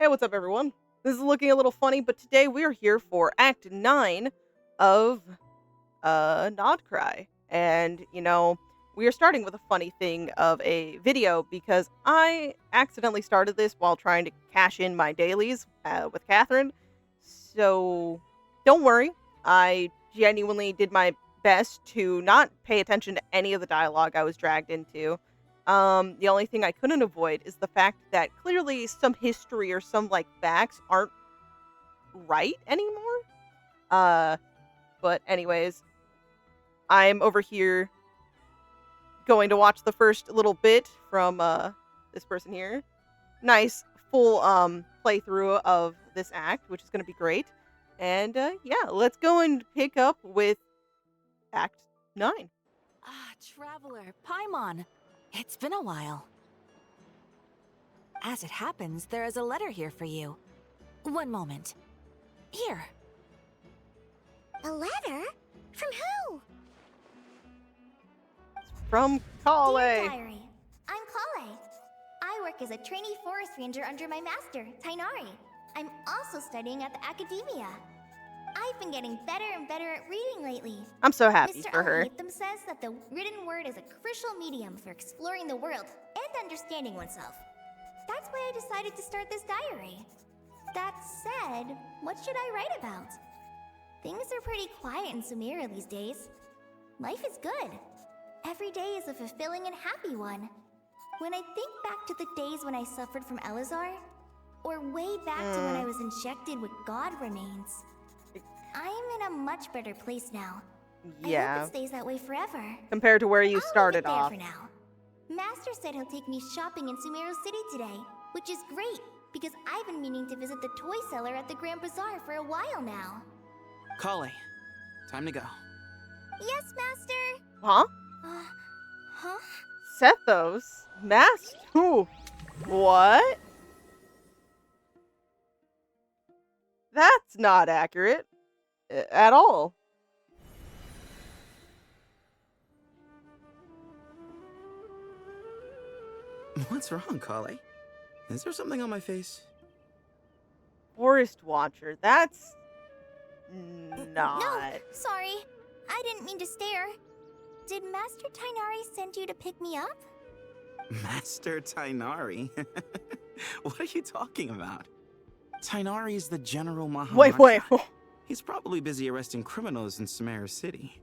Hey, what's up, everyone? This is looking a little funny, but today we are here for Act 9 of Nod Cry. And, we are starting with a funny thing of a video because I accidentally started this while trying to cash in my dailies with Catherine. So, don't worry. I genuinely did my best to not pay attention to any of the dialogue I was dragged into. The only thing I couldn't avoid is the fact that clearly some history or some facts aren't right anymore. But anyways, I'm over here going to watch the first little bit from this person here. Nice full playthrough of this act, which is going to be great. And yeah, let's go and pick up with Act 9. Ah, Traveler, Paimon. It's been a while. As it happens, there is a letter here for you. One moment. Here. A letter? From who? From Krai. Dear Diary, I'm Krai. I work as a trainee forest ranger under my master, Tainari. I'm also studying at the academia. I've been getting better and better at reading lately. I'm so happy Mr. for her. Alhaitham says that the written word is a crucial medium for exploring the world and understanding oneself. That's why I decided to start this diary. That said, what should I write about? Things are pretty quiet in Sumeru these days. Life is good. Every day is a fulfilling and happy one. When I think back to the days when I suffered from Elazar, or way back to when I was injected with God remains, I am in a much better place now. Yeah. I hope it stays that way forever. Compared to where you started I'll off. leave it there for now. Master said he'll take me shopping in Sumeru City today, which is great, because I've been meaning to visit the toy seller at the Grand Bazaar for a while now. Krai, time to go. Yes, Master! Huh? Huh? Sethos? Masked? Who? What? That's not accurate. At all. What's wrong, Krai? Is there something on my face? Forest Watcher. That's... not... No, sorry. I didn't mean to stare. Did Master Tainari send you to pick me up? Master Tainari? What are you talking about? Tainari is the General Mahamacha. Wait. He's probably busy arresting criminals in Sumeru City.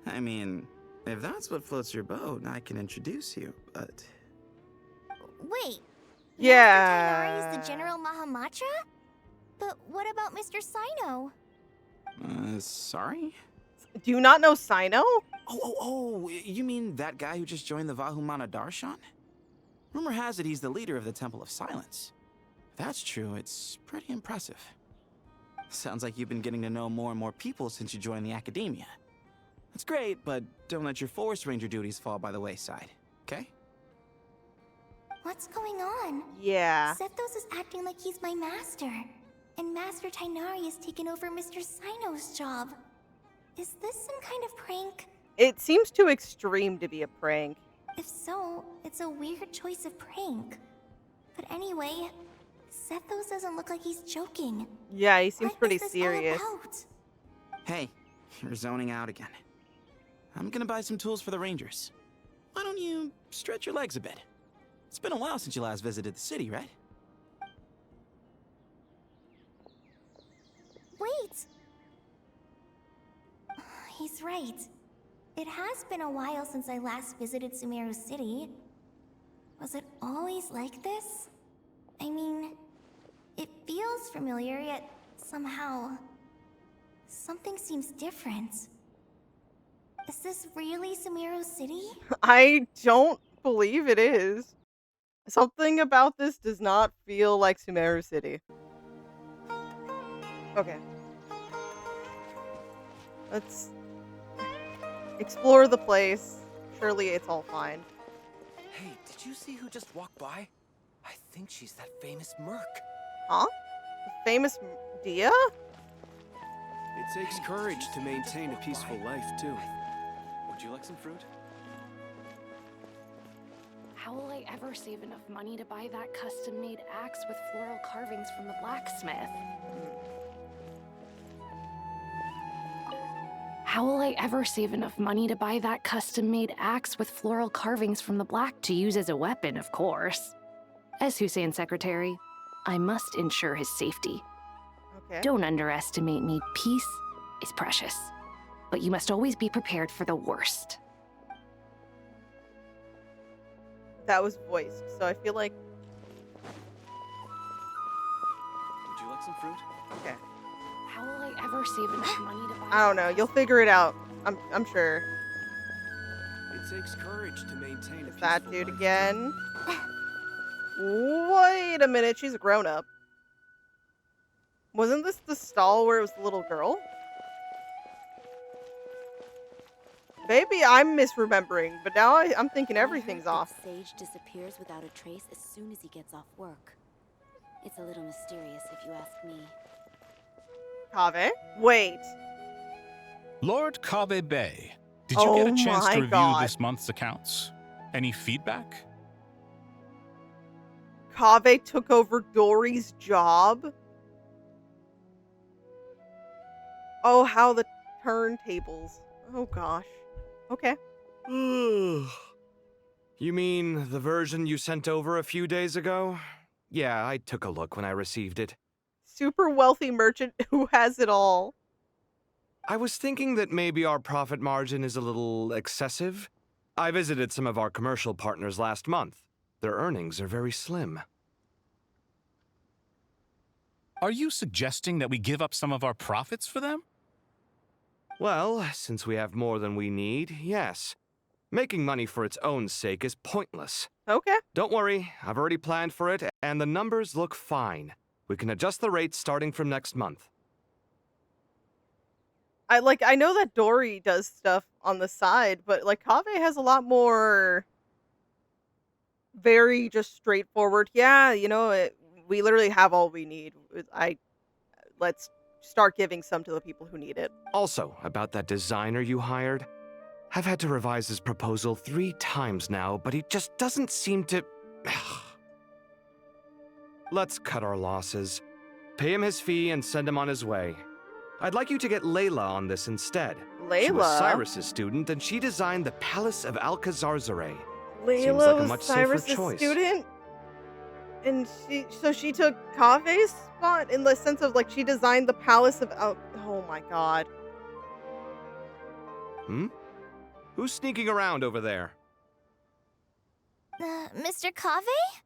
I mean, if that's what floats your boat, I can introduce you, but... Wait. Yeah. Master Tainari is the General Mahamacha? But what about Mr. Sino? Sorry? Do you not know Sino? Oh, you mean that guy who just joined the Vahumana Darshan? Rumor has it he's the leader of the Temple of Silence. If that's true, it's pretty impressive. Sounds like you've been getting to know more and more people since you joined the academia. That's great, but don't let your forest ranger duties fall by the wayside, okay? What's going on? Yeah. Sethos is acting like he's my master. And Master Tainari has taken over Mr. Sino's job. Is this some kind of prank? It seems too extreme to be a prank. If so, it's a weird choice of prank. But anyway, Sethos doesn't look like he's joking. Yeah, he seems What pretty is this serious. all about? Hey, you're zoning out again. I'm gonna buy some tools for the rangers. Why don't you stretch your legs a bit? It's been a while since you last visited the city, right? Wait! He's right. It has been a while since I last visited Sumeru City. Was it always like this? I mean, it feels familiar, yet somehow... something seems different. Is this really Sumeru City? I don't believe it is. Something about this does not feel like Sumeru City. Okay. Let's explore the place. Surely it's all fine. Hey, did you see who just walked by? I think she's that famous merc. Huh? The famous Dia? It takes courage to maintain a peaceful life, too. Would you like some fruit? How How will I ever save enough money to buy that custom-made axe with floral carvings from the blacksmith? How will I ever save enough money to buy that custom-made axe with floral carvings from the black to use as a weapon, of course? As Hussein's secretary, I must ensure his safety. Okay. Don't underestimate me. Peace is precious. But you must always be prepared for the worst. That was voiced, so I feel like Would you like some fruit? okay. How will I ever save enough money to buy? I don't know. You'll figure it out. I'm sure. It takes courage to maintain a That peaceful dude life. again. Wait a minute. She's a grown up. Wasn't this the stall where it was the little girl? Maybe I'm misremembering, but now I'm thinking everything's off. Sage disappears without a trace as soon as he gets off work. It's a little mysterious if you ask me. Kaveh? Wait. Lord Kaveh Bey, did you get a chance my to review God. this month's accounts? Any feedback? Kaveh took over Dory's job? Oh, how the turntables. Oh, gosh. Okay. You mean the version you sent over a few days ago? Yeah, I took a look when I received it. Super wealthy merchant who has it all. I was thinking that maybe our profit margin is a little excessive. I visited some of our commercial partners last month. Their earnings are very slim. Are you suggesting that we give up some of our profits for them? Well, since we have more than we need, yes. Making money for its own sake is pointless. Okay. Don't worry, I've already planned for it, and the numbers look fine. We can adjust the rates starting from next month. I know that Dory does stuff on the side, but like Kaveh has a lot more very just straightforward. Yeah, we literally have all we need. Let's start giving some to the people who need it. Also, about that designer you hired, I've had to revise his proposal 3 times now, but he just doesn't seem to... Let's cut our losses. Pay him his fee and send him on his way. I'd like you to get Layla on this insteed. She was Layla? Cyrus's student, and she designed the Palace of Alcazarzaray. Layla like a was much safer Cyrus's choice. student, and she took Kaveh's spot in the sense of like she designed the Palace of oh my god. Who's sneaking around over there? Mr. Kaveh?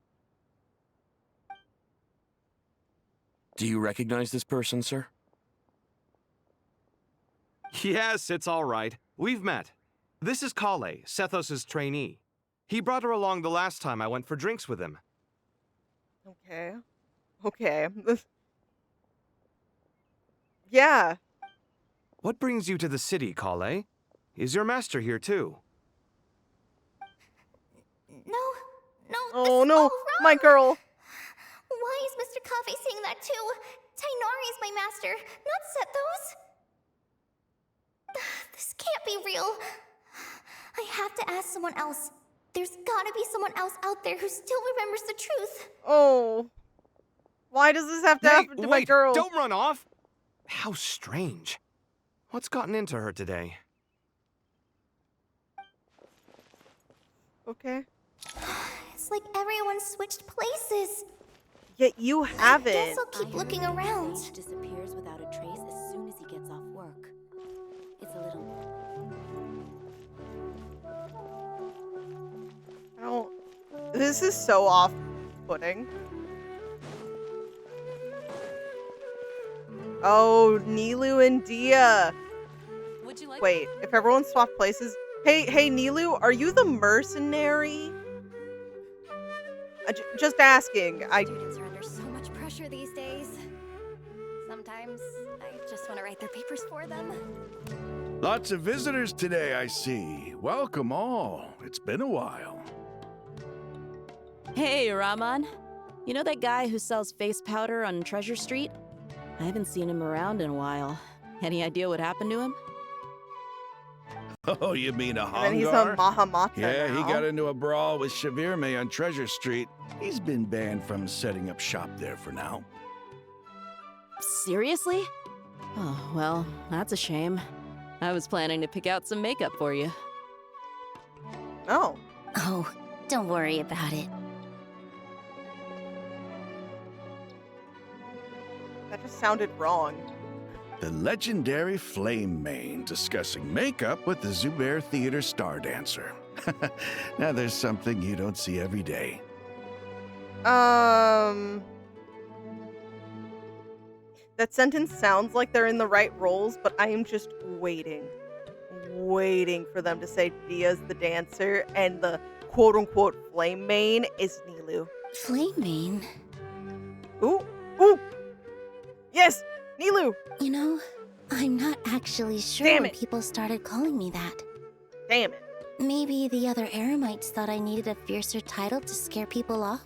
Do you recognize this person, sir? Yes, it's all right. We've met. This is Kale, Sethos' trainee. He brought her along the last time I went for drinks with him. Okay. Yeah. What brings you to the city, Kale? Is your master here too? No, Oh this is no, all my wrong. girl. Why is Mr. Kaveh saying that too? Tainari is my master, not Sethos. This can't be real. I have to ask someone else. There's gotta be someone else out there who still remembers the truth. Oh. Why does this have to happen to wait, my girl? don't run off! How strange. What's gotten into her today? Okay. It's like everyone switched places. Yet you haven't. I guess I'll keep looking around. Sage disappears without a trace as soon as he gets off work. It's a little... This is so off-putting. Oh, Nilu and Dia. Would you like? Wait, if everyone swapped places... Hey, Nilu, are you the mercenary? Just asking. Students are under so much pressure these days. Sometimes I just want to write their papers for them. Lots of visitors today, I see. Welcome all. It's been a while. Hey, Rahman. You know that guy who sells face powder on Treasure Street? I haven't seen him around in a while. Any idea what happened to him? Oh, you mean a And then he's on Hongar? Mahamata Yeah, he now. got into a brawl with Shavirme on Treasure Street. He's been banned from setting up shop there for now. Seriously? Oh, well, that's a shame. I was planning to pick out some makeup for you. Oh. Oh, don't worry about it. That just sounded wrong. The legendary Flame Mane discussing makeup with the Zubair Theater star dancer. Now there's something you don't see every day. That sentence sounds like they're in the right roles, but I am just waiting for them to say Dia's the dancer and the quote-unquote flame main is Nilu. Flame Mane? Ooh! Ooh! Yes! Nilu! You know, I'm not actually sure Damn when it. people started calling me that. Damn it. Maybe the other Eremites thought I needed a fiercer title to scare people off?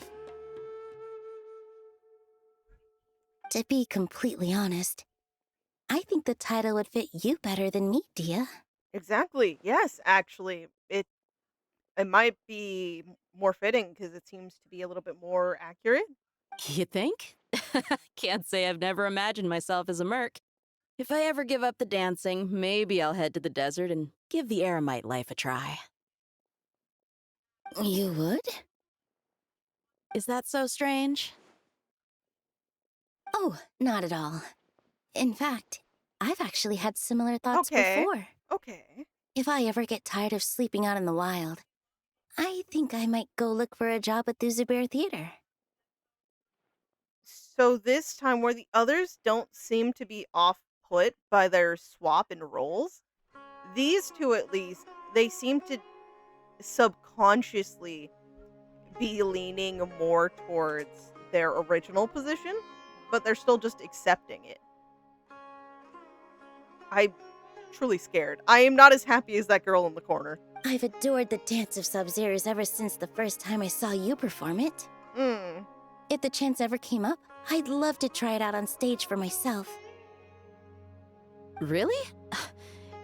To be completely honest, I think the title would fit you better than me, Dia. Exactly. Yes, actually. It might be more fitting because it seems to be a little bit more accurate. You think? Can't say I've never imagined myself as a merc. If I ever give up the dancing, maybe I'll head to the desert and give the Eremite life a try. You would? Is that so strange? Oh, not at all. In fact, I've actually had similar thoughts Okay. before. Okay. If I ever get tired of sleeping out in the wild, I think I might go look for a job at the Zubair Theater. So this time where the others don't seem to be off-put by their swap in roles, these two at least, they seem to subconsciously be leaning more towards their original position, but they're still just accepting it. I'm truly scared. I am not as happy as that girl in the corner. I've adored the dance of Sub-Zeros ever since the first time I saw you perform it. If the chance ever came up, I'd love to try it out on stage for myself. Really?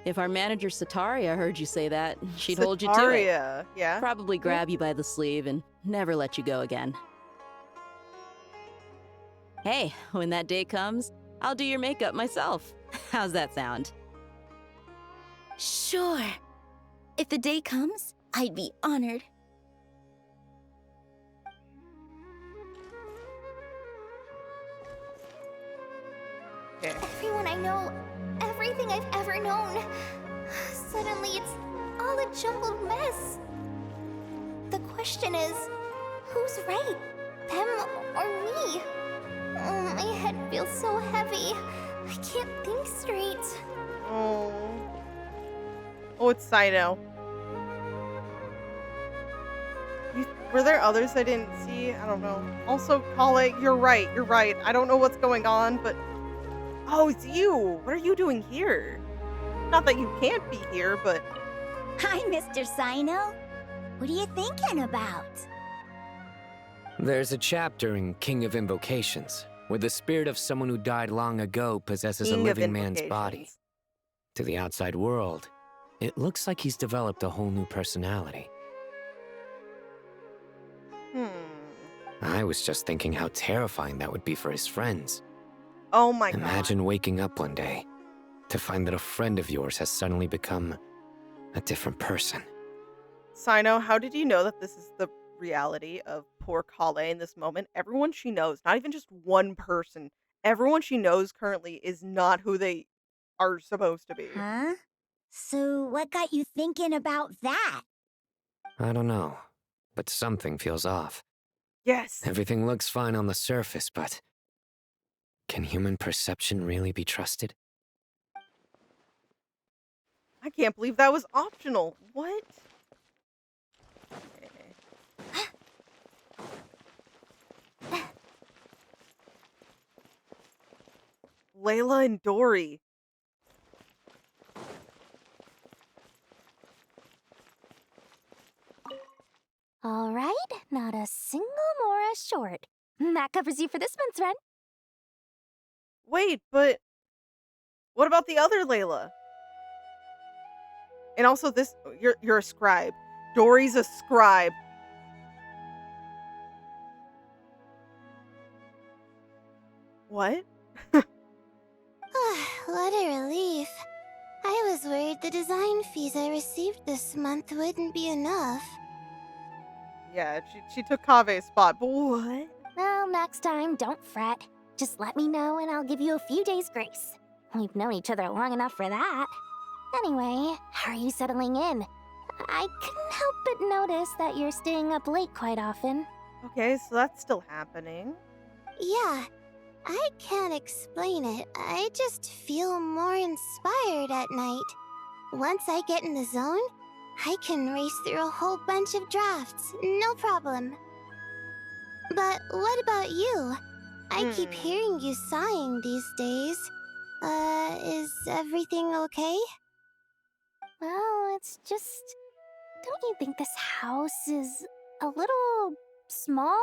If our manager Sataria heard you say that, she'd hold you to it. Sataria, yeah. Probably grab you by the sleeve and never let you go again. Hey, when that day comes, I'll do your makeup myself. How's that sound? Sure. If the day comes, I'd be honored. Okay. Everyone I know, everything I've ever known. Suddenly it's all a jumbled mess. The question is, who's right? Them or me? Oh, my head feels so heavy. I can't think straight. Oh. Oh, it's Sino. Were there others I didn't see? I don't know. Also, Kale, you're right. You're right. I don't know what's going on, but... Oh, it's you! What are you doing here? Not that you can't be here, but... Hi, Mr. Sino. What are you thinking about? There's a chapter in King of Invocations, where the spirit of someone who died long ago possesses a living man's body. To the outside world, it looks like he's developed a whole new personality. I was just thinking how terrifying that would be for his friends. Oh my god. Imagine waking up one day to find that a friend of yours has suddenly become a different person. Sino, how did you know that this is the reality of poor Kale in this moment? Everyone she knows, not even just one person, everyone she knows currently is not who they are supposed to be. Huh? So what got you thinking about that? I don't know, but something feels off. Yes. Everything looks fine on the surface, but can human perception really be trusted? I can't believe that was optional. What? Layla and Dory. All right, not a single Mora short. That covers you for this month's run. Wait, but what about the other Layla? And also this, you're a scribe. Dory's a scribe. What? What a relief. I was worried the design fees I received this month wouldn't be enough. Yeah, she took Kave's spot, but what? Well, next time, don't fret. Just let me know and I'll give you a few days' grace. We've known each other long enough for that. Anyway, how are you settling in? I couldn't help but notice that you're staying up late quite often. Okay, so that's still happening. Yeah, I can't explain it. I just feel more inspired at night. Once I get in the zone, I can race through a whole bunch of drafts, no problem. But what about you? I keep hearing you sighing these days. Is everything okay? Well, it's just... Don't you think this house is a little small?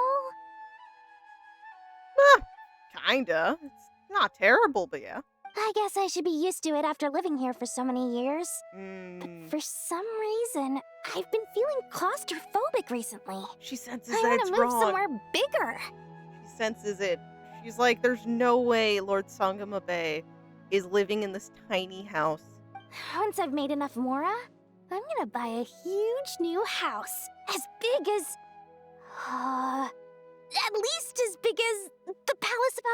Kinda. It's not terrible, but yeah. I guess I should be used to it after living here for so many years. But for some reason, I've been feeling claustrophobic recently. She senses I that want it's to move wrong. somewhere bigger. She senses it. She's like, there's no way Lord Sangamabe is living in this tiny house. Once I've made enough Mora, I'm gonna buy a huge new house. As big as... at least as big as the Palace of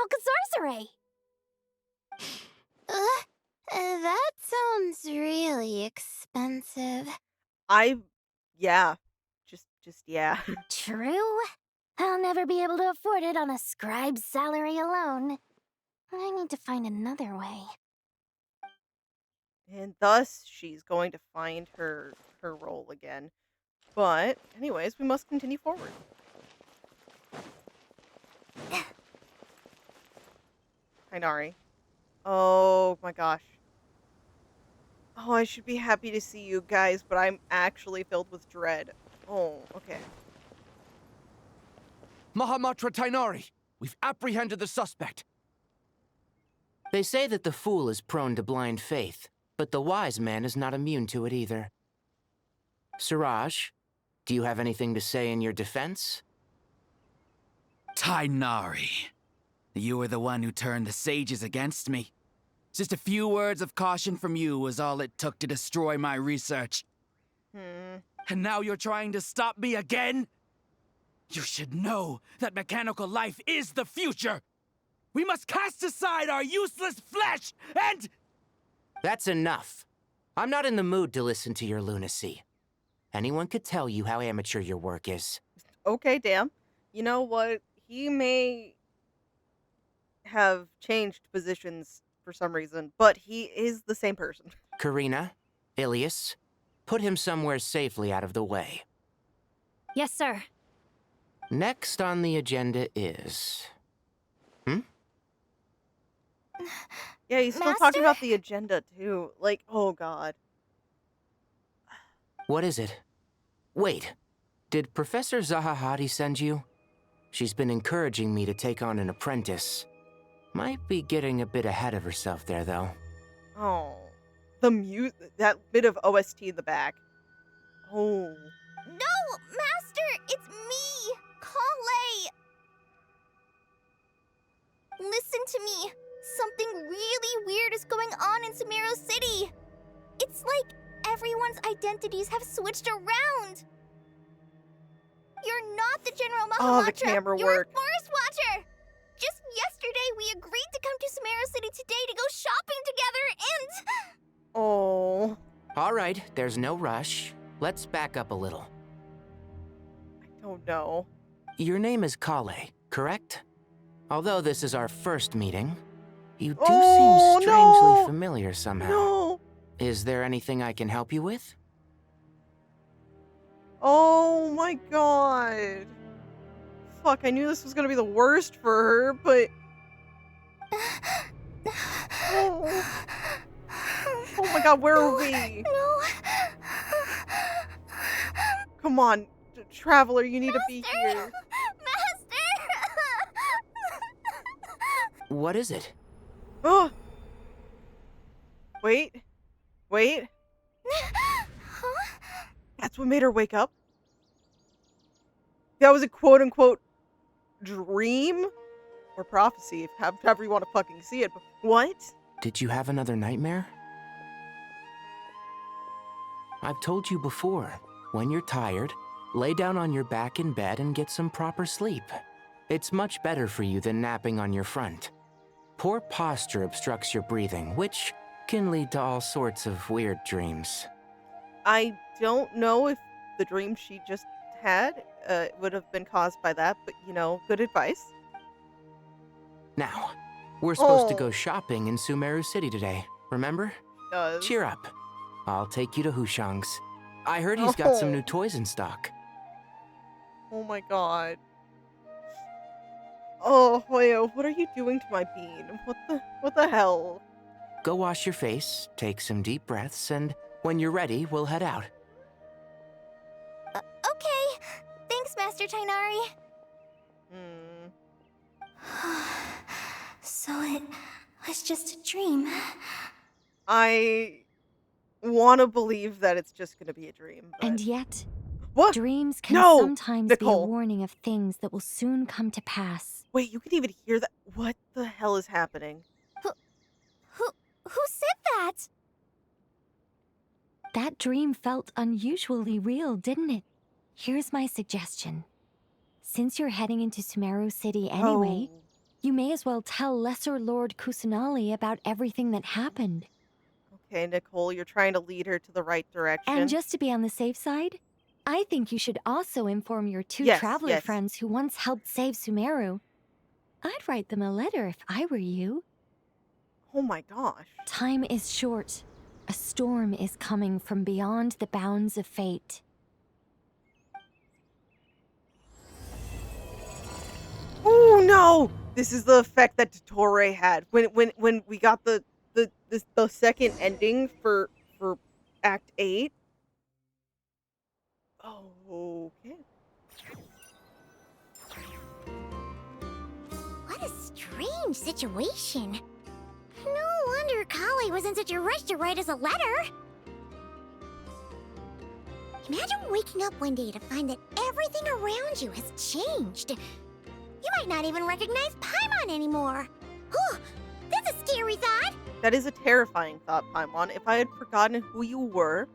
Alcazarzaray. That sounds really expensive. Yeah. Just yeah. True. I'll never be able to afford it on a scribe's salary alone. I need to find another way. And thus, she's going to find her role again. But, anyways, we must continue forward. Hi, Nari. Oh my gosh. Oh, I should be happy to see you guys, but I'm actually filled with dread. Oh, okay. Mahamatra Tainari, we've apprehended the suspect. They say that the fool is prone to blind faith, but the wise man is not immune to it either. Siraj, do you have anything to say in your defense? Tainari, you were the one who turned the sages against me. Just a few words of caution from you was all it took to destroy my research. And now you're trying to stop me again? You should know that mechanical life is the future! We must cast aside our useless flesh and... That's enough. I'm not in the mood to listen to your lunacy. Anyone could tell you how amateur your work is. Okay, damn. You know what? He may have changed positions for some reason, but he is the same person. Karina, Ilias, put him somewhere safely out of the way. Yes, sir. Next on the agenda is... Yeah, he's still talking about the agenda, too. Like, oh god. What is it? Wait, did Professor Zahahati send you? She's been encouraging me to take on an apprentice. Might be getting a bit ahead of herself there, though. Oh. That bit of OST in the back. Oh. No, Master! It's me! Krai! Listen to me. Something really weird is going on in Sumeru City. It's like everyone's identities have switched around. You're not the General Mahamatra. Oh, the camera You're work. a Forest Watcher. Just yesterday, we agreed to come to Sumeru City today to go shopping together and... Oh. All right, there's no rush. Let's back up a little. I don't know. Your name is Kale, correct? Although this is our first meeting, you do seem strangely familiar somehow. No. Is there anything I can help you with? Oh my god. Fuck, I knew this was gonna be the worst for her, but... Oh my god, where are we? No. Come on, Traveler, you need to be here. Master! What is it? Oh. Wait. That's what made her wake up? That was a quote-unquote dream? Or prophecy, if however you want to fucking see it, but what? Did you have another nightmare? I've told you before, when you're tired, lay down on your back in bed and get some proper sleep. It's much better for you than napping on your front. Poor posture obstructs your breathing, which can lead to all sorts of weird dreams. I don't know if the dream she just had would have been caused by that, but, you know, good advice. Now, we're supposed to go shopping in Sumeru City today, remember? Does. Cheer up. I'll take you to Hushang's. I heard he's got some new toys in stock. Oh my god. Oh, Hoyo, what are you doing to my bean? What the hell? Go wash your face, take some deep breaths, and when you're ready, we'll head out. Okay. Thanks, Master Tainari. So it was just a dream. I want to believe that it's just going to be a dream. But... And yet, what? Dreams can No! sometimes Nicole. be a warning of things that will soon come to pass. Wait, you can even hear that? What the hell is happening? Who said that? That dream felt unusually real, didn't it? Here's my suggestion. Since you're heading into Sumeru City anyway, you may as well tell Lesser Lord Kusanali about everything that happened. Okay, Nicole, you're trying to lead her to the right direction. And just to be on the safe side, I think you should also inform your two traveler friends who once helped save Sumeru. I'd write them a letter if I were you. Oh my gosh. Time is short. A storm is coming from beyond the bounds of fate. Oh no! This is the effect that Dottore had when we got the second ending for Act 8. Oh, okay. What a strange situation. No wonder Krai was in such a rush to write us a letter. Imagine waking up one day to find that everything around you has changed. You might not even recognize Paimon anymore. Oh, that's a scary thought. That is a terrifying thought, Paimon. If I had forgotten who you were,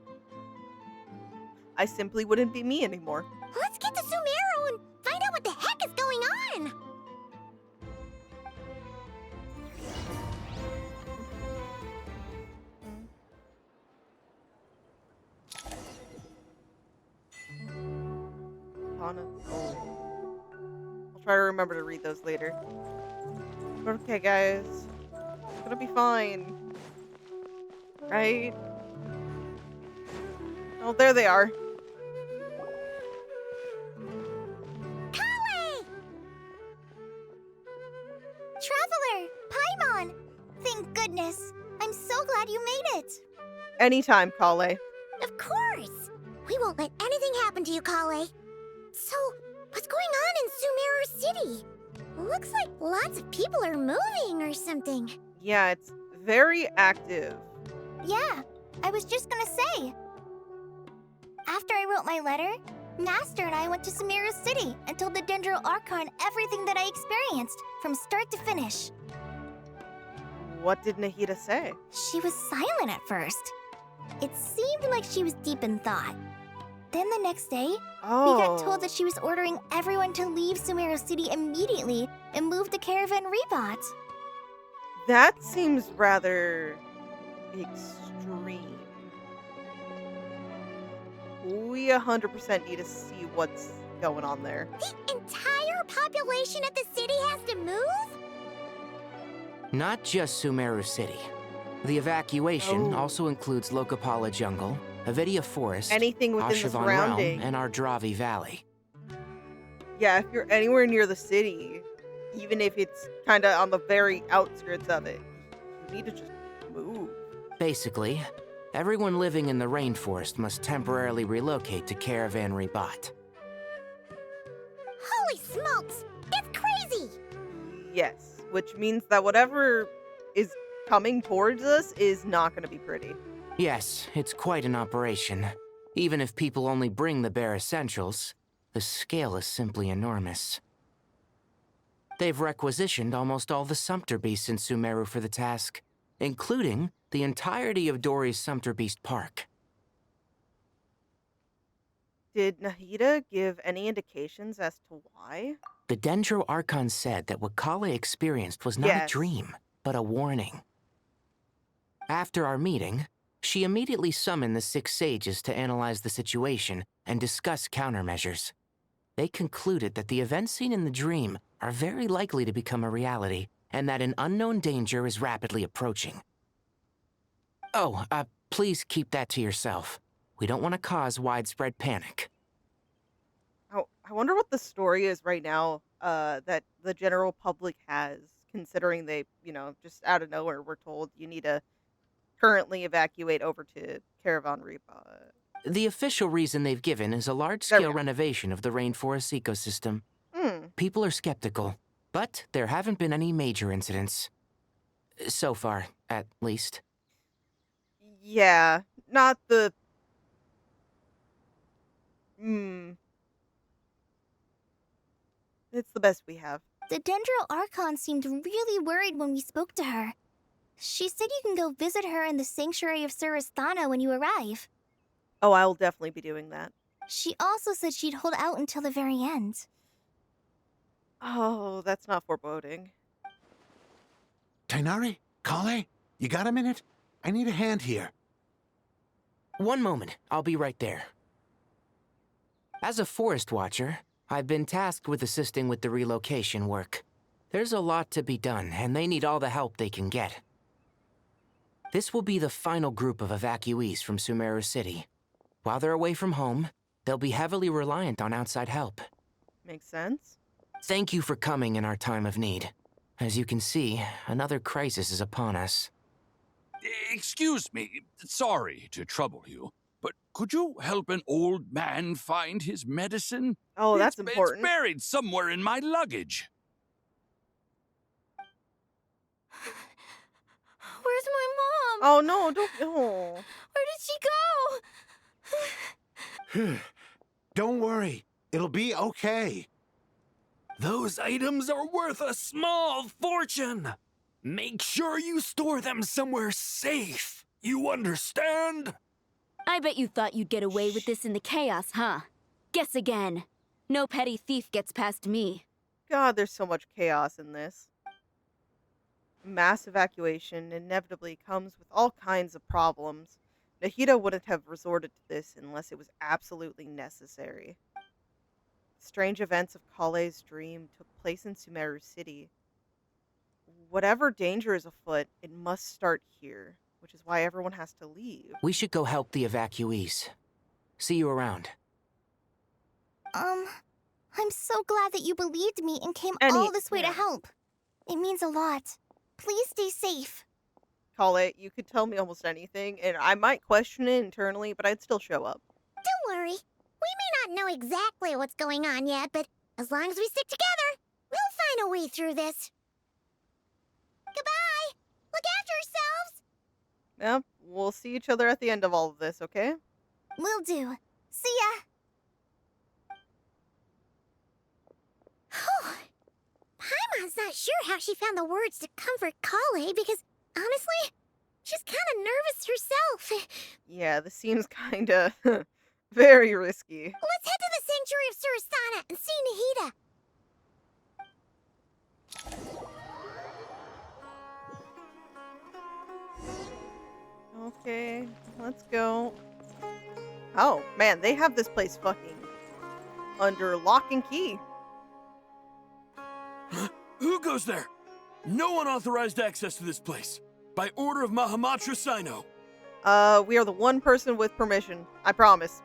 I simply wouldn't be me anymore. Let's get to Sumeru and find out what the heck is going on. I'll try to remember to read those later. But okay, guys. It's gonna be fine. Right? Oh, there they are. Krai! Traveler! Paimon! Thank goodness. I'm so glad you made it. Anytime, Kale. Of course. We won't let anything happen to you, Kale. So, what's going on in Sumeru City? Looks like lots of people are moving or something. Yeah, it's very active. Yeah, I was just gonna say. After I wrote my letter, Master and I went to Sumeru City and told the Dendro Archon everything that I experienced, from start to finish. What did Nahida say? She was silent at first. It seemed like she was deep in thought. Then the next day, we got told that she was ordering everyone to leave Sumeru City immediately and move to Caravan Rebot. That seems rather extreme. We 100% need to see what's going on there. The entire population of the city has to move? Not just Sumeru City. The evacuation also includes Lokapala Jungle, Avidia Forest, anything within the Ashavan surrounding, Realm, and Ardravi Valley. Yeah, if you're anywhere near the city, even if it's kind of on the very outskirts of it, you need to just move. Basically, everyone living in the rainforest must temporarily relocate to Caravan Rebot. Holy smokes! It's crazy! Yes, which means that whatever is coming towards us is not going to be pretty. Yes, it's quite an operation. Even if people only bring the bare essentials, the scale is simply enormous. They've requisitioned almost all the Sumpter Beasts in Sumeru for the task, including the entirety of Dori's Sumpter Beast Park. Did Nahida give any indications as to why? The Dendro Archon said that what Kale experienced was not a dream, but a warning. After our meeting, she immediately summoned the 6 sages to analyze the situation and discuss countermeasures. They concluded that the events seen in the dream are very likely to become a reality, and that an unknown danger is rapidly approaching. Oh, please keep that to yourself. We don't want to cause widespread panic. I wonder what the story is right now that the general public has, considering they, just out of nowhere were told you need to currently evacuate over to Caravan Repa. The official reason they've given is a large-scale renovation of the rainforest ecosystem. People are skeptical, but there haven't been any major incidents. So far, at least. Yeah, not the... It's the best we have. The Dendro Archon seemed really worried when we spoke to her. She said you can go visit her in the Sanctuary of Surasthana when you arrive. Oh, I'll definitely be doing that. She also said she'd hold out until the very end. Oh, that's not foreboding. Tainari? Kale? You got a minute? I need a hand here. One moment, I'll be right there. As a forest watcher, I've been tasked with assisting with the relocation work. There's a lot to be done, and they need all the help they can get. This will be the final group of evacuees from Sumeru City. While they're away from home, they'll be heavily reliant on outside help. Makes sense. Thank you for coming in our time of need. As you can see, another crisis is upon us. Excuse me, sorry to trouble you, but could you help an old man find his medicine? Oh, that's important. It's buried somewhere in my luggage. Where's my mom? Oh, no, don't... Oh. Where did she go? Don't worry. It'll be okay. Those items are worth a small fortune. Make sure you store them somewhere safe. You understand? I bet you thought you'd get away with this in the chaos, huh? Guess again. No petty thief gets past me. God, there's so much chaos in this. Mass evacuation inevitably comes with all kinds of problems. Nahida wouldn't have resorted to this unless it was absolutely necessary. Strange events of Kale's dream took place in Sumeru City. Whatever danger is afoot, it must start here, which is why everyone has to leave. We should go help the evacuees. See you around. I'm so glad that you believed me and came all this way to help. It means a lot. Please stay safe. Kale, you could tell me almost anything, and I might question it internally, but I'd still show up. Don't worry. We may not know exactly what's going on yet, but as long as we stick together, we'll find a way through this. Goodbye! Look after yourselves! Yep, we'll see each other at the end of all of this, okay? Will do. See ya! Paimon's not sure how she found the words to comfort Kale because, honestly, she's kind of nervous herself. Yeah, this seems kinda very risky. Let's head to the Sanctuary of Surasthana and see Nahida. Okay, let's go. Oh, man, they have this place fucking under lock and key. Who goes there? No unauthorized access to this place. By order of Mahamatra Sino. We are the one person with permission. I promise.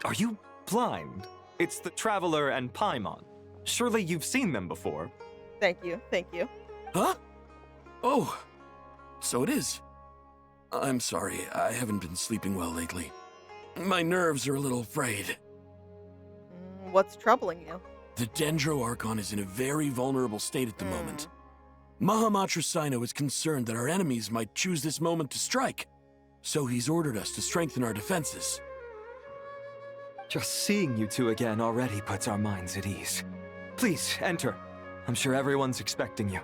Are you blind? It's the Traveler and Paimon. Surely you've seen them before. Thank you, thank you. Huh? Oh, so it is. I'm sorry, I haven't been sleeping well lately. My nerves are a little frayed. What's troubling you? The Dendro Archon is in a very vulnerable state at the moment. Mahamatra Sino is concerned that our enemies might choose this moment to strike. So he's ordered us to strengthen our defenses. Just seeing you two again already puts our minds at ease. Please, enter. I'm sure everyone's expecting you.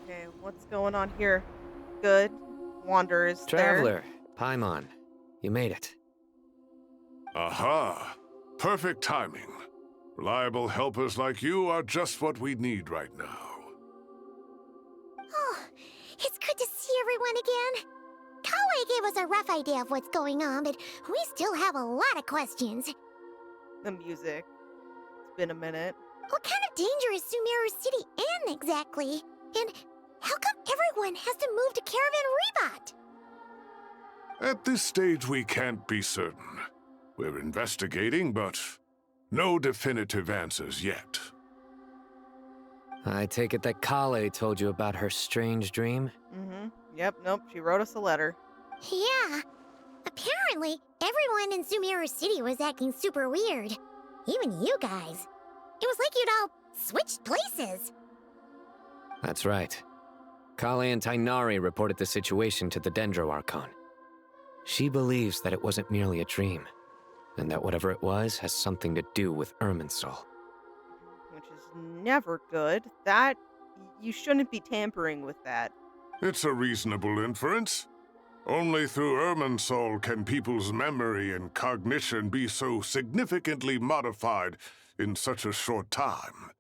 Okay, what's going on here? Good. Wanderers Traveler, Paimon, you made it. Aha! Perfect timing. Reliable helpers like you are just what we need right now. Oh, it's good to see everyone again. Krai gave us a rough idea of what's going on, but we still have a lot of questions. The music. It's been a minute. What kind of danger is Sumeru City in exactly? And how come everyone has to move to Caravan Rebot? At this stage, we can't be certain. We're investigating, but no definitive answers yet. I take it that Kale told you about her strange dream? Mm-hmm. Yep, nope, she wrote us a letter. Yeah. Apparently, everyone in Sumeru City was acting super weird. Even you guys. It was like you'd all switched places. That's right. Kale and Tainari reported the situation to the Dendro Archon. She believes that it wasn't merely a dream, and that whatever it was has something to do with Irminsul. Which is never good. That... you shouldn't be tampering with that. It's a reasonable inference. Only through Irminsul can people's memory and cognition be so significantly modified in such a short time.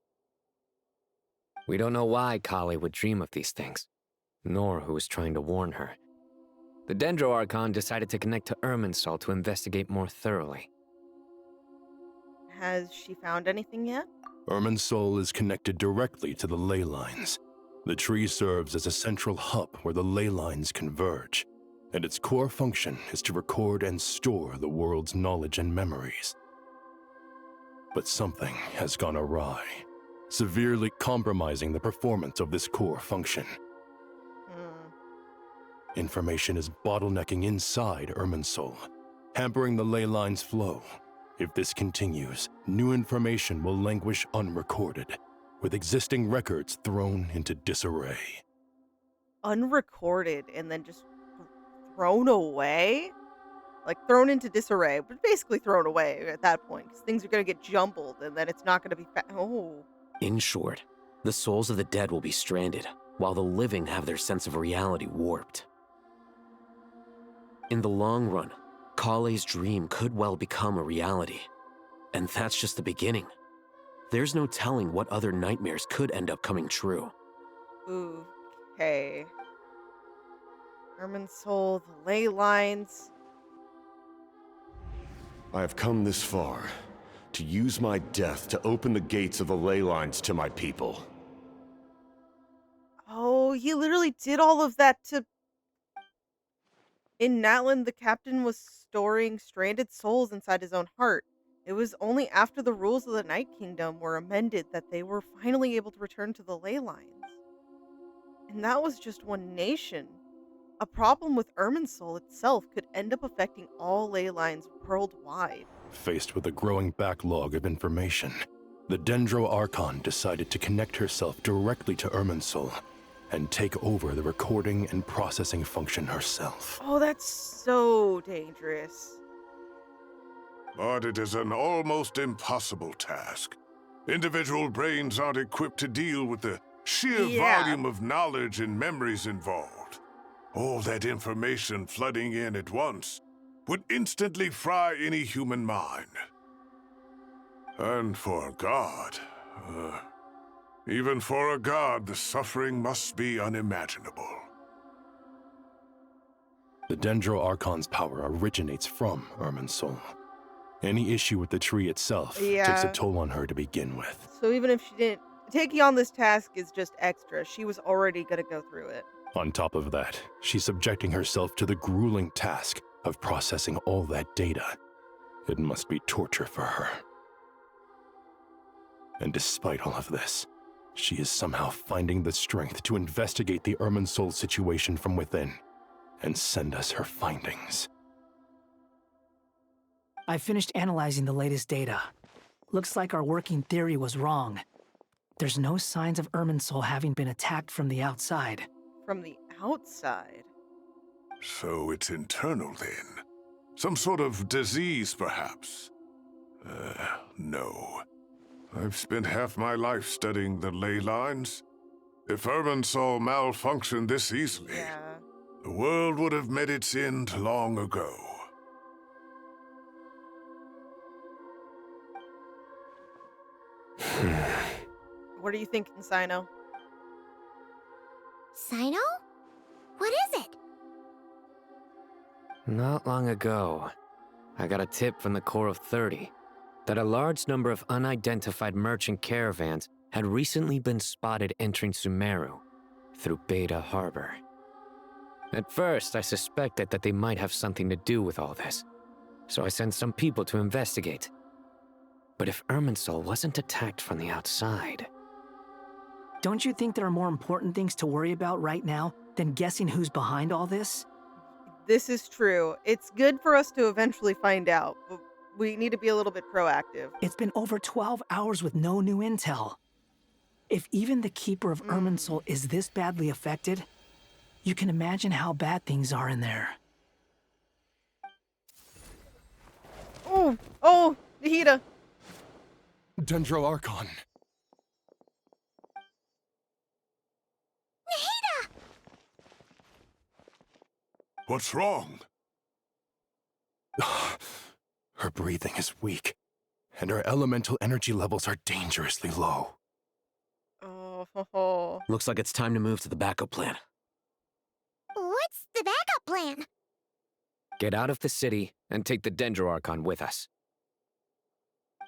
We don't know why Kale would dream of these things, nor who was trying to warn her. The Dendro Archon decided to connect to Irminsul to investigate more thoroughly. Has she found anything yet? Irminsul is connected directly to the ley lines. The tree serves as a central hub where the ley lines converge, and its core function is to record and store the world's knowledge and memories. But something has gone awry, severely compromising the performance of this core function. Information is bottlenecking inside Irminsul, hampering the ley line's flow. If this continues, new information will languish unrecorded, with existing records thrown into disarray. Unrecorded and then just thrown away? Like, thrown into disarray, but basically thrown away at that point, because things are going to get jumbled, and then it's not going to be In short, the souls of the dead will be stranded, while the living have their sense of reality warped. In the long run, Kale's dream could well become a reality. And that's just the beginning. There's no telling what other nightmares could end up coming true. Ooh, okay. Irminsul, the ley lines. I have come this far, to use my death to open the gates of the ley lines to my people. Oh, he literally did all of that to... In Natlan, the captain was storing stranded souls inside his own heart. It was only after the rules of the Night Kingdom were amended that they were finally able to return to the ley lines. And that was just one nation. A problem with Irminsul itself could end up affecting all ley lines worldwide. Faced with a growing backlog of information, the Dendro Archon decided to connect herself directly to Irminsul and take over the recording and processing function herself. Oh, that's so dangerous. But it is an almost impossible task. Individual brains aren't equipped to deal with the sheer volume of knowledge and memories involved. All that information flooding in at once would instantly fry any human mind. And for a god, even for a god, the suffering must be unimaginable. The Dendro Archon's power originates from Irminsul. Any issue with the tree itself takes a toll on her to begin with. So even if she didn't... Taking on this task is just extra. She was already going to go through it. On top of that, she's subjecting herself to the grueling task of processing all that data. It must be torture for her. And despite all of this, she is somehow finding the strength to investigate the Irminsul situation from within. and send us her findings. I finished analyzing the latest data. Looks like our working theory was wrong. There's no signs of Irminsul having been attacked from the outside. From the outside? So it's internal then? Some sort of disease, perhaps? No. I've spent half my life studying the ley lines. If Irminsul malfunctioned this easily, the world would have met its end long ago. What are you thinking, Sino? Sino? What is it? Not long ago, I got a tip from the Core of 30 that a large number of unidentified merchant caravans had recently been spotted entering Sumeru through Beta Harbor. At first, I suspected that they might have something to do with all this, so I sent some people to investigate. But if Irminsul wasn't attacked from the outside... Don't you think there are more important things to worry about right now than guessing who's behind all this? This is true. It's good for us to eventually find out, but we need to be a little bit proactive. It's been over 12 hours with no new intel. If even the Keeper of Irminsul is this badly affected, you can imagine how bad things are in there. Oh, Nahida. Dendro Archon. Nahida! What's wrong? Her breathing is weak, and her elemental energy levels are dangerously low. Oh. Looks like it's time to move to the backup plan. What's the backup plan? Get out of the city and take the Dendro Archon with us.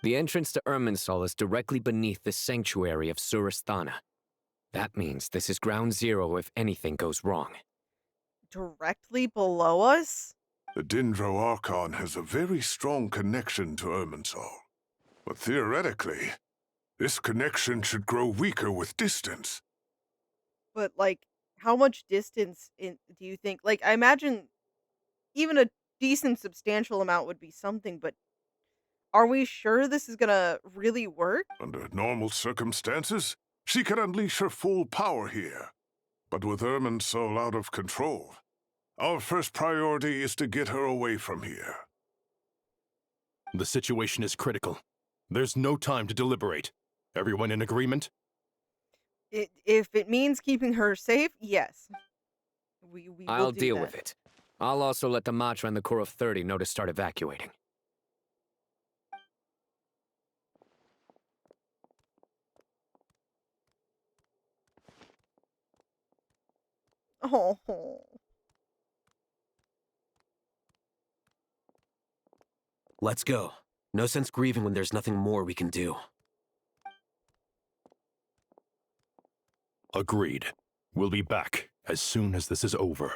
The entrance to Irminsul is directly beneath the sanctuary of Surasthana. That means this is ground zero if anything goes wrong. Directly below us? The Dendro Archon has a very strong connection to Irminsul. But theoretically, this connection should grow weaker with distance. But, like, how much distance do you think? Like, I imagine even a decent, substantial amount would be something, but are we sure this is gonna really work? Under normal circumstances, she can unleash her full power here. But with Irminsul out of control, our first priority is to get her away from here. The situation is critical. There's no time to deliberate. Everyone in agreement? If it means keeping her safe, yes. We will I'll do deal that. with it. I'll also let the Matra and the Core of 30 know to start evacuating. Oh. Let's go. No sense grieving when there's nothing more we can do. Agreed. We'll be back as soon as this is over.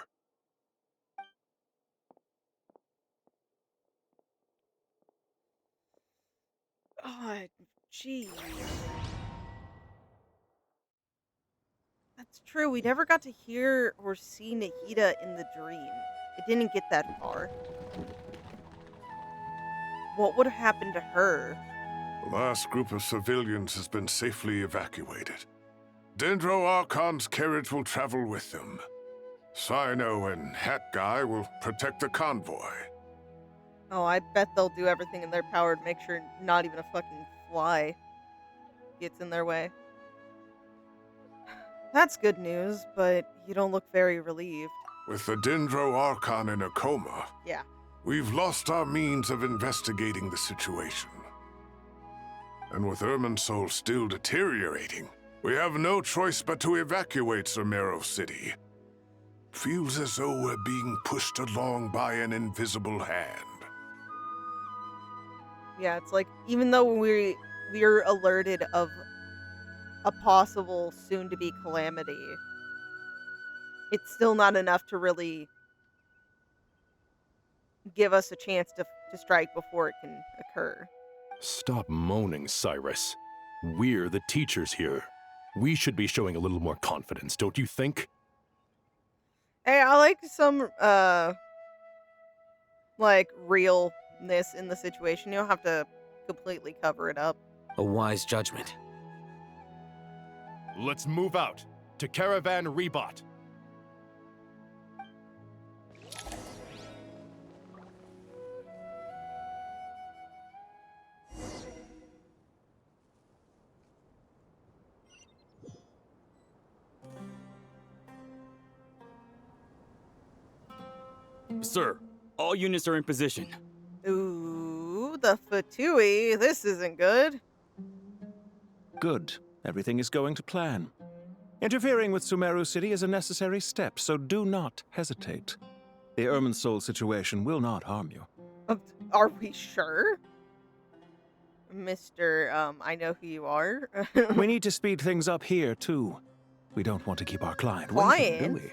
God, jeez. That's true. We never got to hear or see Nahida in the dream. It didn't get that far. What would have happened to her? The last group of civilians has been safely evacuated. Dendro Archon's carriage will travel with them. Sino and Hat Guy will protect the convoy. Oh, I bet they'll do everything in their power to make sure not even a fucking fly gets in their way. That's good news, but you don't look very relieved. With the Dendro Archon in a coma, Yeah. we've lost our means of investigating the situation. And with Irminsul still deteriorating, we have no choice but to evacuate Sumeru City. Feels as though we're being pushed along by an invisible hand. Yeah, it's like, even though we're alerted of a possible soon-to-be calamity, it's still not enough to really give us a chance to strike before it can occur. Stop moaning, Cyrus. We're the teachers here. We should be showing a little more confidence, don't you think? Hey, I like some like realness in the situation. You don't have to completely cover it up. A wise judgment. Let's move out to Caravan Rebot. Sir, all units are in position. Ooh, the Fatui. This isn't good. Good. Everything is going to plan. Interfering with Sumeru City is a necessary step, so do not hesitate. The Irminsul situation will not harm you. Are we sure? Mr. I know who you are. We need to speed things up here, too. We don't want to keep our client waiting, do we?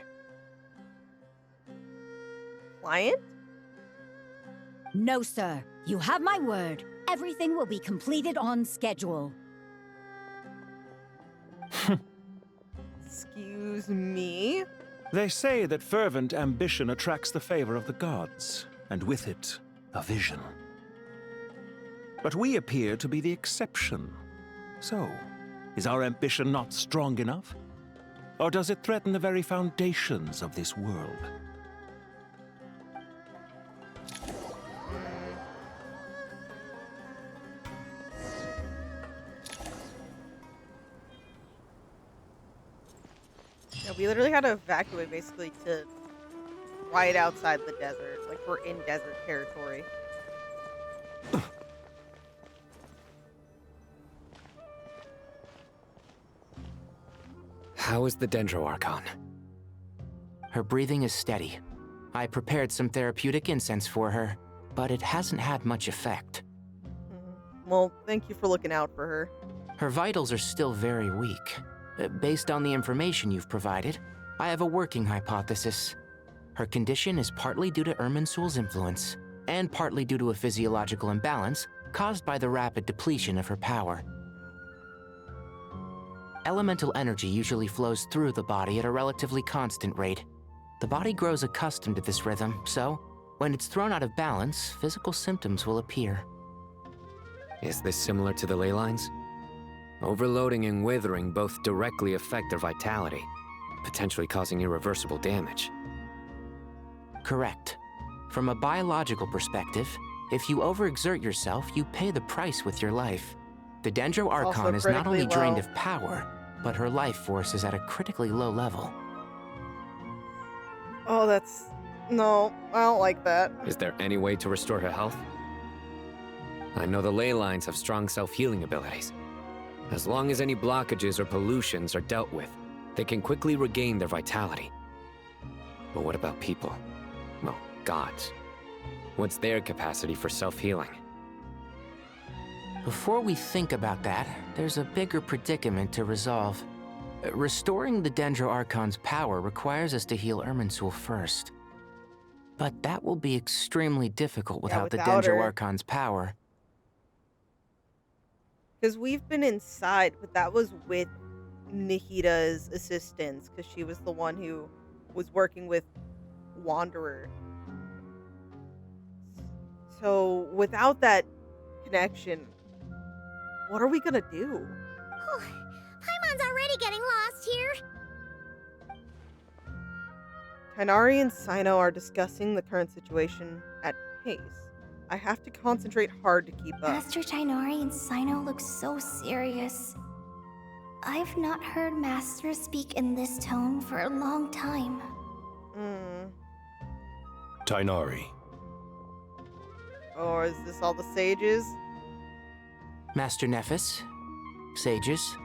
Client? No, sir. You have my word. Everything will be completed on schedule. Excuse me? They say that fervent ambition attracts the favor of the gods, and with it, a vision. But we appear to be the exception. So, is our ambition not strong enough? Or does it threaten the very foundations of this world? Yeah, we literally had to evacuate basically to right outside the desert. Like, we're in desert territory. How is the Dendro-Archon? Her breathing is steady. I prepared some therapeutic incense for her, but it hasn't had much effect. Well, thank you for looking out for her. Her vitals are still very weak. Based on the information you've provided, I have a working hypothesis. Her condition is partly due to Irminsul's influence, and partly due to a physiological imbalance caused by the rapid depletion of her power. Elemental energy usually flows through the body at a relatively constant rate. The body grows accustomed to this rhythm, so when it's thrown out of balance, physical symptoms will appear. Is this similar to the ley lines? Overloading and withering both directly affect their vitality, potentially causing irreversible damage. Correct. From a biological perspective, if you overexert yourself, you pay the price with your life. The Dendro-Archon is not only drained of power, but her life force is at a critically low level. Oh, that's... No, I don't like that. Is there any way to restore her health? I know the ley lines have strong self-healing abilities. As long as any blockages or pollutions are dealt with, they can quickly regain their vitality. But what about people? Well, gods. What's their capacity for self-healing? Before we think about that, there's a bigger predicament to resolve. Restoring the Dendro-Archon's power requires us to heal Irminsul first. But that will be extremely difficult without the Dendro-Archon's power. Because we've been inside, but that was with Nahita's assistance, because she was the one who was working with Wanderer. So, without that connection, what are we gonna do? Oh, Paimon's already getting lost here. Tighnari and Sino are discussing the current situation at pace. I have to concentrate hard to keep up. Master Tighnari and Sino look so serious. I've not heard Master speak in this tone for a long time. Tighnari. Or is this all the sages? Master Nephis, sages.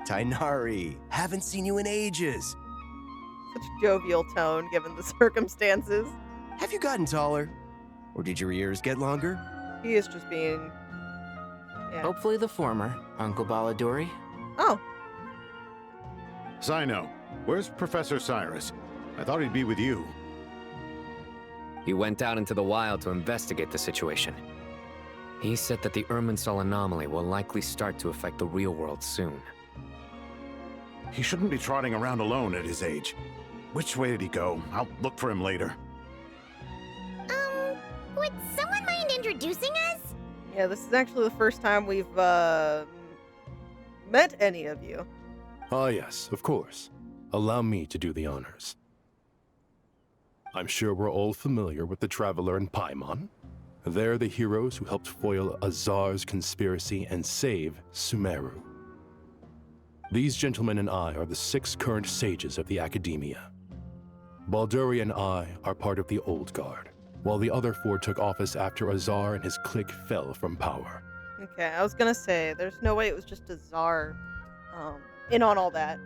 Tighnari, haven't seen you in ages. Such a jovial tone given the circumstances. Have you gotten taller? Or did your ears get longer? He is just being... Yeah. Hopefully the former, Uncle Baladuri. Oh. Sino, where's Professor Cyrus? I thought he'd be with you. He went out into the wild to investigate the situation. He said that the Irminsul anomaly will likely start to affect the real world soon. He shouldn't be trotting around alone at his age. Which way did he go? I'll look for him later. Would someone mind introducing us? Yeah, this is actually the first time we've, met any of you. Ah, yes, of course. Allow me to do the honors. I'm sure we're all familiar with the Traveler and Paimon. They're the heroes who helped foil Azar's conspiracy and save Sumeru. These gentlemen and I are the 6 current sages of the Academia. Balduri and I are part of the Old Guard, while the other 4 took office after Azar and his clique fell from power. Okay, I was gonna say, there's no way it was just Azar in on all that.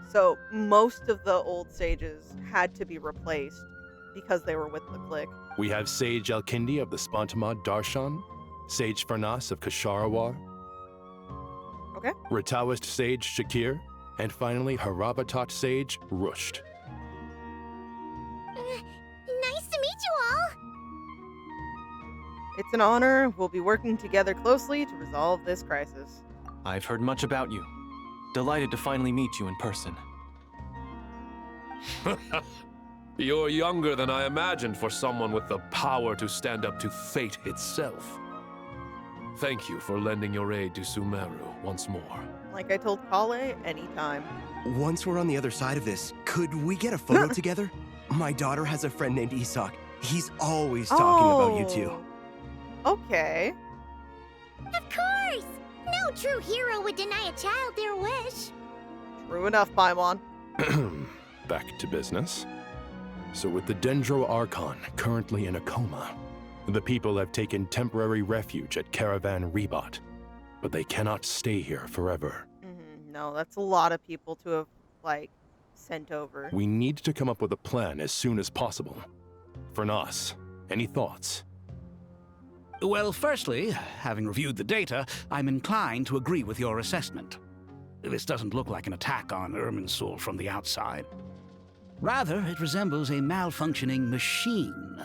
So most of the old sages had to be replaced because they were with the clique. We have Sage Alkindi of the Spantamad Darshan, Sage Farnas of Kasharawar, okay, Rataoist Sage Shakir, and finally Harabatot Sage Rusht. Nice to meet you all! It's an honor. We'll be working together closely to resolve this crisis. I've heard much about you. Delighted to finally meet you in person. You're younger than I imagined for someone with the power to stand up to fate itself. Thank you for lending your aid to Sumeru once more. Like I told Kale, anytime. Once we're on the other side of this, could we get a photo together? My daughter has a friend named Isak. He's always talking about you two. Okay. Of course! No true hero would deny a child their wish. True enough, Paimon. Back to business. So with the Dendro Archon currently in a coma, the people have taken temporary refuge at Caravan Rebot, but they cannot stay here forever. No, that's a lot of people to have, like, sent over. We need to come up with a plan as soon as possible. Farnas, any thoughts? Well, firstly, having reviewed the data, I'm inclined to agree with your assessment. This doesn't look like an attack on Irminsul from the outside. Rather, it resembles a malfunctioning machine.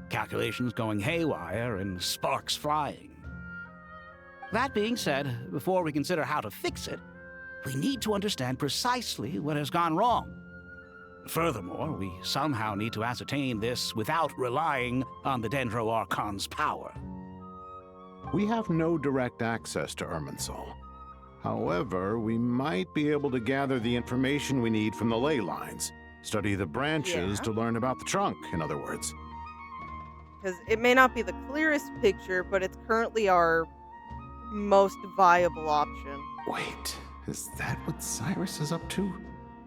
Calculations going haywire and sparks flying. That being said, before we consider how to fix it, we need to understand precisely what has gone wrong. Furthermore, we somehow need to ascertain this without relying on the Dendro Archon's power. We have no direct access to Irminsul. However, we might be able to gather the information we need from the ley lines. Study the branches to learn about the trunk, in other words. Because it may not be the clearest picture, but it's currently our most viable option. Wait, is that what Cyrus is up to?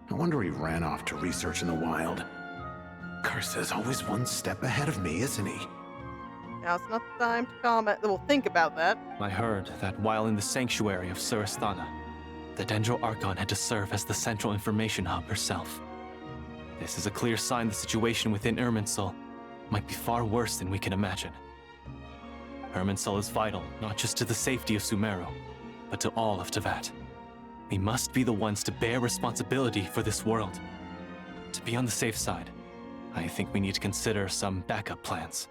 No wonder he ran off to research in the wild. Curse's always one step ahead of me, isn't he? Now it's not the time to comment. We'll think about that. I heard that while in the sanctuary of Surasthana, the Dendro Archon had to serve as the central information hub herself. This is a clear sign the situation within Irminsul might be far worse than we can imagine. Irminsul is vital not just to the safety of Sumeru, but to all of Teyvat. We must be the ones to bear responsibility for this world. To be on the safe side, I think we need to consider some backup plans.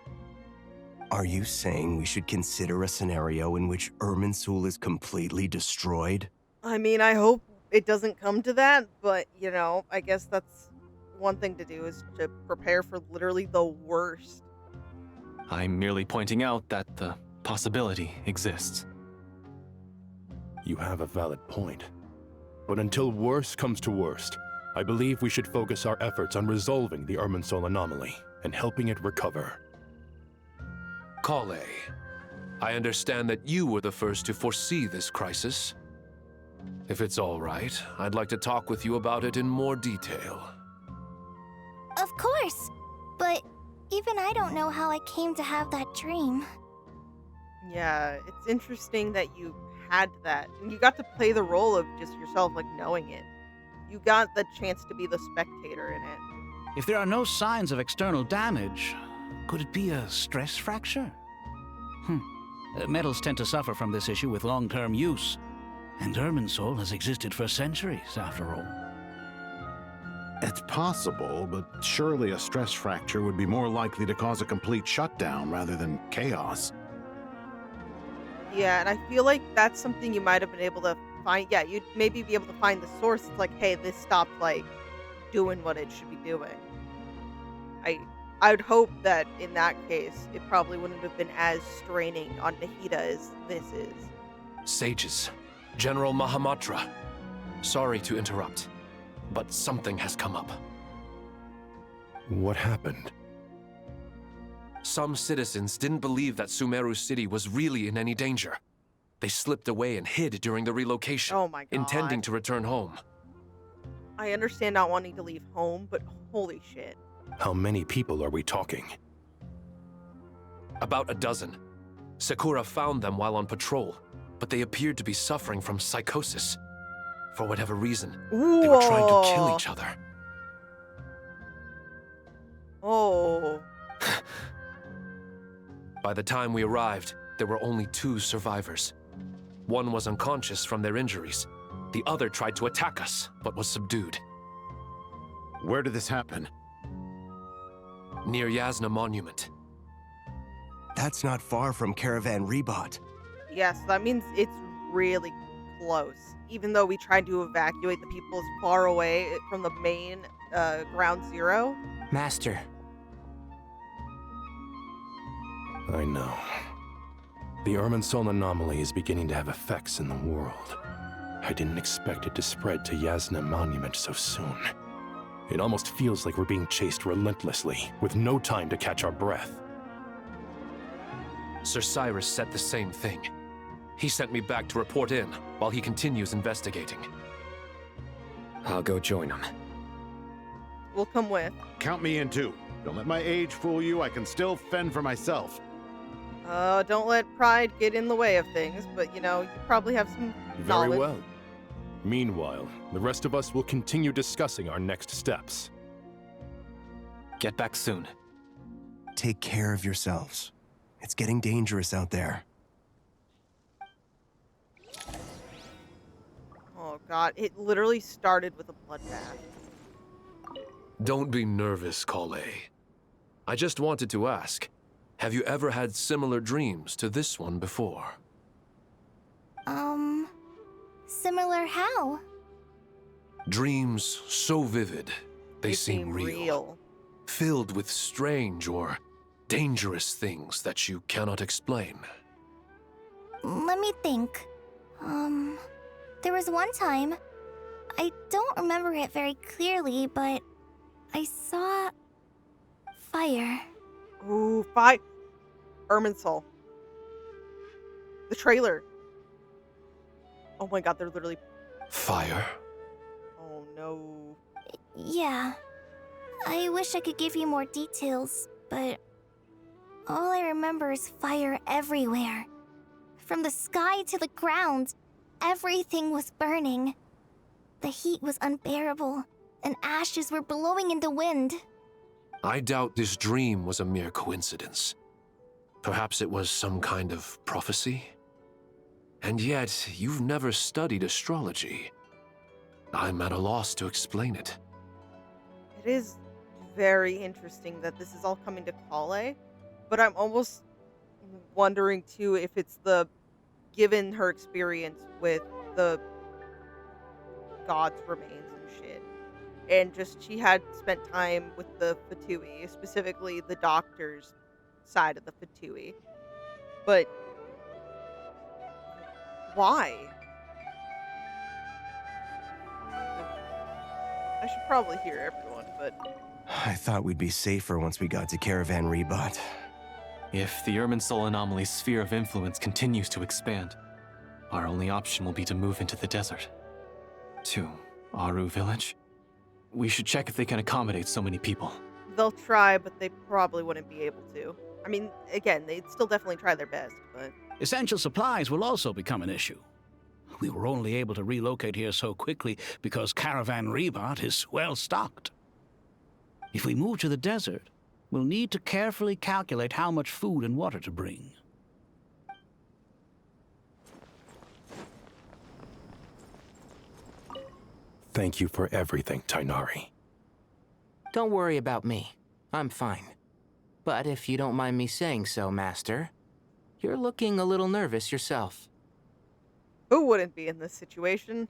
Are you saying we should consider a scenario in which Irminsul is completely destroyed? I mean, I hope it doesn't come to that, but, you know, I guess that's one thing to do is to prepare for literally the worst. I'm merely pointing out that the possibility exists. You have a valid point. But until worse comes to worst, I believe we should focus our efforts on resolving the Irminsul anomaly and helping it recover. Kale, I understand that you were the first to foresee this crisis. If it's all right, I'd like to talk with you about it in more detail. Of course, but even I don't know how I came to have that dream. Yeah, it's interesting that you had that. You got to play the role of just yourself, like, knowing it. You got the chance to be the spectator in it. If there are no signs of external damage, could it be a stress fracture? Metals tend to suffer from this issue with long-term use, and Irminsul has existed for centuries, after all. It's possible, but surely a stress fracture would be more likely to cause a complete shutdown rather than chaos. Yeah, and I feel like that's something you might have been able to find, yeah, you'd maybe be able to find the source. It's like, hey, this stopped, like, doing what it should be doing. I would hope that in that case, it probably wouldn't have been as straining on Nahida as this is. Sages, General Mahamatra. Sorry to interrupt, but something has come up. What happened? Some citizens didn't believe that Sumeru City was really in any danger. They slipped away and hid during the relocation, Oh my God. intending to return home. I understand not wanting to leave home, but holy shit. How many people are we talking? About a dozen. Sakura found them while on patrol, but they appeared to be suffering from psychosis. For whatever reason, they were trying to kill each other. Oh. By the time we arrived, there were only 2 survivors. One was unconscious from their injuries. The other tried to attack us, but was subdued. Where did this happen? Near Yasna Monument. That's not far from Caravan Rebot. Yes, that means it's really close. Even though we tried to evacuate the people as far away from the main ground zero. Master. I know. The Irminsul anomaly is beginning to have effects in the world. I didn't expect it to spread to Yasna Monument so soon. It almost feels like we're being chased relentlessly, with no time to catch our breath. Sir Cyrus said the same thing. He sent me back to report in, while he continues investigating. I'll go join him. We'll come with. Count me in too. Don't let my age fool you, I can still fend for myself. Don't let pride get in the way of things, but you know, you probably have some knowledge. Very well. Meanwhile, the rest of us will continue discussing our next steps. Get back soon. Take care of yourselves. It's getting dangerous out there. Oh god, it literally started with a bloodbath. Don't be nervous, Krai. I just wanted to ask, have you ever had similar dreams to this one before? Similar how? Dreams so vivid, they seem real. Filled with strange or dangerous things that you cannot explain. Let me think. There was one time, I don't remember it very clearly, but I saw fire. Ooh, fire. Irminsul. The trailer. Oh my god, they're literally... Fire? Oh no. Yeah. I wish I could give you more details, but all I remember is fire everywhere. From the sky to the ground, everything was burning. The heat was unbearable, and ashes were blowing in the wind. I doubt this dream was a mere coincidence. Perhaps it was some kind of prophecy? And yet, you've never studied astrology. I'm at a loss to explain it. It is very interesting that this is all coming to Krai, but I'm almost wondering too if it's given her experience with the gods' remains and shit. And just she had spent time with the Fatui, specifically the doctor's side of the Fatui. But why? I should probably hear everyone, but... I thought we'd be safer once we got to Caravan Rebot. If the Irminsul anomaly's sphere of influence continues to expand, our only option will be to move into the desert. To Aru Village? We should check if they can accommodate so many people. They'll try, but they probably wouldn't be able to. I mean, again, they'd still definitely try their best, but... Essential supplies will also become an issue. We were only able to relocate here so quickly because Caravan Rebot is well stocked. If we move to the desert, we'll need to carefully calculate how much food and water to bring. Thank you for everything, Tainari. Don't worry about me. I'm fine. But if you don't mind me saying so, Master, you're looking a little nervous yourself. Who wouldn't be in this situation?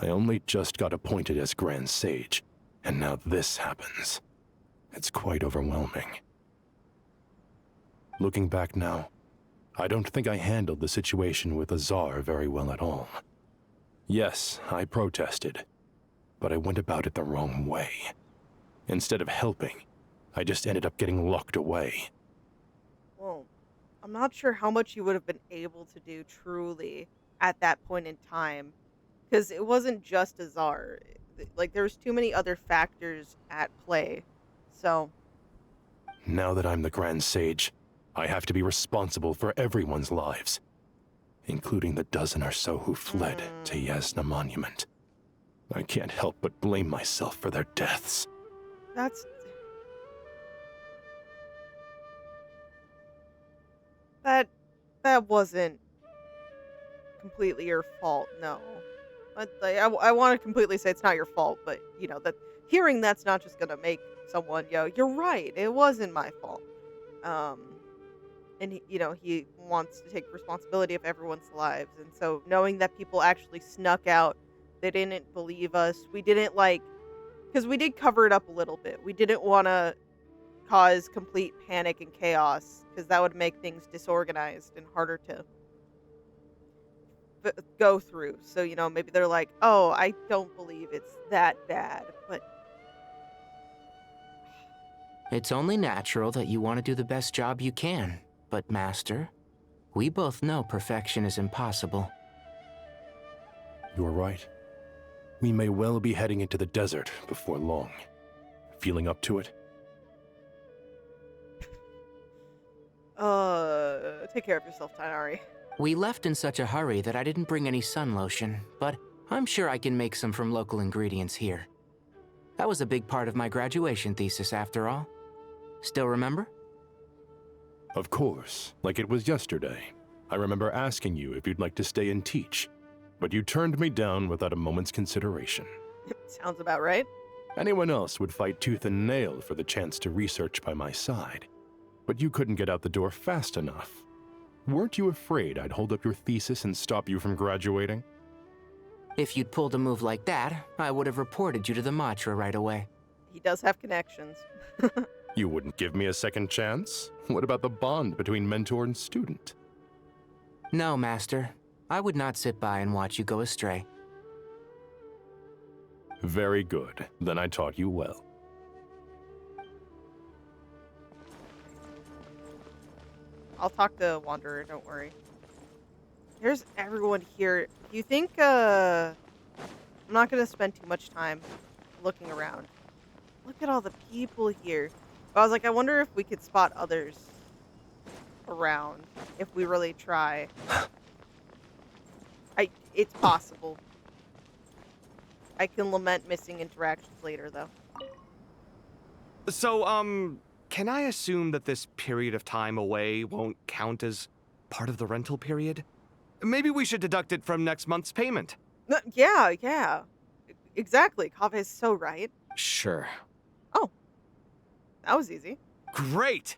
I only just got appointed as Grand Sage, and now this happens. It's quite overwhelming. Looking back now, I don't think I handled the situation with Azar very well at all. Yes, I protested, but I went about it the wrong way. Instead of helping, I just ended up getting locked away. Well, I'm not sure how much you would have been able to do truly at that point in time, because it wasn't just Azar. Like, there's too many other factors at play, so... Now that I'm the Grand Sage, I have to be responsible for everyone's lives, including the dozen or so who fled to Yasna Monument. I can't help but blame myself for their deaths. That's... That wasn't completely your fault, no. I want to completely say it's not your fault, but, you know, that hearing that's not just gonna make someone, you're right, it wasn't my fault. And, he wants to take responsibility of everyone's lives, and so knowing that people actually snuck out, they didn't believe us, we didn't, because we did cover it up a little bit, we didn't want to cause complete panic and chaos, because that would make things disorganized and harder to go through. So, maybe they're like, oh, I don't believe it's that bad, but... It's only natural that you want to do the best job you can. But, Master, we both know perfection is impossible. You're right. We may well be heading into the desert before long. Feeling up to it? Take care of yourself, Tighnari. We left in such a hurry that I didn't bring any sun lotion, but I'm sure I can make some from local ingredients here. That was a big part of my graduation thesis, after all. Still remember? Of course, like it was yesterday. I remember asking you if you'd like to stay and teach, but you turned me down without a moment's consideration. Sounds about right. Anyone else would fight tooth and nail for the chance to research by my side, but you couldn't get out the door fast enough. Weren't you afraid I'd hold up your thesis and stop you from graduating? If you'd pulled a move like that, I would have reported you to the Matra right away. He does have connections. You wouldn't give me a second chance? What about the bond between mentor and student? No, Master. I would not sit by and watch you go astray. Very good. Then I taught you well. I'll talk to Wanderer, don't worry. Here's everyone here. Do you think, I'm not going to spend too much time looking around. Look at all the people here. I was like, I wonder if we could spot others around, if we really try. It's possible. I can lament missing interactions later, though. So, can I assume that this period of time away won't count as part of the rental period? Maybe we should deduct it from next month's payment. Yeah. Exactly. Kaveh is so right. Sure. Oh. That was easy. Great!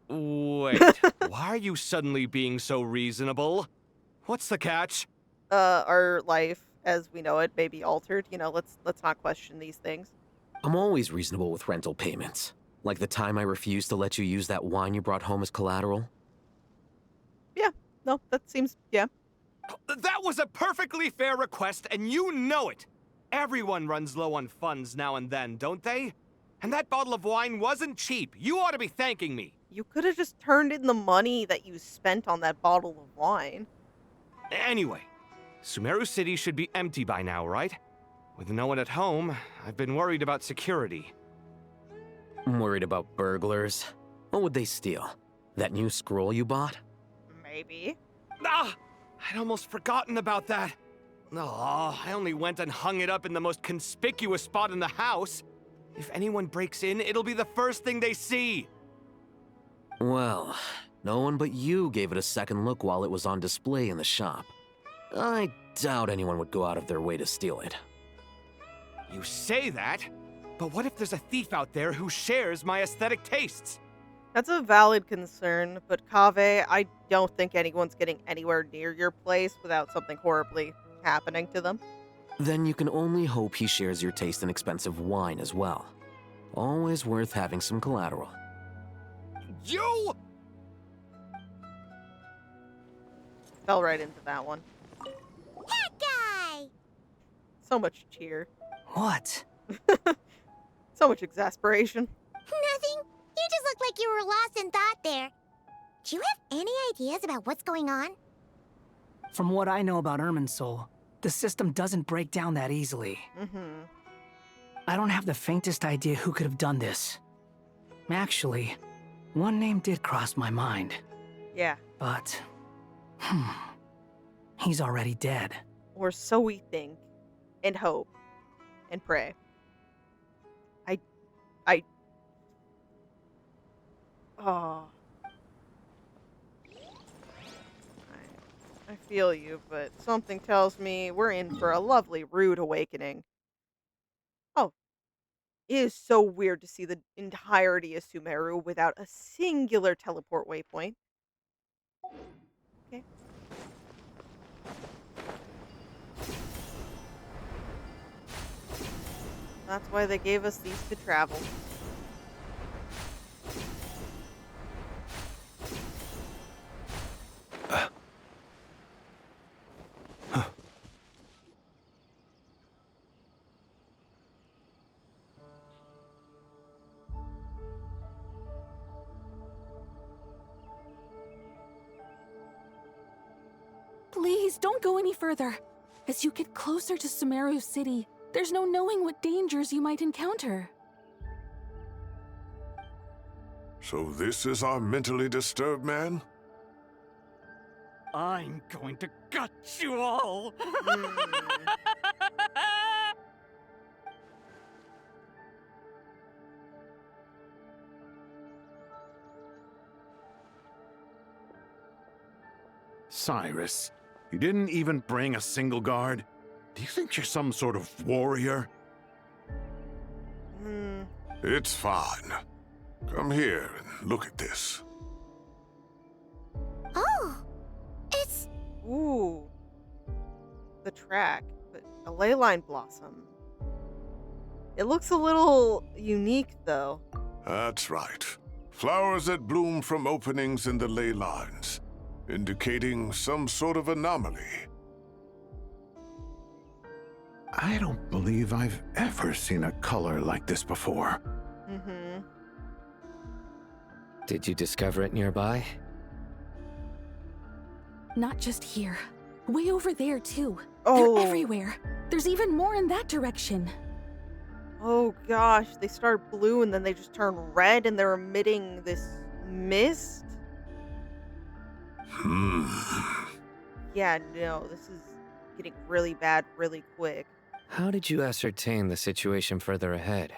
Wait, why are you suddenly being so reasonable? What's the catch? Our life, as we know it, may be altered. Let's not question these things. I'm always reasonable with rental payments. Like the time I refused to let you use that wine you brought home as collateral. Yeah, no, that seems, yeah. That was a perfectly fair request, and you know it! Everyone runs low on funds now and then, don't they? And that bottle of wine wasn't cheap. You ought to be thanking me. You could have just turned in the money that you spent on that bottle of wine. Anyway, Sumeru City should be empty by now, right? With no one at home, I've been worried about security. I'm worried about burglars. What would they steal? That new scroll you bought? Maybe. Ah! I'd almost forgotten about that. Oh, I only went and hung it up in the most conspicuous spot in the house. If anyone breaks in, it'll be the first thing they see. Well, no one but you gave it a second look while it was on display in the shop. I doubt anyone would go out of their way to steal it. You say that, but what if there's a thief out there who shares my aesthetic tastes? That's a valid concern, but Kaveh, I don't think anyone's getting anywhere near your place without something horribly happening to them. Then you can only hope he shares your taste in expensive wine as well. Always worth having some collateral. You! Fell right into that one. That guy! So much cheer. What? So much exasperation. Nothing. You just looked like you were lost in thought there. Do you have any ideas about what's going on? From what I know about Irminsul, the system doesn't break down that easily. I don't have the faintest idea who could have done this. Actually, one name did cross my mind. Yeah. But, he's already dead. Or so we think, and hope, and pray. Oh. I feel you, but something tells me we're in for a lovely rude awakening. Oh. It is so weird to see the entirety of Sumeru without a singular teleport waypoint. Okay. That's why they gave us these to travel. Please, don't go any further. As you get closer to Sumeru City, there's no knowing what dangers you might encounter. So this is our mentally disturbed man? I'm going to gut you all! Cyrus, you didn't even bring a single guard? Do you think you're some sort of warrior? It's fine. Come here and look at this. Oh! It's... Ooh. The track, but a ley line blossom. It looks a little unique, though. That's right. Flowers that bloom from openings in the ley lines, indicating some sort of anomaly. I don't believe I've ever seen a color like this before. Did you discover it nearby? Not just here. Way over there, too. Oh. They're everywhere. There's even more in that direction. Oh gosh, they start blue and then they just turn red and they're emitting this mist? Yeah, no, this is getting really bad really quick. How did you ascertain the situation further ahead?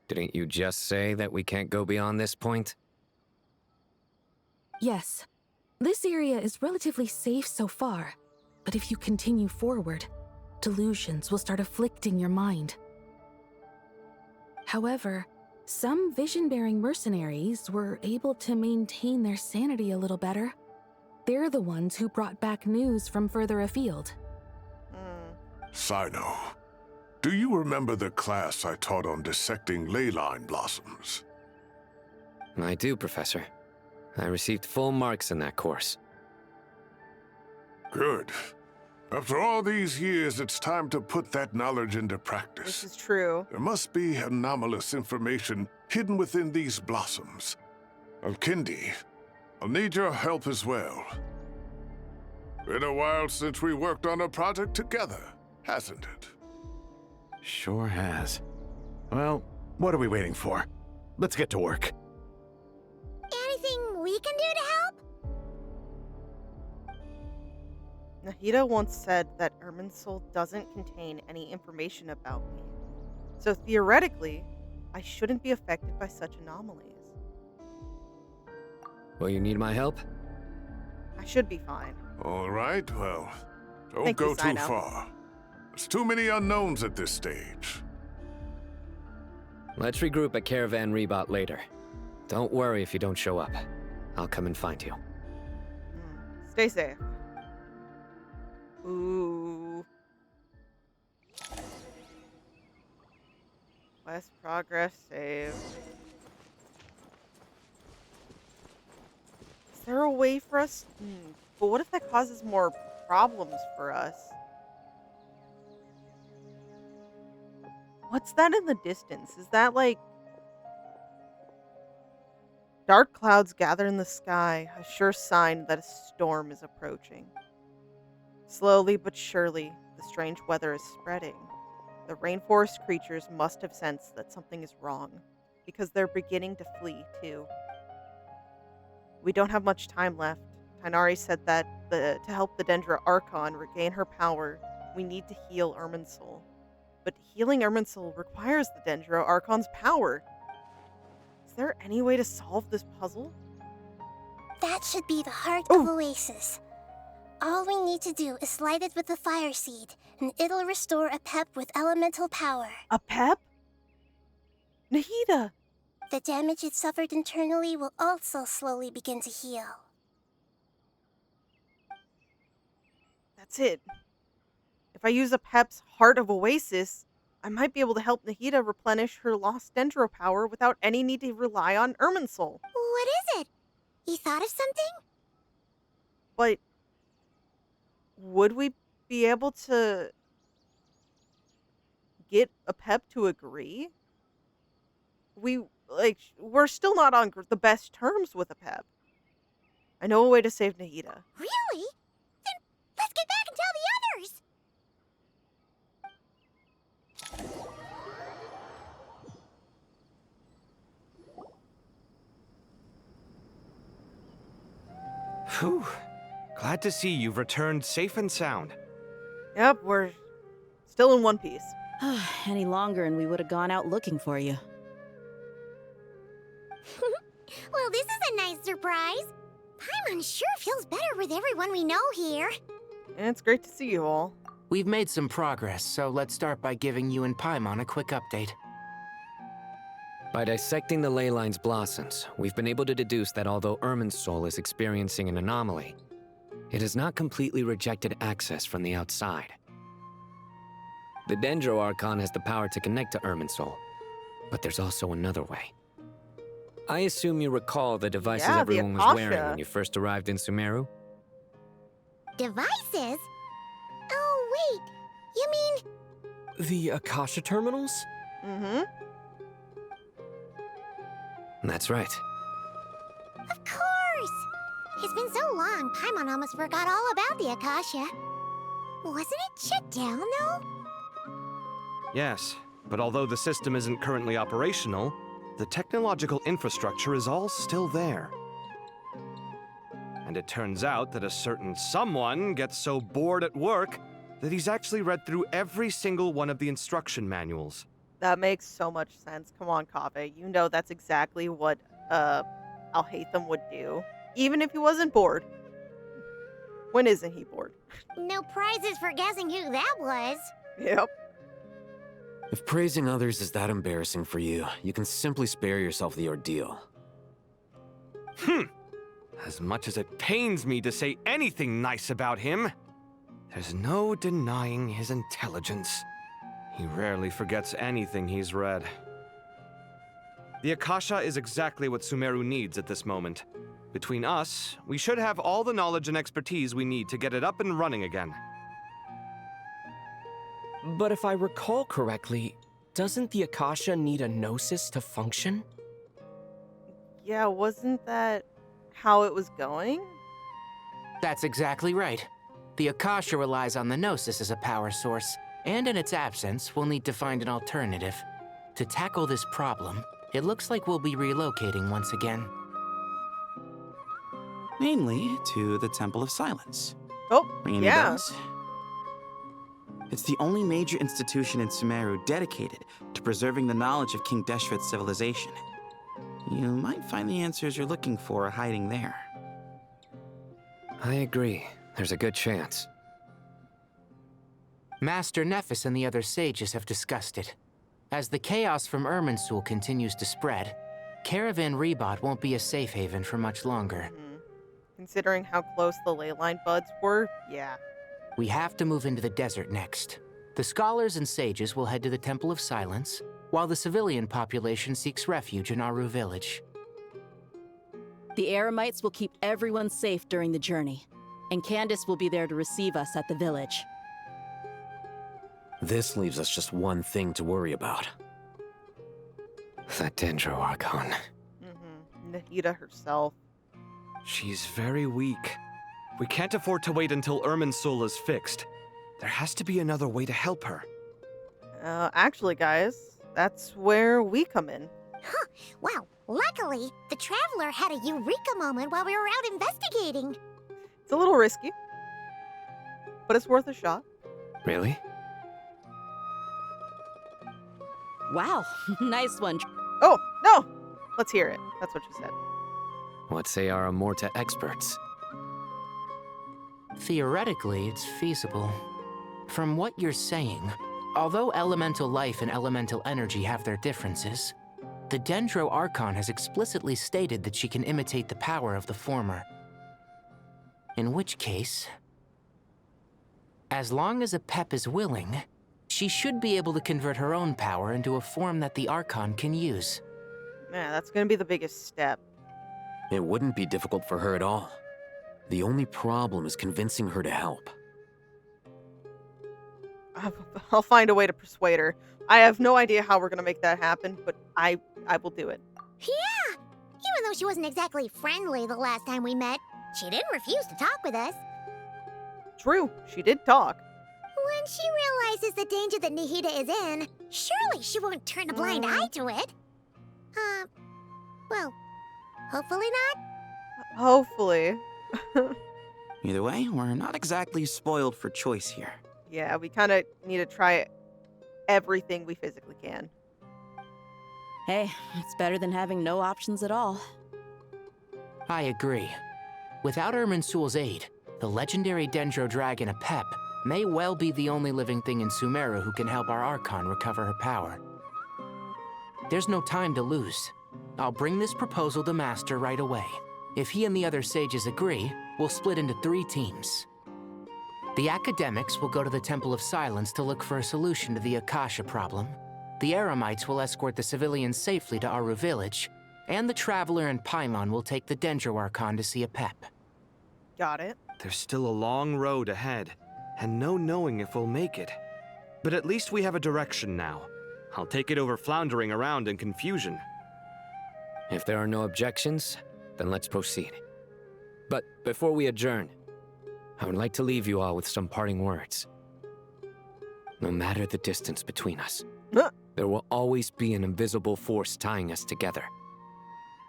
Didn't you just say that we can't go beyond this point? Yes. This area is relatively safe so far, but if you continue forward, delusions will start afflicting your mind. However, some vision-bearing mercenaries were able to maintain their sanity a little better. They're the ones who brought back news from further afield. Sino, do you remember the class I taught on dissecting ley line blossoms? I do, Professor. I received full marks in that course. Good. After all these years, it's time to put that knowledge into practice. This is true. There must be anomalous information hidden within these blossoms. Alkindi, I'll need your help as well. Been a while since we worked on a project together, hasn't it? Sure has. Well, what are we waiting for? Let's get to work. Anything we can do to help? Nahida once said that Irminsul doesn't contain any information about me. So theoretically, I shouldn't be affected by such anomalies. Will you need my help? I should be fine. All right, well, don't Thank go you, too Sino. far. There's too many unknowns at this stage. Let's regroup at Caravan Rebot later. Don't worry if you don't show up. I'll come and find you. Stay safe. Ooh. Quest progress save. Is there a way for us? But what if that causes more problems for us? What's that in the distance? Is that like... Dark clouds gather in the sky, a sure sign that a storm is approaching. Slowly but surely, the strange weather is spreading. The rainforest creatures must have sensed that something is wrong, because they're beginning to flee, too. We don't have much time left. Tighnari said that to help the Dendra Archon regain her power, we need to heal Irminsul. But healing Irminsul requires the Dendra Archon's power. Is there any way to solve this puzzle? That should be the heart of Oasis. All we need to do is light it with the fire seed, and it'll restore a pep with elemental power. A pep? Nahida! The damage it suffered internally will also slowly begin to heal. That's it. If I use a pep's Heart of Oasis, I might be able to help Nahida replenish her lost Dendro power without any need to rely on Irminsul. What is it? You thought of something? But would we be able to get a pep to agree? We're still not on the best terms with a pep. I know a way to save Nahida. Really? Then let's get back and tell the others! Phew. Glad to see you've returned safe and sound. Yep, we're still in one piece. Any longer and we would have gone out looking for you. Well, this is a nice surprise. Paimon sure feels better with everyone we know here. And it's great to see you all. We've made some progress, so let's start by giving you and Paimon a quick update. By dissecting the ley line's blossoms, we've been able to deduce that although Irminsul is experiencing an anomaly, it has not completely rejected access from the outside. The Dendro Archon has the power to connect to Irminsul, but there's also another way. I assume you recall the devices everyone was wearing when you first arrived in Sumeru? Devices? Oh, wait. You mean... The Akasha terminals? Mm-hmm. That's right. Of course! It's been so long, Paimon almost forgot all about the Akasha. Wasn't it shut down, though? Yes, but although the system isn't currently operational, the technological infrastructure is all still there. And it turns out that a certain someone gets so bored at work that he's actually read through every single one of the instruction manuals. That makes so much sense. Come on, Kaveh. You know that's exactly what Alhaitham would do. Even if he wasn't bored. When isn't he bored? No prizes for guessing who that was. Yep. If praising others is that embarrassing for you, you can simply spare yourself the ordeal. As much as it pains me to say anything nice about him, there's no denying his intelligence. He rarely forgets anything he's read. The Akasha is exactly what Sumeru needs at this moment. Between us, we should have all the knowledge and expertise we need to get it up and running again. But if I recall correctly, doesn't the Akasha need a gnosis to function? Yeah, wasn't that how it was going? That's exactly right. The Akasha relies on the Gnosis as a power source, and in its absence, we'll need to find an alternative. To tackle this problem, it looks like we'll be relocating once again. Namely, to the Temple of Silence. Oh, Ringing yeah. bells? It's the only major institution in Sumeru dedicated to preserving the knowledge of King Deshret's civilization. You might find the answers you're looking for hiding there. I agree. There's a good chance. Master Nephis and the other sages have discussed it. As the chaos from Irminsul continues to spread, Caravan Rebot won't be a safe haven for much longer. Considering how close the ley line buds were, yeah. We have to move into the desert next. The scholars and sages will head to the Temple of Silence, while the civilian population seeks refuge in Aru Village. The Eremites will keep everyone safe during the journey, and Candace will be there to receive us at the village. This leaves us just one thing to worry about. The Dendro Archon. Nahida herself. She's very weak. We can't afford to wait until Irminsul is fixed. There has to be another way to help her. Actually, guys, that's where we come in. Huh. Wow. Luckily, the Traveler had a eureka moment while we were out investigating. It's a little risky, but it's worth a shot. Really? Wow, nice one. Oh, no! Let's hear it. That's what she said. What say our Amorta experts? Theoretically, it's feasible. From what you're saying, although elemental life and elemental energy have their differences, the Dendro Archon has explicitly stated that she can imitate the power of the former. In which case, as long as Apep is willing, she should be able to convert her own power into a form that the Archon can use. Yeah, that's gonna be the biggest step. It wouldn't be difficult for her at all. The only problem is convincing her to help. I'll find a way to persuade her. I have no idea how we're gonna make that happen, but I will do it. Yeah! Even though she wasn't exactly friendly the last time we met, she didn't refuse to talk with us. True, she did talk. When she realizes the danger that Nahida is in, surely she won't turn a blind eye to it. Well, hopefully not. Hopefully. Either way, we're not exactly spoiled for choice here. Yeah, we kind of need to try everything we physically can. Hey, it's better than having no options at all. I agree. Without Irminsul's aid, the legendary Dendro Dragon Apep may well be the only living thing in Sumeru who can help our Archon recover her power. There's no time to lose. I'll bring this proposal to Master right away. If he and the other sages agree, we'll split into 3 teams. The academics will go to the Temple of Silence to look for a solution to the Akasha problem. The Eremites will escort the civilians safely to Aru Village, and the Traveler and Paimon will take the Dendro Archon to see Apep. Got it. There's still a long road ahead, and no knowing if we'll make it. But at least we have a direction now. I'll take it over floundering around in confusion. If there are no objections, then let's proceed. But before we adjourn, I would like to leave you all with some parting words. No matter the distance between us, there will always be an invisible force tying us together.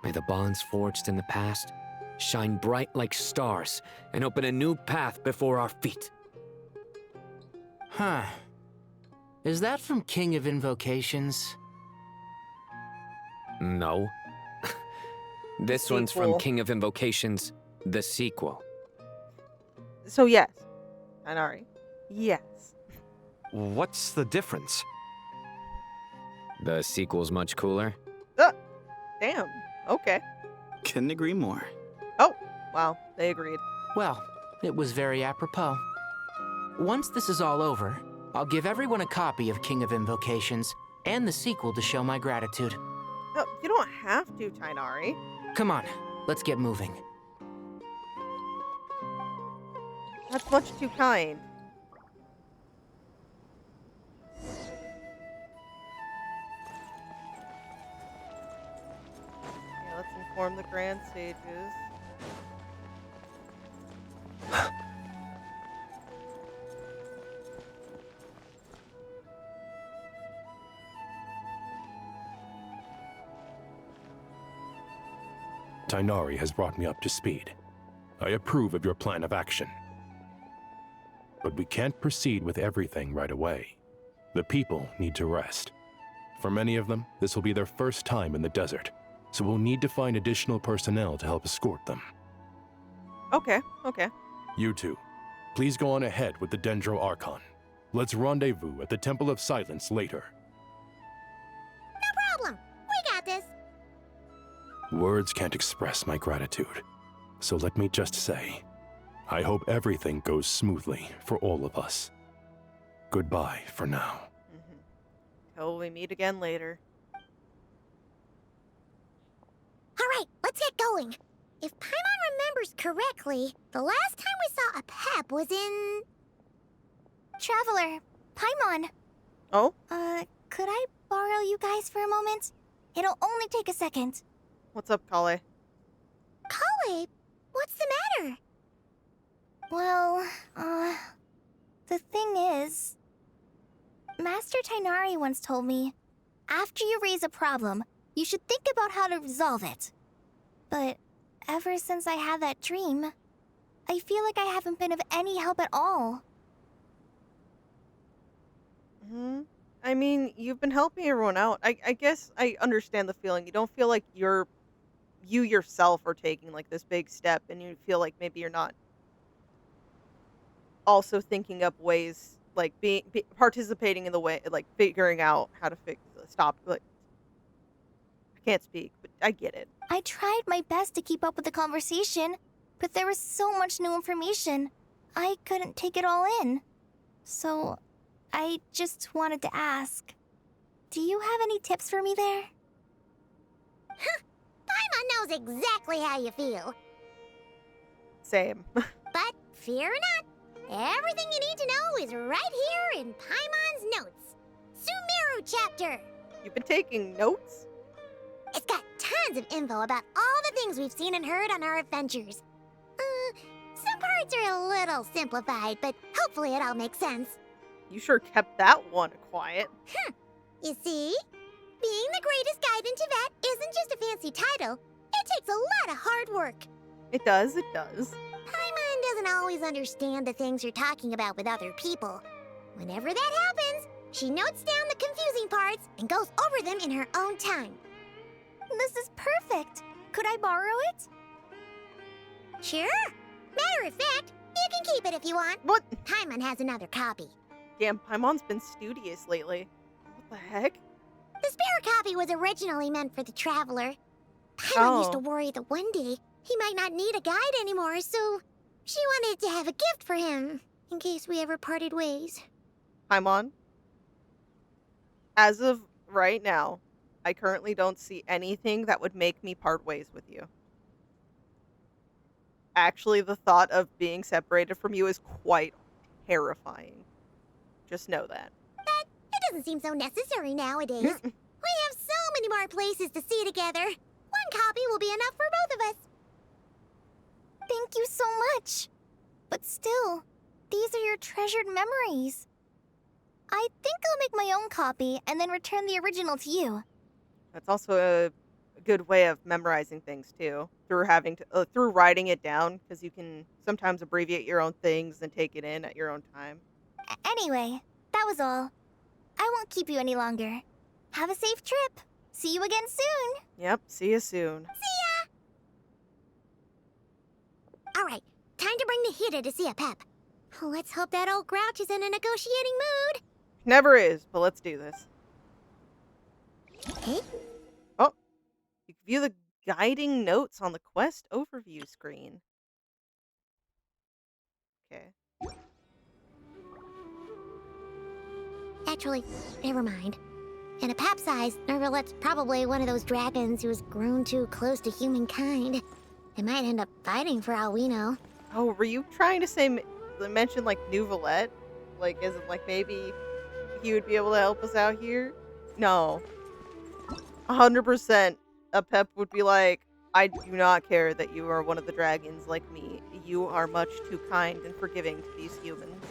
May the bonds forged in the past shine bright like stars and open a new path before our feet. Huh. Is that from King of Invocations? No. This one's from King of Invocations, the sequel. So yes. Tainari. Yes. What's the difference? The sequel's much cooler. Damn. Okay. Couldn't agree more. Oh, wow. They agreed. Well, it was very apropos. Once this is all over, I'll give everyone a copy of King of Invocations and the sequel to show my gratitude. No, you don't have to, Tainari. Come on, let's get moving. That's much too kind. Okay, let's inform the Grand Sages. Tainari has brought me up to speed. I approve of your plan of action. But we can't proceed with everything right away. The people need to rest. For many of them, this will be their first time in the desert, so we'll need to find additional personnel to help escort them. Okay. You two, please go on ahead with the Dendro Archon. Let's rendezvous at the Temple of Silence later. No problem. We got this. Words can't express my gratitude. So let me just say, I hope everything goes smoothly for all of us. Goodbye for now. Till we meet again later. Alright, let's get going. If Paimon remembers correctly, the last time we saw a Pep was in... Traveler, Paimon. Oh? Could I borrow you guys for a moment? It'll only take a second. What's up, Krai? Krai, what's the matter? Well, the thing is... Master Tighnari once told me, after you raise a problem, you should think about how to resolve it. But ever since I had that dream, I feel like I haven't been of any help at all. I mean, you've been helping everyone out. I guess I understand the feeling. You don't feel like you yourself are taking like this big step, and you feel like maybe you're not also thinking up ways, like participating in the way, like figuring out how to stop. Like, I can't speak, but I get it. I tried my best to keep up with the conversation, but there was so much new information. I couldn't take it all in. So, I just wanted to ask, do you have any tips for me there? Huh, Paimon knows exactly how you feel. Same. But fear not, everything you need to know is right here in Paimon's notes. Sumeru chapter. You've been taking notes? It's got tons of info about all the things we've seen and heard on our adventures. Some parts are a little simplified, but hopefully it all makes sense. You sure kept that one quiet. You see? Being the greatest guide in Tibet isn't just a fancy title. It takes a lot of hard work. It does, it does. Paimon doesn't always understand the things you're talking about with other people. Whenever that happens, she notes down the confusing parts and goes over them in her own time. This is perfect. Could I borrow it? Sure. Matter of fact, you can keep it if you want. What? Paimon has another copy. Damn, Paimon's been studious lately. What the heck? The spare copy was originally meant for the traveler. Paimon used to worry that one day he might not need a guide anymore, so she wanted to have a gift for him, in case we ever parted ways. Paimon, as of right now, I currently don't see anything that would make me part ways with you. Actually, the thought of being separated from you is quite terrifying. Just know that. But it doesn't seem so necessary nowadays. We have so many more places to see together. One copy will be enough for both of us. Thank you so much. But still, these are your treasured memories. I think I'll make my own copy and then return the original to you. That's also a good way of memorizing things too, through having to through writing it down, because you can sometimes abbreviate your own things and take it in at your own time. Anyway, that was all. I won't keep you any longer. Have a safe trip. See you again soon. Yep, see you soon. See ya! Alright, time to bring the Hida to see a Pep. Let's hope that old grouch is in a negotiating mood. Never is, but let's do this. Hey? Oh, you can view the guiding notes on the quest overview screen. Okay. Actually, never mind. In a Pep size, Nervalet's probably one of those dragons who has grown too close to humankind. They might end up fighting for all we know. Oh, were you trying to say, mention like Nouvelette? Like, is it like maybe he would be able to help us out here? No. 100% a Pep would be like, I do not care that you are one of the dragons like me. You are much too kind and forgiving to these humans.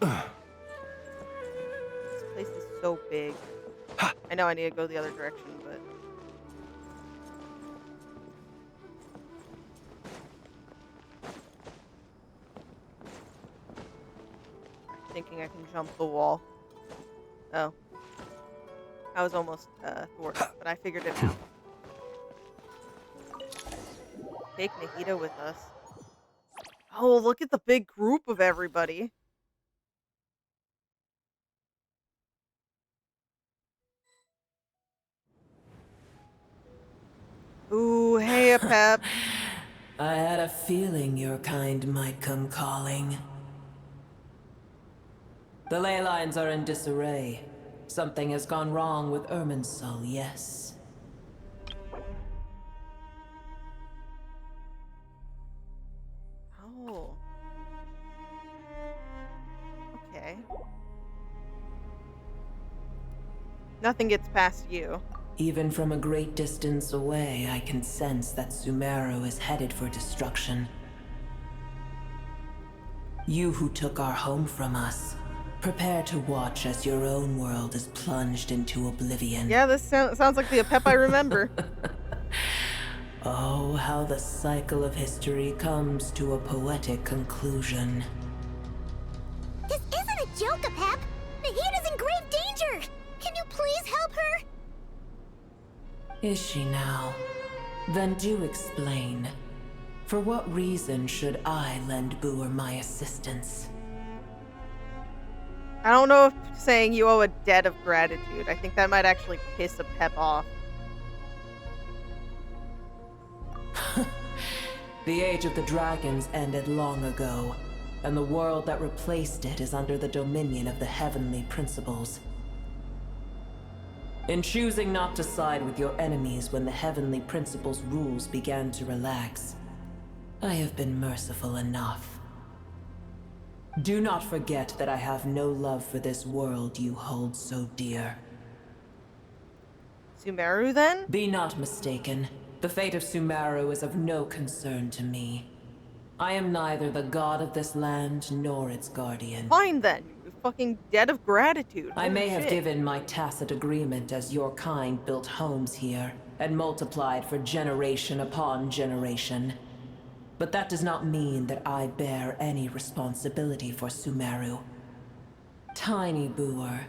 This place is so big. I know I need to go the other direction, but... thinking I can jump the wall. Oh. I was almost thwarted, but I figured it out. Take Nahida with us. Oh, look at the big group of everybody. Hey, Pep. I had a feeling your kind might come calling. The ley lines are in disarray. Something has gone wrong with Irminsul, yes. Oh. Okay. Nothing gets past you. Even from a great distance away, I can sense that Sumeru is headed for destruction. You who took our home from us, prepare to watch as your own world is plunged into oblivion. Yeah, this sounds like the Pep I remember. Oh, how the cycle of history comes to a poetic conclusion. This isn't a joke, Pep. Nahida's in grave danger. Can you please help her? Is she now? Then do explain. For what reason should I lend Boer my assistance? I don't know if saying you owe a debt of gratitude. I think that might actually piss a Pep off. The age of the dragons ended long ago, and the world that replaced it is under the dominion of the heavenly principles. In choosing not to side with your enemies when the heavenly principles' rules began to relax, I have been merciful enough. Do not forget that I have no love for this world you hold so dear. Sumeru, then? Be not mistaken. The fate of Sumeru is of no concern to me. I am neither the god of this land nor its guardian. Fine, then. Fucking debt of gratitude. I may have shit. given my tacit agreement as your kind built homes here and multiplied for generation upon generation. But that does not mean that I bear any responsibility for Sumeru. Tiny Boer,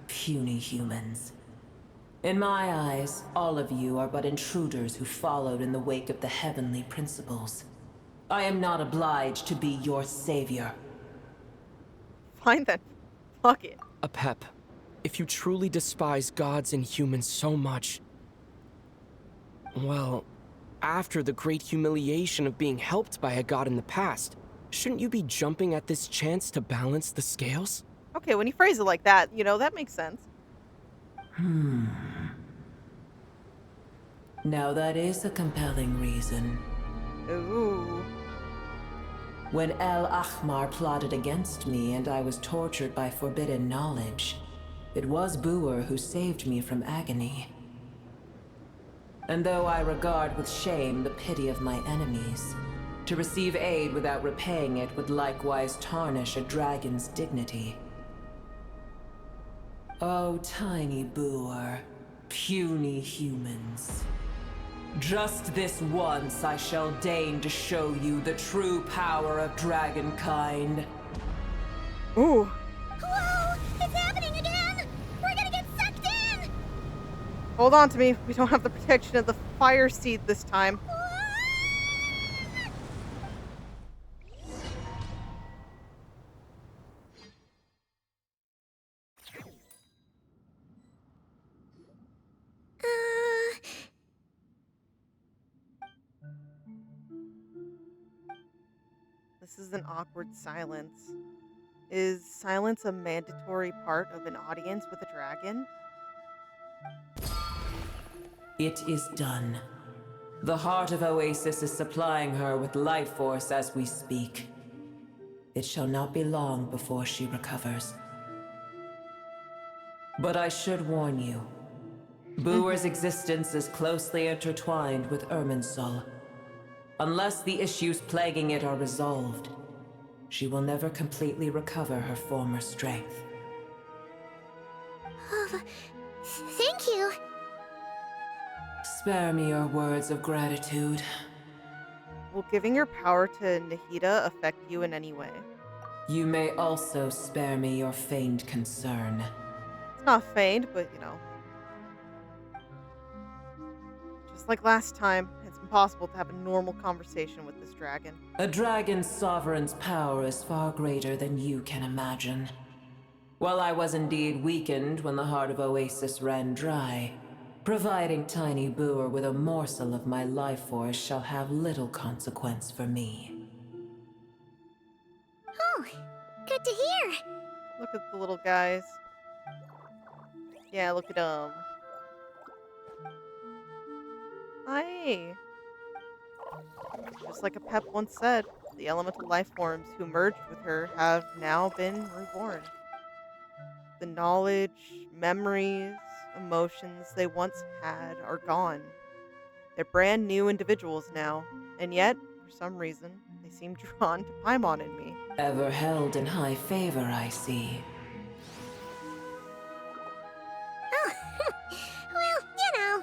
puny humans. In my eyes, all of you are but intruders who followed in the wake of the heavenly principles. I am not obliged to be your savior. Fine then. Fuck it. Apep, if you truly despise gods and humans so much, well, after the great humiliation of being helped by a god in the past, shouldn't you be jumping at this chance to balance the scales? Okay, when you phrase it like that, that makes sense. Now that is a compelling reason. Ooh. When El Ahmar plotted against me and I was tortured by forbidden knowledge, it was Boer who saved me from agony. And though I regard with shame the pity of my enemies, to receive aid without repaying it would likewise tarnish a dragon's dignity. Oh, tiny Boer, puny humans. Just this once I shall deign to show you the true power of dragonkind. Ooh. Whoa! It's happening again! We're gonna get sucked in! Hold on to me. We don't have the protection of the fire seed this time. This is an awkward silence. Is silence a mandatory part of an audience with a dragon? It is done. The heart of Oasis is supplying her with life force as we speak. It shall not be long before she recovers. But I should warn you. Boer's existence is closely intertwined with Irminsul. Unless the issues plaguing it are resolved, she will never completely recover her former strength. Thank you. Spare me your words of gratitude. Will giving your power to Nahida affect you in any way? You may also spare me your feigned concern. It's not feigned, but just like last time, it's impossible to have a normal conversation with this dragon. A dragon's sovereign's power is far greater than you can imagine. While I was indeed weakened when the heart of Oasis ran dry, Providing tiny Boer with a morsel of my life force shall have little consequence for me. Oh, good to hear. Look at the little guys. Yeah, look at them. Hi. Just like a Pep once said, the elemental life forms who merged with her have now been reborn. The knowledge, memories, emotions they once had are gone. They're brand new individuals now, and yet, for some reason, they seem drawn to Paimon and me. Ever held in high favor, I see. Oh, well, you know.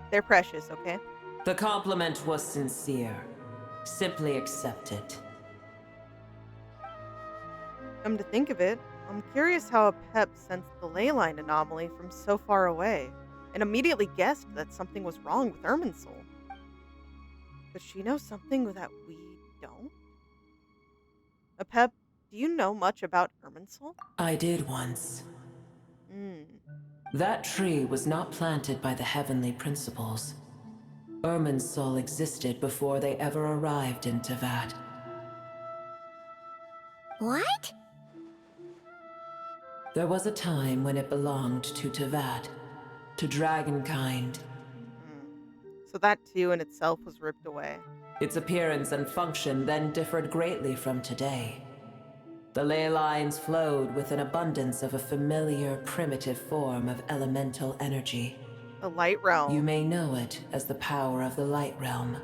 They're precious, okay? The compliment was sincere. Simply accept it. Come to think of it, I'm curious how a Pep sensed the leyline anomaly from so far away, and immediately guessed that something was wrong with Irminsul. But she knows something that we don't? A Pep, do you know much about Irminsul? I did once. That tree was not planted by the heavenly principles. Irminsul existed before they ever arrived in Teyvat. What? There was a time when it belonged to Teyvat, to dragonkind. So that too in itself was ripped away. Its appearance and function then differed greatly from today. The ley lines flowed with an abundance of a familiar, primitive form of elemental energy. The Light Realm. You may know it as the power of the Light Realm.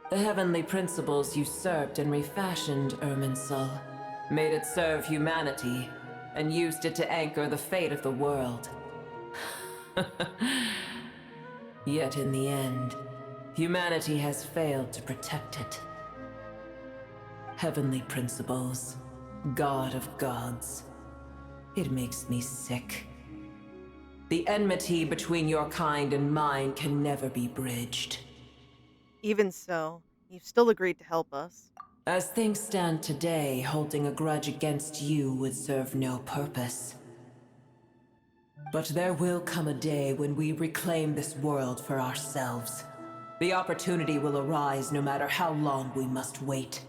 The heavenly principles usurped and refashioned Irminsul, made it serve humanity, and used it to anchor the fate of the world. Yet in the end, humanity has failed to protect it. Heavenly principles, God of gods. It makes me sick. The enmity between your kind and mine can never be bridged. Even so, you've still agreed to help us. As things stand today, holding a grudge against you would serve no purpose. But there will come a day when we reclaim this world for ourselves. The opportunity will arise no matter how long we must wait.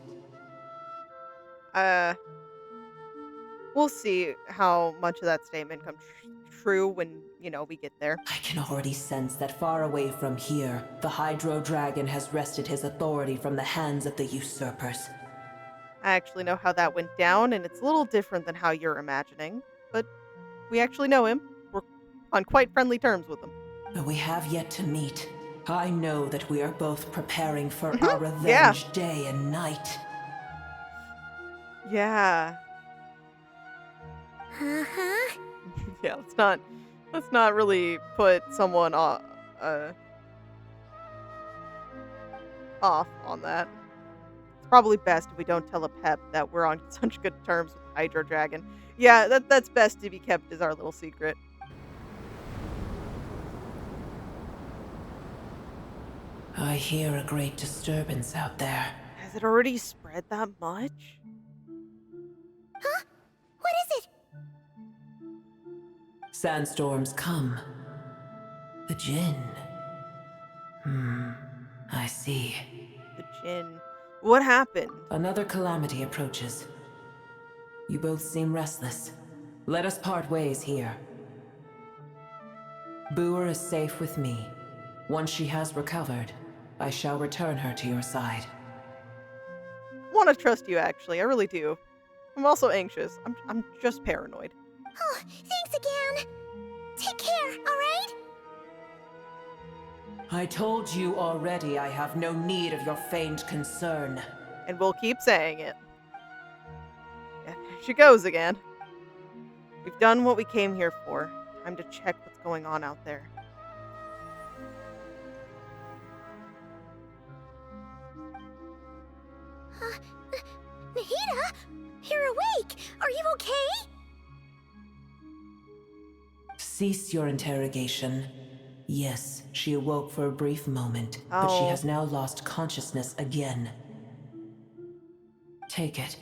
We'll see how much of that statement comes true when, we get there. I can already sense that far away from here, the Hydro Dragon has wrested his authority from the hands of the usurpers. I actually know how that went down, and it's a little different than how you're imagining, but we actually know him. We're on quite friendly terms with him. But we have yet to meet. I know that we are both preparing for our revenge day and night. Yeah. Uh-huh. Yeah, let's not really put someone off on that. It's probably best if we don't tell a Pep that we're on such good terms with Hydro Dragon. Yeah, that's best to be kept as our little secret. I hear a great disturbance out there. Has it already spread that much? Huh? What is it? Sandstorms come. The Jinn. I see. The Jinn. What happened? Another calamity approaches. You both seem restless. Let us part ways here. Boer is safe with me. Once she has recovered, I shall return her to your side. I want to trust you, actually. I really do. I'm also anxious. I'm just paranoid. Oh, thanks again. Take care, alright? I told you already I have no need of your feigned concern. And we'll keep saying it. Yeah, there she goes again. We've done what we came here for. Time to check what's going on out there. Nahida? You're awake! Are you okay? Cease your interrogation. Yes, she awoke for a brief moment, but she has now lost consciousness again. Take it.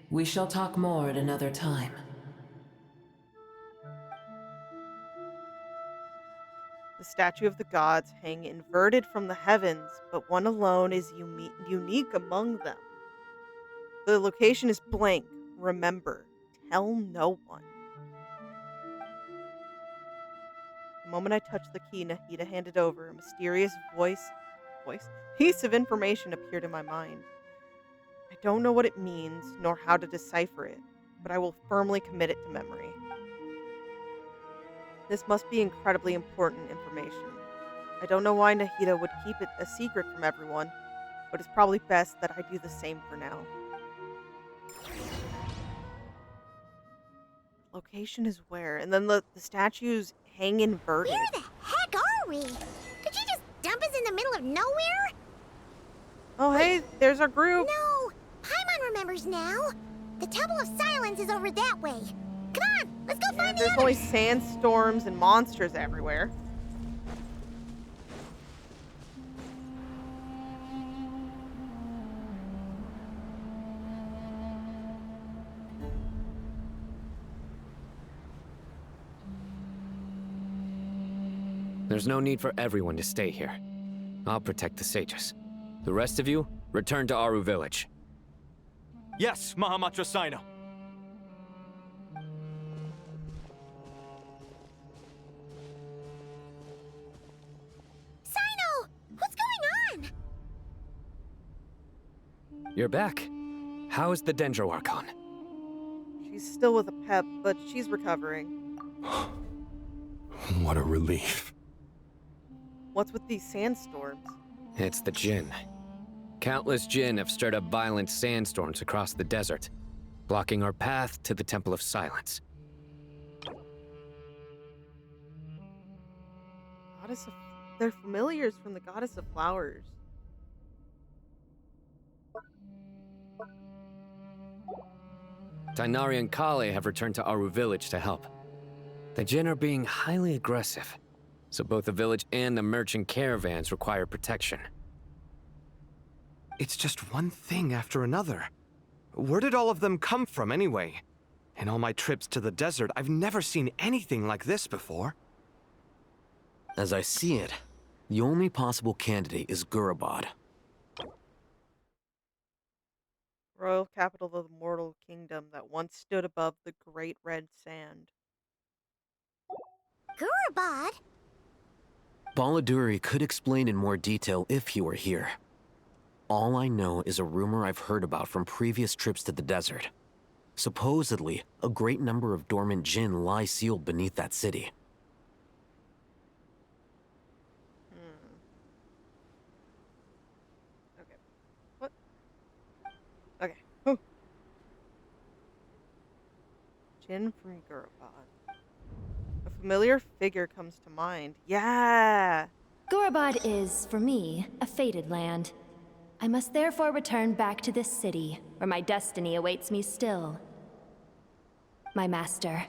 We shall talk more at another time. The statue of the gods hang inverted from the heavens, but one alone is unique among them. The location is blank. Remember, tell no one. The moment I touched the key Nahida handed over, a mysterious piece of information appeared in my mind. I don't know what it means, nor how to decipher it, but I will firmly commit it to memory. This must be incredibly important information. I don't know why Nahida would keep it a secret from everyone, but it's probably best that I do the same for now. Location is where? And then the statues hang inverted. Where the heck are we? Did you just dump us in the middle of nowhere? Oh, hey, there's our group. No, Paimon remembers now. The Temple of Silence is over that way. Come on, let's go find the others. There's only sandstorms and monsters everywhere. There's no need for everyone to stay here. I'll protect the sages. The rest of you, return to Aru Village. Yes, Mahamatra Sino. Sino! What's going on? You're back. How is the Dendro Archon? She's still with a pep, but she's recovering. What a relief. What's with these sandstorms? It's the Jinn. Countless Jinn have stirred up violent sandstorms across the desert, blocking our path to the Temple of Silence. They're familiars from the Goddess of Flowers. Tainari and Kale have returned to Aru Village to help. The Jinn are being highly aggressive, so both the village and the merchant caravans require protection. It's just one thing after another. Where did all of them come from anyway? In all my trips to the desert, I've never seen anything like this before. As I see it, the only possible candidate is Gurabad. Royal capital of the mortal kingdom that once stood above the great red sand. Gurabad? Baladuri could explain in more detail if he were here. All I know is a rumor I've heard about from previous trips to the desert. Supposedly, a great number of dormant Jinn lie sealed beneath that city. Okay. What? Okay. Whew. Jinn from Gurabad. A familiar figure comes to mind. Yeah! Gurabad is, for me, a fated land. I must therefore return back to this city, where my destiny awaits me still. My master,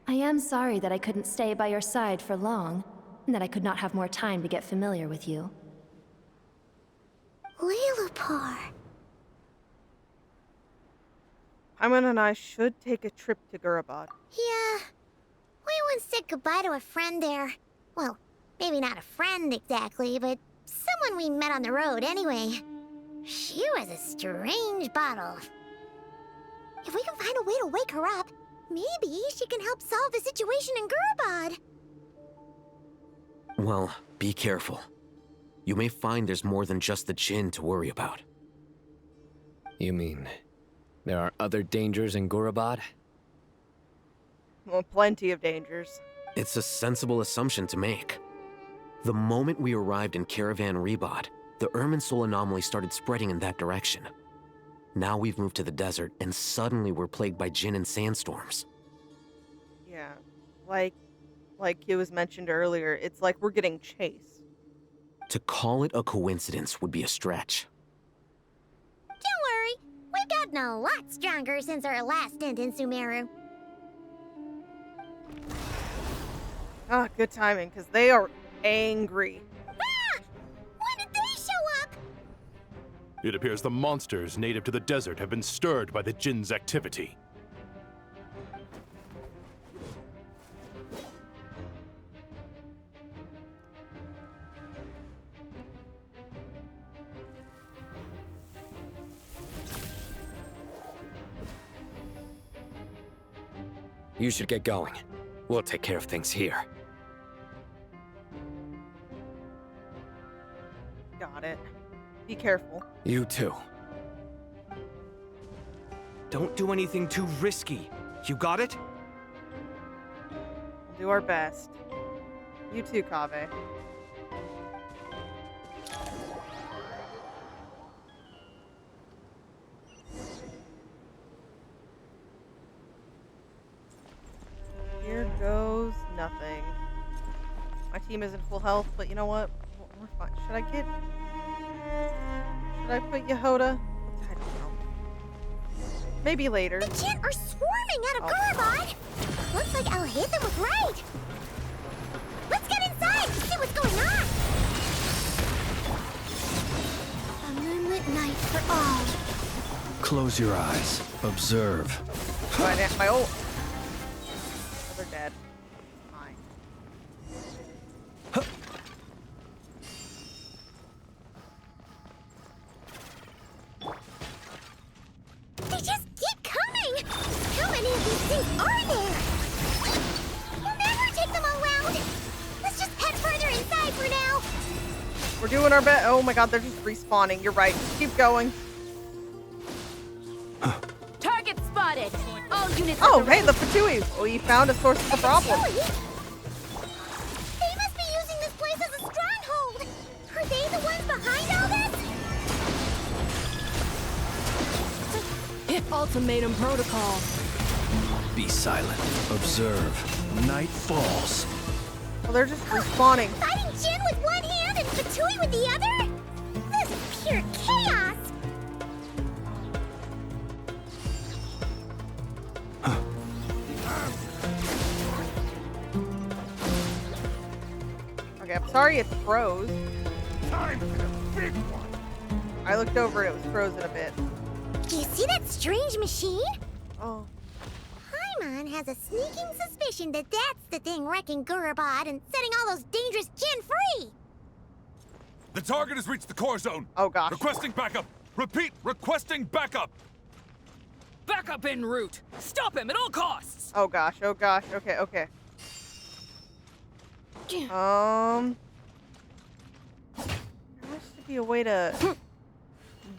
I am sorry that I couldn't stay by your side for long, and that I could not have more time to get familiar with you. Lilupar. Paimon and I should take a trip to Gurabad. Yeah. We once said goodbye to a friend there. Well, maybe not a friend exactly, but someone we met on the road anyway. She was a strange bottle. If we can find a way to wake her up, maybe she can help solve the situation in Gurabad. Well, be careful. You may find there's more than just the Jinn to worry about. You mean, there are other dangers in Gurabad? Well, plenty of dangers. It's a sensible assumption to make. The moment we arrived in Caravan Rebod, the Irminsul anomaly started spreading in that direction. Now we've moved to the desert, and suddenly we're plagued by Jinn and sandstorms. Yeah, like it was mentioned earlier, it's like we're getting chased. To call it a coincidence would be a stretch. Don't worry, we've gotten a lot stronger since our last stint in Sumeru. Ah, good timing, because they are angry. Ah! When did they show up? It appears the monsters native to the desert have been stirred by the Jinn's activity. You should get going. We'll take care of things here. Got it. Be careful. You too. Don't do anything too risky. You got it? We'll do our best. You too, Kaveh. Here goes nothing. My team isn't full health, but you know what? We're fine. Should I put Yehoda? I don't know. Maybe later. The Jinn are swarming out of Gurabod! Looks like Al-Haytham was right! Let's get inside to see what's going on! A moonlit night for all. Close your eyes. Observe. My ult. Oh, they're dead. Fine. They just keep coming! How many of these things are there? We'll never take them all out! Let's just head further inside for now! We're doing our best. Oh my god, they're just respawning. You're right. Just keep going. Target spotted! All units. Oh, hey, the Fatui! We found a source of the problem. They must be using this place as a stronghold! Are they the ones behind all this? Hit ultimatum protocol. Be silent. Observe. Night falls. Well, they're just respawning. Fighting Jinn with one hand and Fatui with the other? This is pure chaos! Okay, I'm sorry it froze. Time for the big one. I looked over and it was frozen a bit. Do you see that strange machine? Oh. Paimon has a sneaking suspicion that that's the thing wrecking Gurabod and setting all those dangerous Jinn free! The target has reached the core zone. Oh gosh. Requesting backup. Repeat, requesting backup. Backup en route. Stop him at all costs. Oh gosh, oh gosh. Okay, okay. There has to be a way to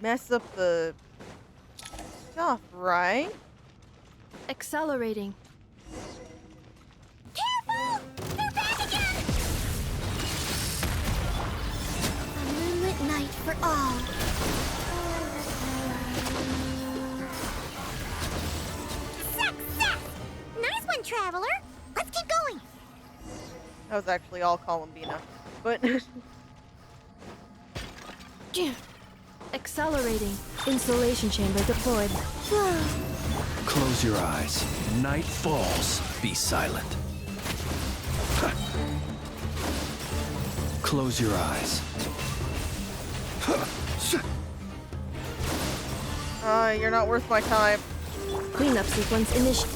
mess up the stuff, right? Accelerating. Careful! They're back again! A moonlit night for all. Success! Nice one, Traveler! Let's keep going! That was actually all Columbina. But Accelerating. Insulation chamber deployed. Close your eyes. Night falls. Be silent. Close your eyes. you're not worth my time. Cleanup sequence initiated.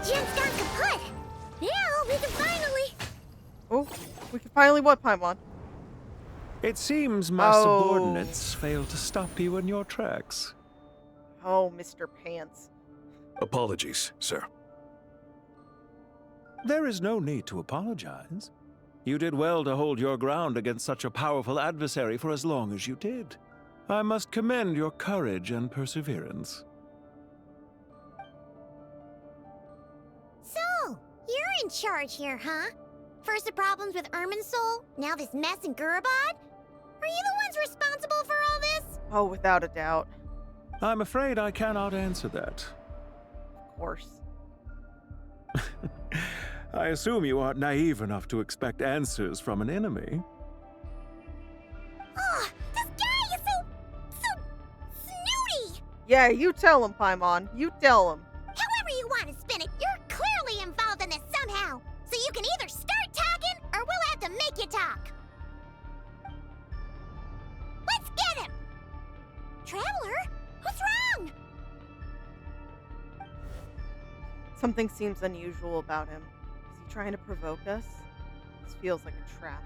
Jinn's gone kaput. Now we can finally... Oh, we can finally what, Paimon? It seems my subordinates failed to stop you in your tracks. Oh, Mr. Pants. Apologies, sir. There is no need to apologize. You did well to hold your ground against such a powerful adversary for as long as you did. I must commend your courage and perseverance. So, you're in charge here, huh? First the problems with Irminsul, now this mess in Gurabod? Are you the ones responsible for all this? Oh, without a doubt. I'm afraid I cannot answer that. Of course. I assume you aren't naive enough to expect answers from an enemy. Oh, this guy is so snooty! Yeah, you tell him, Paimon. You tell him. However you want to spin it, you're clearly involved in this somehow. So you can either start talking, or we'll have to make you talk. Let's get him! Traveler, what's wrong? Something seems unusual about him. Is he trying to provoke us? This feels like a trap.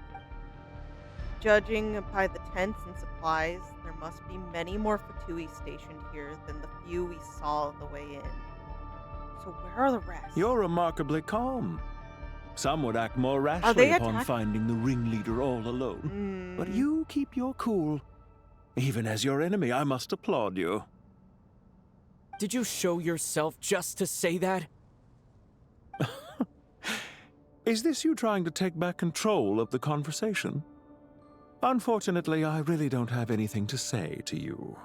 Judging by the tents and supplies, there must be many more Fatui stationed here than the few we saw the way in. So where are the rest? You're remarkably calm. Some would act more rashly upon finding the ringleader all alone. But you keep your cool. Even as your enemy, I must applaud you. Did you show yourself just to say that? Is this you trying to take back control of the conversation? Unfortunately, I really don't have anything to say to you.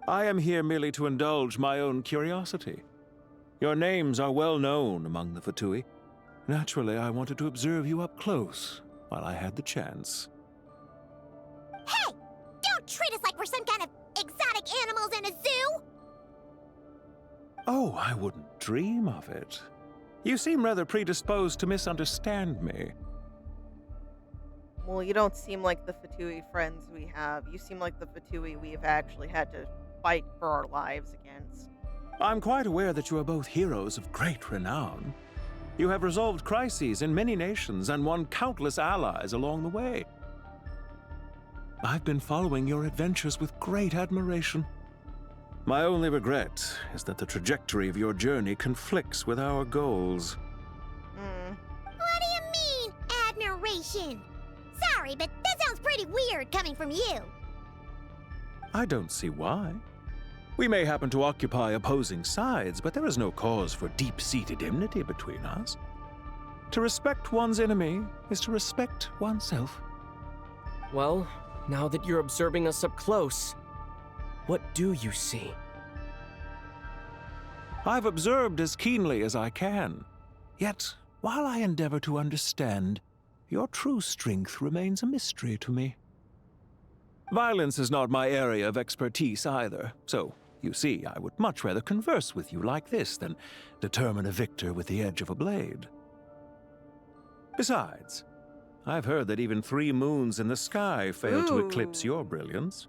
I am here merely to indulge my own curiosity. Your names are well known among the Fatui. Naturally, I wanted to observe you up close while I had the chance. Hey! Don't treat us like we're some kind of exotic animals in a zoo! Oh, I wouldn't dream of it. You seem rather predisposed to misunderstand me. Well, you don't seem like the Fatui friends we have. You seem like the Fatui we've actually had to fight for our lives against. I'm quite aware that you are both heroes of great renown. You have resolved crises in many nations and won countless allies along the way. I've been following your adventures with great admiration. My only regret is that the trajectory of your journey conflicts with our goals. What do you mean, admiration? Sorry, but that sounds pretty weird coming from you. I don't see why. We may happen to occupy opposing sides, but there is no cause for deep-seated enmity between us. To respect one's enemy is to respect oneself. Well, now that you're observing us up close, what do you see? I've observed as keenly as I can. Yet, while I endeavor to understand, your true strength remains a mystery to me. Violence is not my area of expertise either, so, you see, I would much rather converse with you like this than determine a victor with the edge of a blade. Besides, I've heard that even 3 moons in the sky fail to eclipse your brilliance.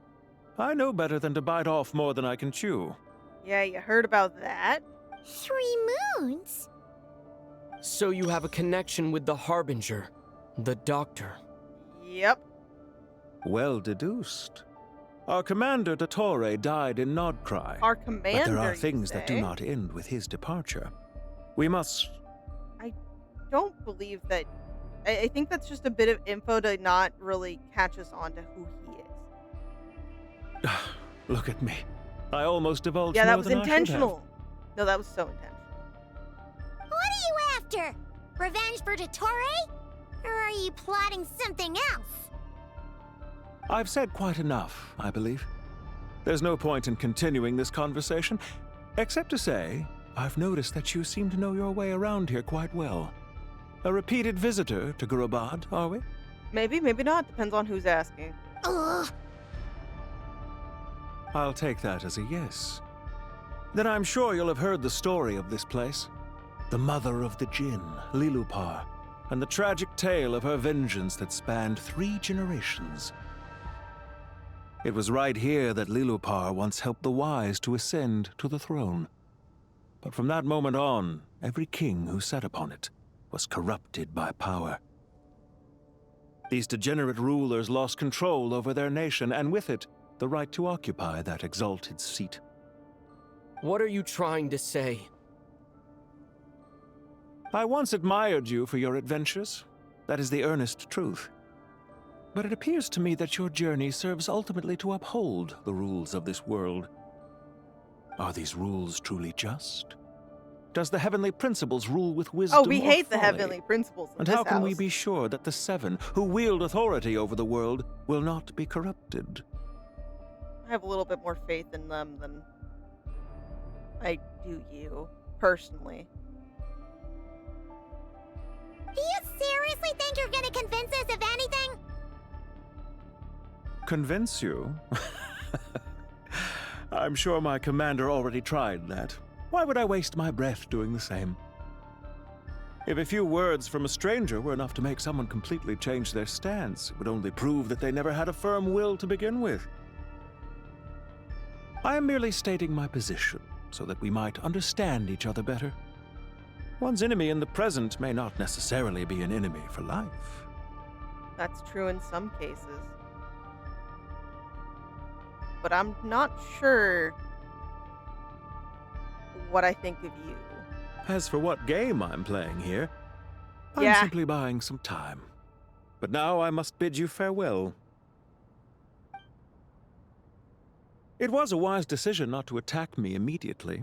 I know better than to bite off more than I can chew. Yeah, you heard about that? 3 moons? So you have a connection with the Harbinger, the Doctor. Yep. Well deduced. Our commander, Dottore, died in Krai. Our commander, but there are things that do not end with his departure. We must... I don't believe that... I think that's just a bit of info to not really catch us on to who he is. Look at me. I almost divulged Yeah, that more was than I should intentional. No, that was so intentional. What are you after? Revenge for Dottore? Or are you plotting something else? I've said quite enough, I believe. There's no point in continuing this conversation, except to say, I've noticed that you seem to know your way around here quite well. A repeated visitor to Gurabad, are we? Maybe, maybe not. Depends on who's asking. Ugh. I'll take that as a yes. Then I'm sure you'll have heard the story of this place. The mother of the Jinn, Lilupar, and the tragic tale of her vengeance that spanned 3 generations. It was right here that Lilupar once helped the wise to ascend to the throne. But from that moment on, every king who sat upon it was corrupted by power. These degenerate rulers lost control over their nation, and with it, the right to occupy that exalted seat. What are you trying to say? I once admired you for your adventures. That is the earnest truth. But it appears to me that your journey serves ultimately to uphold the rules of this world. Are these rules truly just? Does the heavenly principles rule with wisdom? Oh, we or hate the folly? heavenly principles in And this how can we house. be sure that the 7 who wield authority over the world will not be corrupted? I have a little bit more faith in them than I do you, personally. Do you seriously think you're gonna convince us of anything? Convince you? I'm sure my commander already tried that. Why would I waste my breath doing the same? If a few words from a stranger were enough to make someone completely change their stance, it would only prove that they never had a firm will to begin with. I am merely stating my position, so that we might understand each other better. One's enemy in the present may not necessarily be an enemy for life. That's true in some cases. But I'm not sure what I think of you. As for what game I'm playing here, I'm simply buying some time. But now I must bid you farewell. It was a wise decision not to attack me immediately.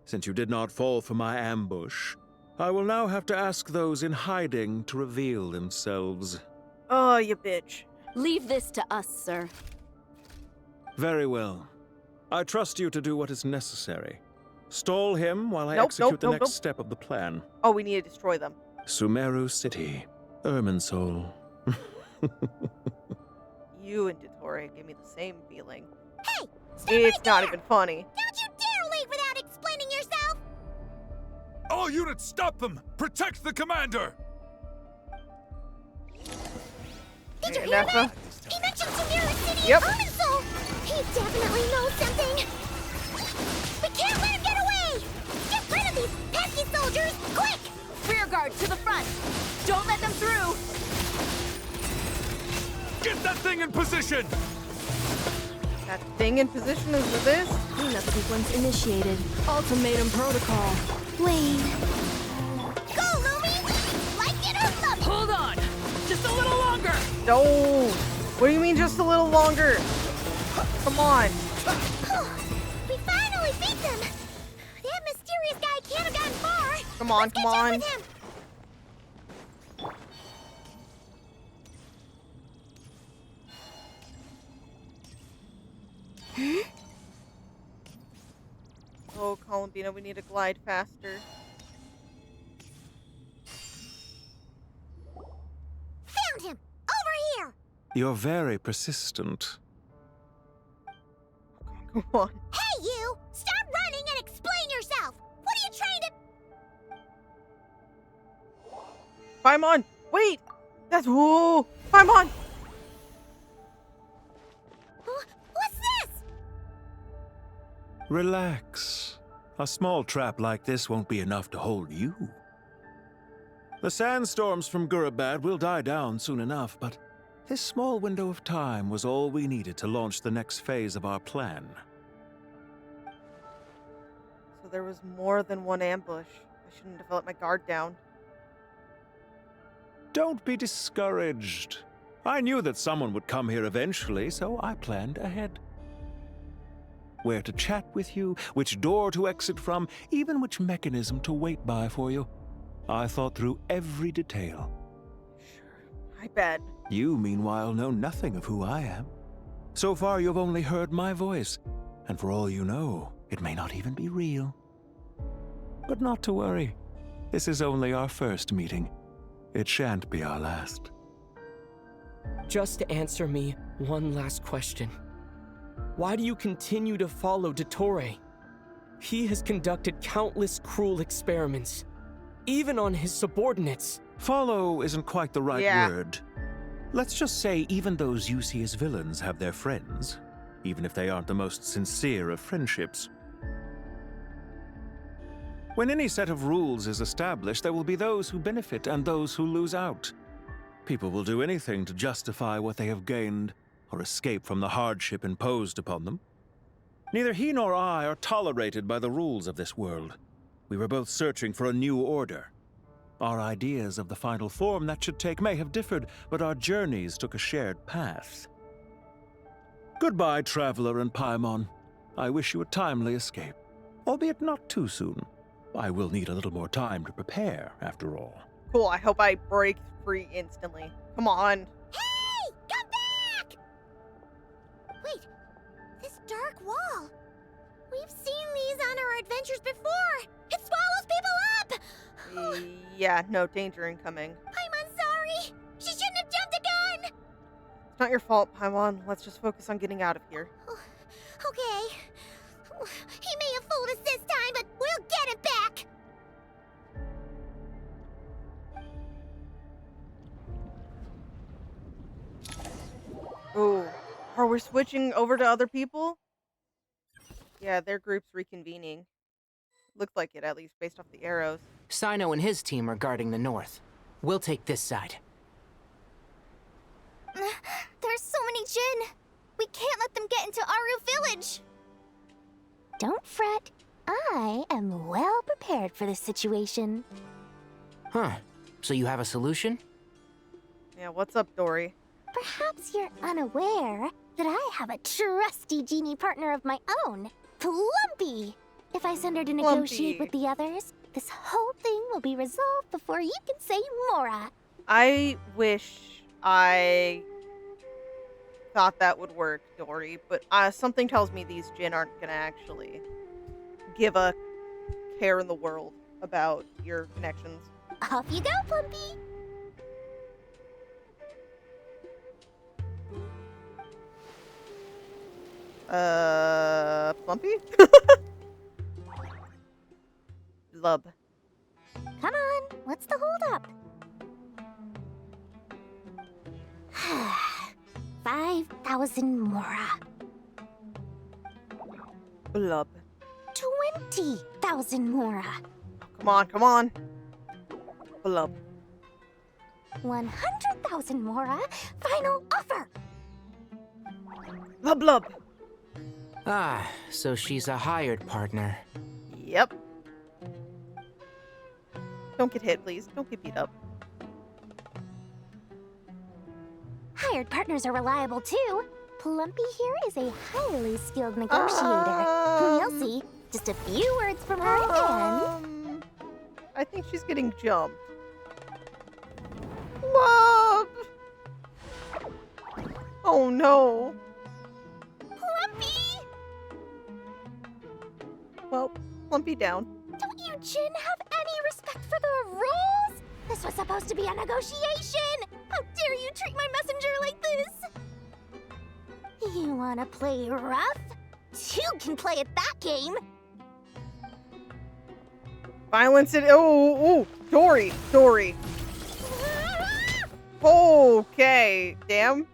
Since you did not fall for my ambush, I will now have to ask those in hiding to reveal themselves. Oh, you bitch. Leave this to us, sir. Very well. I trust you to do what is necessary. Stall him while I execute the next step of the plan. Oh, we need to destroy them. Sumeru City, Irminsul. You and Dottore give me the same feeling. Hey! It's not even funny. Don't you dare leave without explaining yourself! All units, stop them! Protect the commander! Did you hear that? He mentioned Sumeru City and Irminsul! He definitely knows something! We can't let him get away! Get rid of these pesky soldiers, quick! Rear guard to the front! Don't let them through! Get that thing in position! That thing in position is this? Cleanup sequence initiated. Ultimatum protocol. Wayne. Go, Lumi! Like it or love it! Hold on! Just a little longer! No! What do you mean just a little longer? Come on. We finally beat them! That mysterious guy can't have gotten far! Come on, come on. With him. Oh, Columbina, we need to glide faster. Found him! Over here! You're very persistent. Come on. Hey, you! Stop running and explain yourself! What are you trying to... Paimon! Wait! That's... Whoa! Paimon! What's this? Relax. A small trap like this won't be enough to hold you. The sandstorms from Gurabad will die down soon enough, but this small window of time was all we needed to launch the next phase of our plan. So there was more than one ambush. I shouldn't have let my guard down. Don't be discouraged. I knew that someone would come here eventually, so I planned ahead. Where to chat with you, which door to exit from, even which mechanism to wait by for you. I thought through every detail. Sure, I bet. You, meanwhile, know nothing of who I am. So far, you've only heard my voice, and for all you know, it may not even be real. But not to worry. This is only our first meeting. It shan't be our last. Just answer me one last question. Why do you continue to follow Dottore? He has conducted countless cruel experiments, even on his subordinates. Follow isn't quite the right word. Let's just say even those you see as villains have their friends, even if they aren't the most sincere of friendships. When any set of rules is established, there will be those who benefit and those who lose out. People will do anything to justify what they have gained, or escape from the hardship imposed upon them. Neither he nor I are tolerated by the rules of this world. We were both searching for a new order. Our ideas of the final form that should take may have differed, but our journeys took a shared path. Goodbye, Traveler and Paimon. I wish you a timely escape, albeit not too soon. I will need a little more time to prepare, after all. Cool, I hope I break free instantly. Come on. Hey! Come back! Wait, this dark wall. We've seen these on our adventures before. It swallows people up! Yeah, no, danger incoming. I'm sorry. She shouldn't have jumped a gun! It's not your fault, Paimon. Let's just focus on getting out of here. Okay. He may have fooled us this time, but we'll get him back! Ooh. Are we switching over to other people? Yeah, their group's reconvening. Looked like it, at least, based off the arrows. Sino and his team are guarding the north. We'll take this side. There's so many Jin. We can't let them get into Aru Village. Don't fret. I am well prepared for this situation. Huh. So you have a solution? Yeah, what's up, Dory? Perhaps you're unaware that I have a trusty genie partner of my own, Plumpy. If I send her to negotiate with the others, this whole thing will be resolved before you can say Mora. I wish I thought that would work, Dory, but something tells me these Jin aren't gonna actually give a care in the world about your connections. Off you go, Plumpy! Plumpy? Lub. Come on, what's the holdup? 5,000 Mora. Blub. 20,000 Mora. Come on, come on. Blub. 100,000 Mora. Final offer. Blub blub. Ah, so she's a hired partner. Yep. Don't get hit, please. Don't get beat up. Hired partners are reliable too. Plumpy here is a highly skilled negotiator. You'll see. Just a few words from her and... I think she's getting jumped. Love! Oh no. Plumpy! Well, Plumpy down. Don't you Jin have any respect for the rules? This was supposed to be a negotiation! How dare you treat my messenger like this? You wanna play rough? Two can play at that game! Violence and Dory. Okay, damn.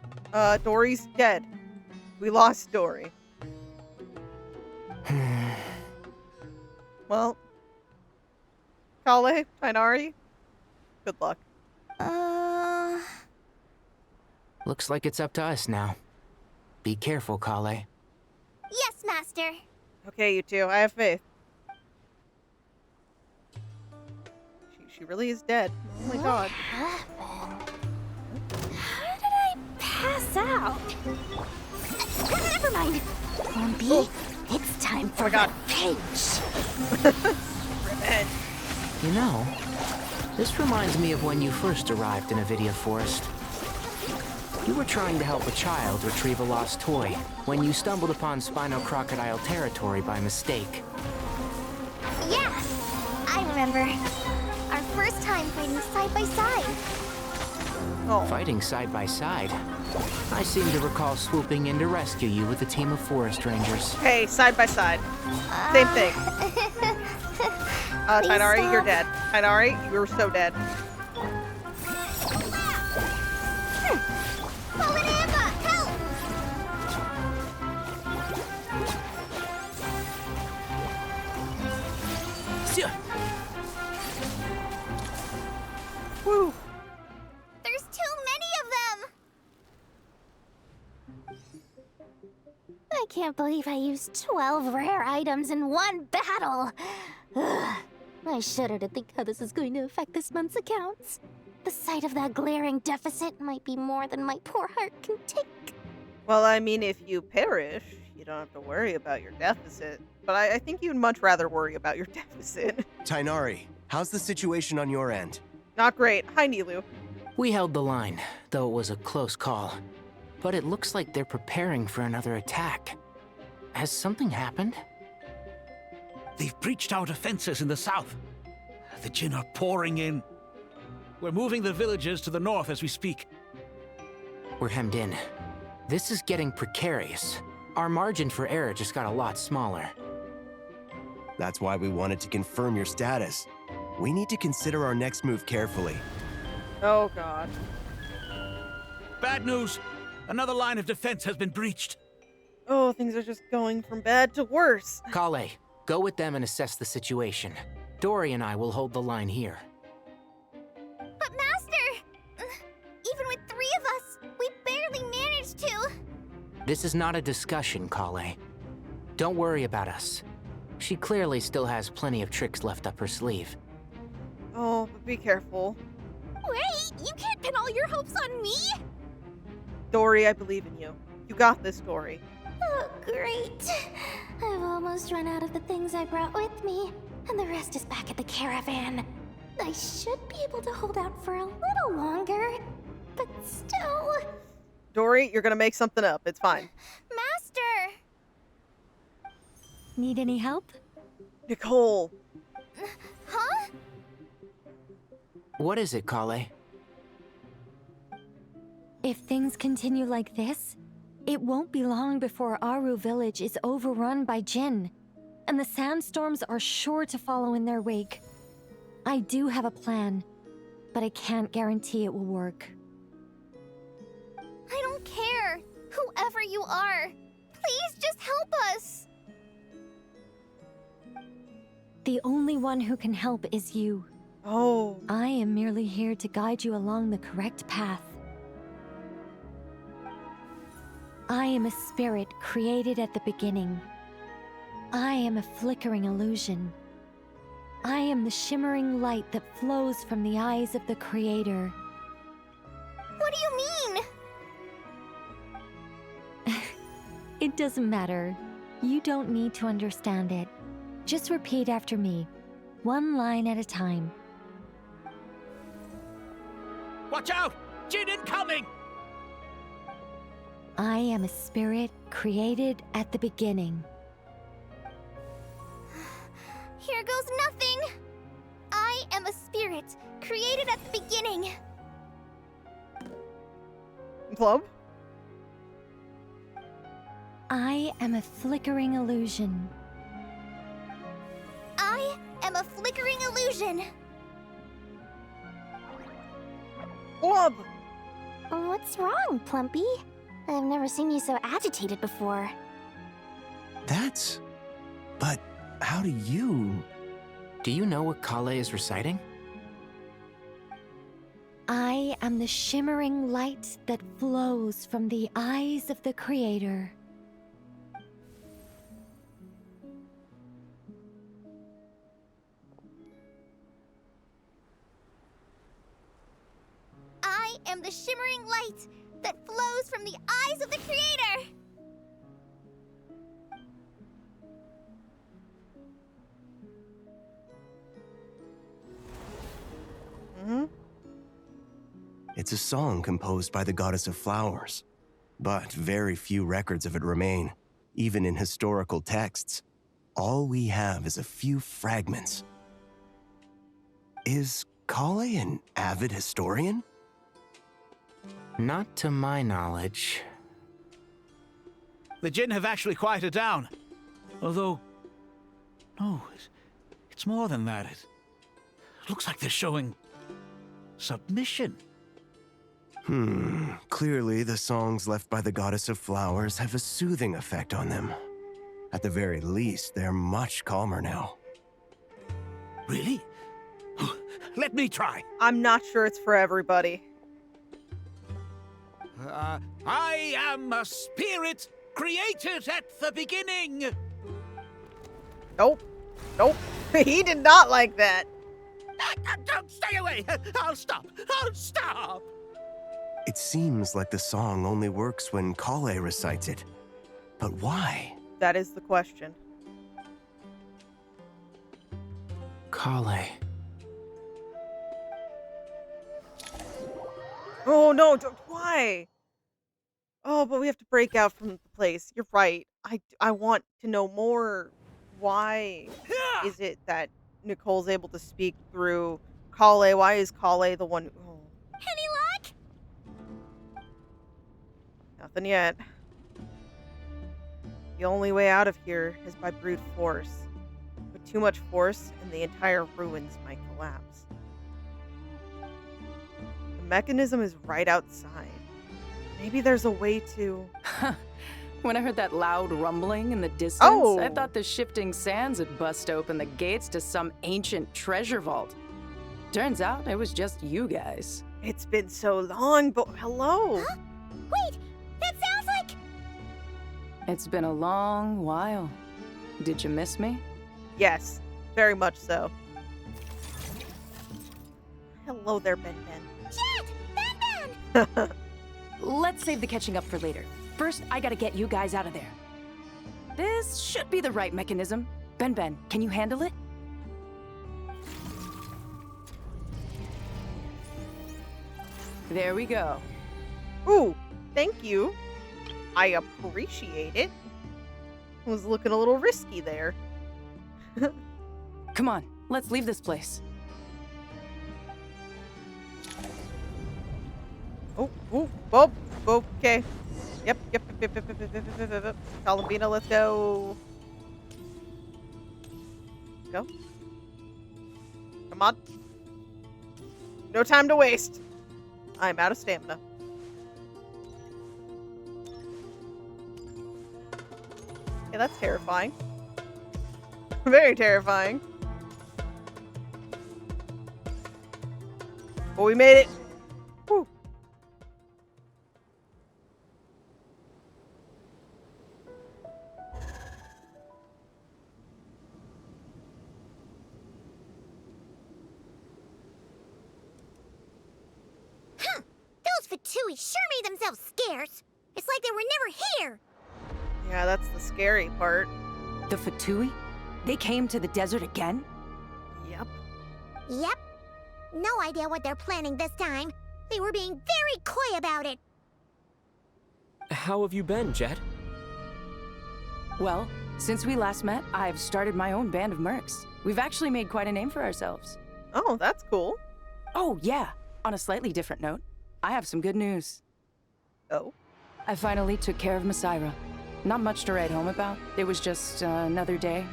Dory's dead. We lost Dory. Well, Kale, Tainari, good luck. Looks like it's up to us now. Be careful, Kale. Yes, Master. Okay, you two, I have faith. She really is dead. Oh my god. How did I pass out? Never mind. Plumpy, it's time for revenge. Revenge. You know, this reminds me of when you first arrived in Avidia Forest. You were trying to help a child retrieve a lost toy when you stumbled upon Spino Crocodile territory by mistake. Yeah, I remember. Our first time fighting side by side. Oh. Fighting side by side? I seem to recall swooping in to rescue you with a team of forest rangers. Hey, side by side. Same thing. Tainari, you're dead. Tainari, you're so dead. Woo. There's too many of them! I can't believe I used 12 rare items in one battle! Ugh. I shudder to think how this is going to affect this month's accounts. The sight of that glaring deficit might be more than my poor heart can take. Well, I mean, if you perish, you don't have to worry about your deficit. But I think you'd much rather worry about your deficit. Tainari, how's the situation on your end? Not great. Hi, Nilu. We held the line, though it was a close call. But it looks like they're preparing for another attack. Has something happened? They've breached our defenses in the south. The Jin are pouring in. We're moving the villagers to the north as we speak. We're hemmed in. This is getting precarious. Our margin for error just got a lot smaller. That's why we wanted to confirm your status. We need to consider our next move carefully. Oh, God. Bad news! Another line of defense has been breached. Oh, things are just going from bad to worse. Kale, go with them and assess the situation. Dory and I will hold the line here. But Master! Even with 3 of us, we barely This is not a discussion, Krai. Don't worry about us. She clearly still has plenty of tricks left up her sleeve. Oh, but be careful. Wait, you can't pin all your hopes on me? Dory, I believe in you. You got this, Dory. Oh, great. I've almost run out of the things I brought with me, and the rest is back at the caravan. I should be able to hold out for a little longer, but still... Dory, you're gonna make something up. It's fine. Master! Need any help? Nicole! Huh? What is it, Krai? If things continue like this, it won't be long before Aru village is overrun by Jinn, and the sandstorms are sure to follow in their wake. I do have a plan, but I can't guarantee it will work. I don't care. Whoever you are, please just help us. The only one who can help is you. Oh. I am merely here to guide you along the correct path. I am a spirit created at the beginning. I am a flickering illusion. I am the shimmering light that flows from the eyes of the Creator. What do you mean? It doesn't matter. You don't need to understand it. Just repeat after me, one line at a time. Watch out! Jinn incoming! I am a spirit created at the beginning. Here goes nothing. I am a spirit created at the beginning. Club? I am a flickering illusion. I am a flickering illusion. Club! What's wrong, Plumpy? I've never seen you so agitated before. That's... But how do you... Do you know what Krai is reciting? I am the shimmering light that flows from the eyes of the Creator. I am the shimmering light that flows from the eyes of the Creator. It's a song composed by the goddess of flowers, but very few records of it remain, even in historical texts. All we have is a few fragments. Is Krai an avid historian? Not to my knowledge. The Jinn have actually quieted down. Although... No, it's more than that. It looks like they're showing... submission. Clearly the songs left by the goddess of flowers have a soothing effect on them. At the very least, they're much calmer now. Really? Let me try. I'm not sure it's for everybody. I am a spirit created at the beginning. Nope. Nope. He did not like that. Don't stay away. I'll stop. I'll stop. It seems like the song only works when Krai recites it. But why? That is the question. Krai. Oh no, why? Oh, but we have to break out from the place. You're right. I want to know more. Why is it that Nicole's able to speak through Krai? Why is Krai the one? Oh. Any luck? Nothing yet. The only way out of here is by brute force. With too much force, and the entire ruins might collapse. The mechanism is right outside. Maybe there's a way to... When I heard that loud rumbling in the distance, I thought the shifting sands had bust open the gates to some ancient treasure vault. Turns out it was just you guys. It's been so long, but hello. Huh? Wait, that sounds like... It's been a long while. Did you miss me? Yes, very much so. Hello there, Ben Ben. Jet! Ben Ben! Let's save the catching up for later. First, I gotta get you guys out of there. This should be the right mechanism. Ben Ben, can you handle it? There we go. Ooh, thank you. I appreciate it. Was looking a little risky there. Come on, let's leave this place. Oh, okay. Yep. Columbina, let's go. Go. Come on. No time to waste. I'm out of stamina. Yeah, that's terrifying. Very terrifying. But we made it. Woo. Those Fatui sure made themselves scarce. It's like they were never here. Yeah, that's the scary part. The Fatui? They came to the desert again? Yep. Yep. No idea what they're planning this time. They were being very coy about it. How have you been, Jet? Well, since we last met, I've started my own band of mercs. We've actually made quite a name for ourselves. Oh, that's cool. Oh, yeah. On a slightly different note, I have some good news. Oh? I finally took care of Masaira. Not much to write home about. It was just another day.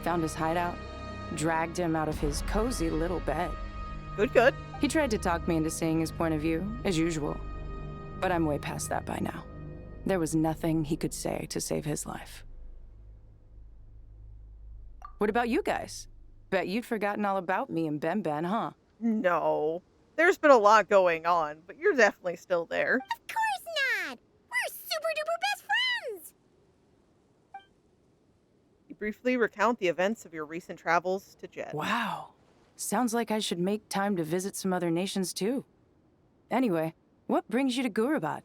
Found his hideout. Dragged him out of his cozy little bed. Good. He tried to talk me into seeing his point of view, as usual. But I'm way past that by now. There was nothing he could say to save his life. What about you guys? Bet you'd forgotten all about me and Ben Ben, huh? No. There's been a lot going on, but you're definitely still there. Of course not! We're super duper best friends! You briefly recount the events of your recent travels to Jet. Wow. Sounds like I should make time to visit some other nations too. Anyway, what brings you to Gurabad?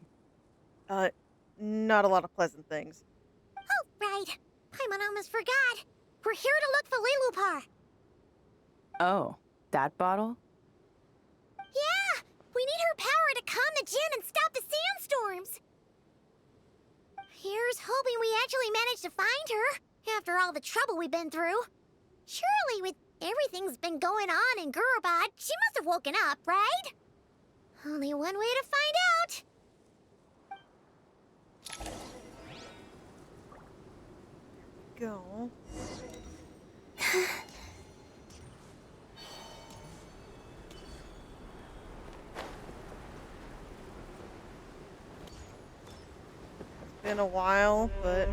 Not a lot of pleasant things. Oh, right. I almost forgot. We're here to look for Lilupar. Oh, that bottle? Yeah! We need her power to calm the Jinn and stop the sandstorms. Here's hoping we actually manage to find her, after all the trouble we've been through. Surely, with everything's been going on in Gurabad, she must have woken up, right? Only one way to find out. Go. It's been a while, but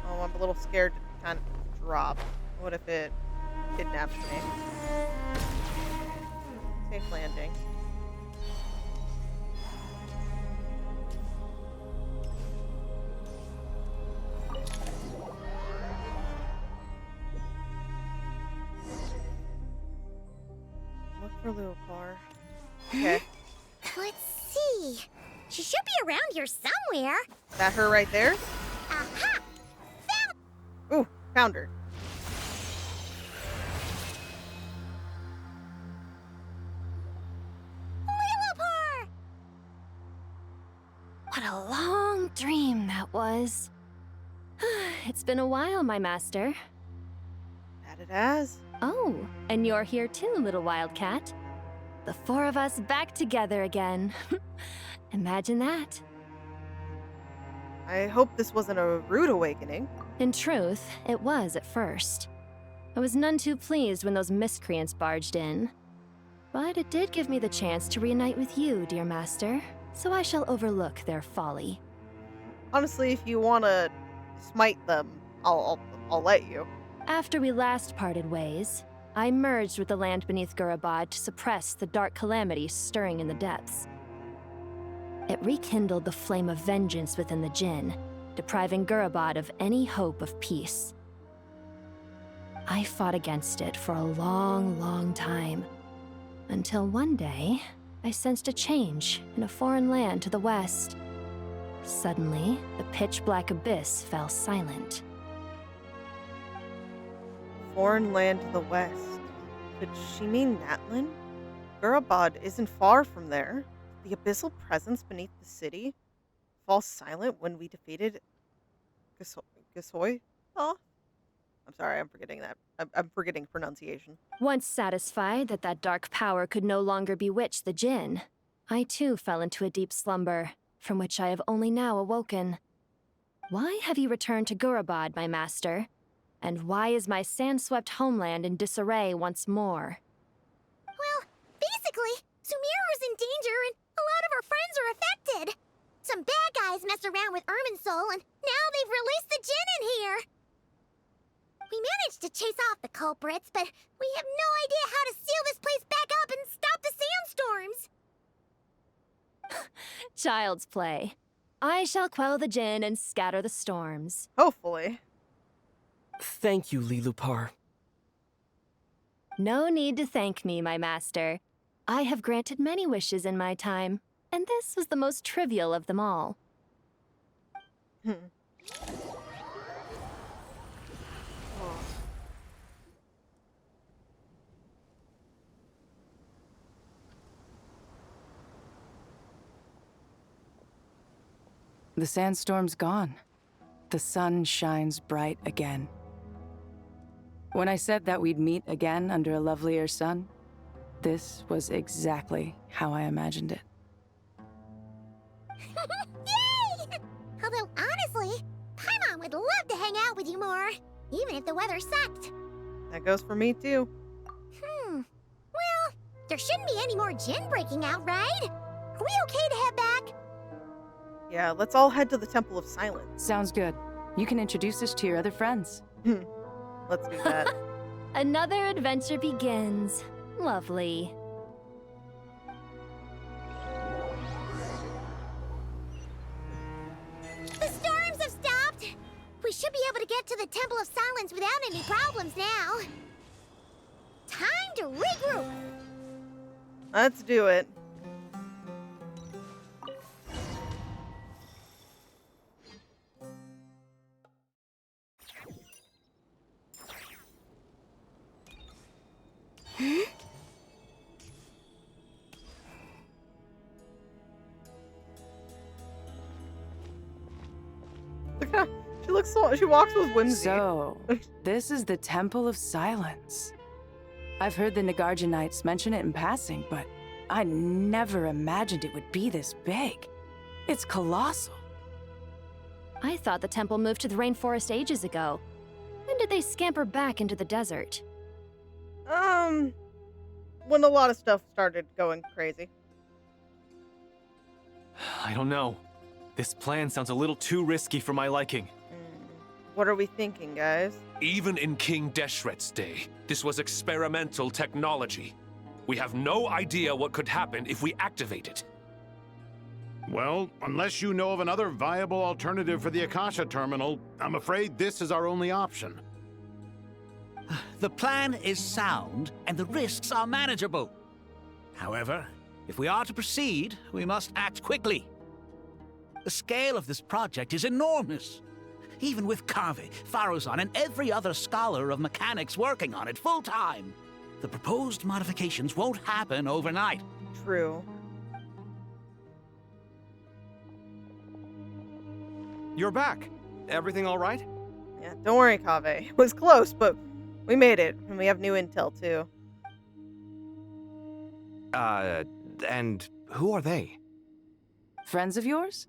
I'm a little scared to kind of drop. What if it kidnaps me? Safe landing. Look for Lilupar. Okay. Let's see. She should be around here somewhere. Is that her right there? Aha! Ooh, found her. Lilupar! What a long dream that was. It's been a while, my master. That it has. Oh, and you're here too, little wildcat. The four of us back together again. Imagine that. I hope this wasn't a rude awakening. In truth, it was at first. I was none too pleased when those miscreants barged in. But it did give me the chance to reunite with you, dear master, so I shall overlook their folly. Honestly, if you want to smite them, I'll let you. After we last parted ways, I merged with the land beneath Gurabad to suppress the dark calamity stirring in the depths. It rekindled the flame of vengeance within the Jinn, depriving Gurabad of any hope of peace. I fought against it for a long, long time, until one day, I sensed a change in a foreign land to the west. Suddenly, the pitch-black abyss fell silent. Foreign land to the west. Could she mean Natlan? Gurabad isn't far from there. The abyssal presence beneath the city falls silent when we defeated Gasoy? Oh, I'm sorry, I'm forgetting that. I'm forgetting pronunciation. Once satisfied that that dark power could no longer bewitch the Jinn, I too fell into a deep slumber, from which I have only now awoken. Why have you returned to Gurabad, my master? And why is my sand-swept homeland in disarray once more? Well, basically, Sumeru's in danger and a lot of our friends are affected. Some bad guys messed around with Irminsul and now they've released the Jinn in here. We managed to chase off the culprits, but we have no idea how to seal this place back up and stop the sandstorms. Child's play. I shall quell the Jinn and scatter the storms. Hopefully. Thank you, Lilupar. No need to thank me, my master. I have granted many wishes in my time, and this was the most trivial of them all. The sandstorm's gone. The sun shines bright again. When I said that we'd meet again under a lovelier sun, this was exactly how I imagined it. Yay! Although, honestly, Paimon would love to hang out with you more, even if the weather sucked. That goes for me, too. Well, there shouldn't be any more Jinn breaking out, right? Are we okay to head back? Yeah, let's all head to the Temple of Silence. Sounds good. You can introduce us to your other friends. Let's do that. Another adventure begins. Lovely. The storms have stopped! We should be able to get to the Temple of Silence without any problems now. Time to regroup! Let's do it. Look how she looks so. She walks with whimsy. So, this is the Temple of Silence. I've heard the Nagarjanites mention it in passing, but I never imagined it would be this big. It's colossal. I thought the temple moved to the rainforest ages ago. When did they scamper back into the desert? When a lot of stuff started going crazy. I don't know. This plan sounds a little too risky for my liking. What are we thinking, guys? Even in King Deshret's day, this was experimental technology. We have no idea what could happen if we activate it. Well, unless you know of another viable alternative for the Akasha terminal, I'm afraid this is our only option. The plan is sound, and the risks are manageable. However, if we are to proceed, we must act quickly. The scale of this project is enormous. Even with Krai, Faruzan, and every other scholar of mechanics working on it full-time, the proposed modifications won't happen overnight. True. You're back. Everything all right? Yeah, don't worry, Kave. It was close, but we made it, and we have new intel, too. And who are they? Friends of yours?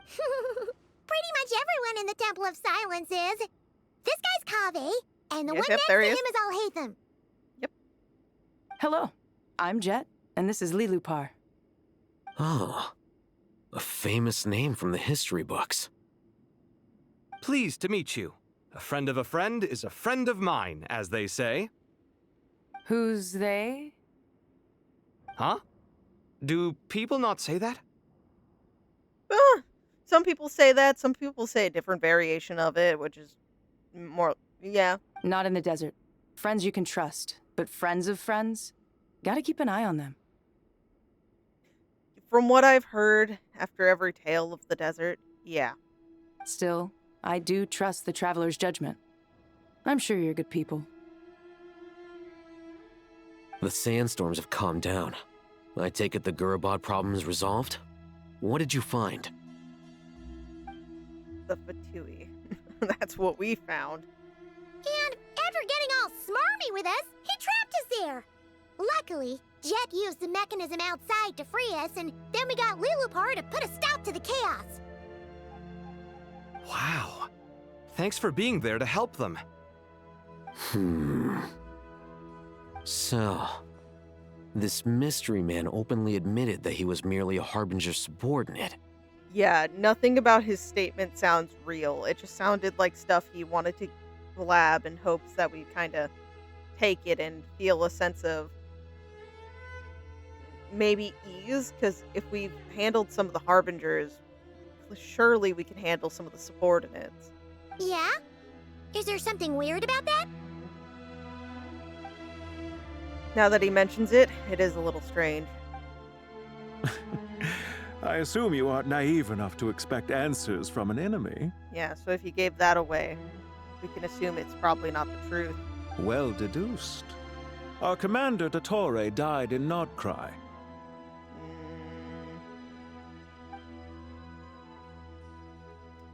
Pretty much everyone in the Temple of Silence is. This guy's Kave, and the one next there to he him is. is Alhaitham. Hello, I'm Jet, and this is Lilupar. Oh, a famous name from the history books. Pleased to meet you. A friend of a friend is a friend of mine, as they say. Who's they? Huh? Do people not say that? Some people say that. Some people say a different variation of it, which is more, yeah. Not in the desert. Friends you can trust, but friends of friends? Gotta keep an eye on them. From what I've heard, after every tale of the desert, yeah. Still, I do trust the Traveler's judgment. I'm sure you're good people. The sandstorms have calmed down. I take it the Gurabod problem is resolved? What did you find? The Fatui. That's what we found. And after getting all smarmy with us, he trapped us there. Luckily, Jet used the mechanism outside to free us, and then we got Lilupar to put a stop to the chaos. Wow. Thanks for being there to help them. So, this mystery man openly admitted that he was merely a Harbinger subordinate. Yeah, nothing about his statement sounds real. It just sounded like stuff he wanted to blab in hopes that we kind of take it and feel a sense of maybe ease, because if we've handled some of the Harbingers, surely we can handle some of the subordinates. Yeah? Is there something weird about that? Now that he mentions it, it is a little strange. I assume you aren't naive enough to expect answers from an enemy. Yeah, so if you gave that away, we can assume it's probably not the truth. Well deduced. Our commander, Dottore, died in Krai.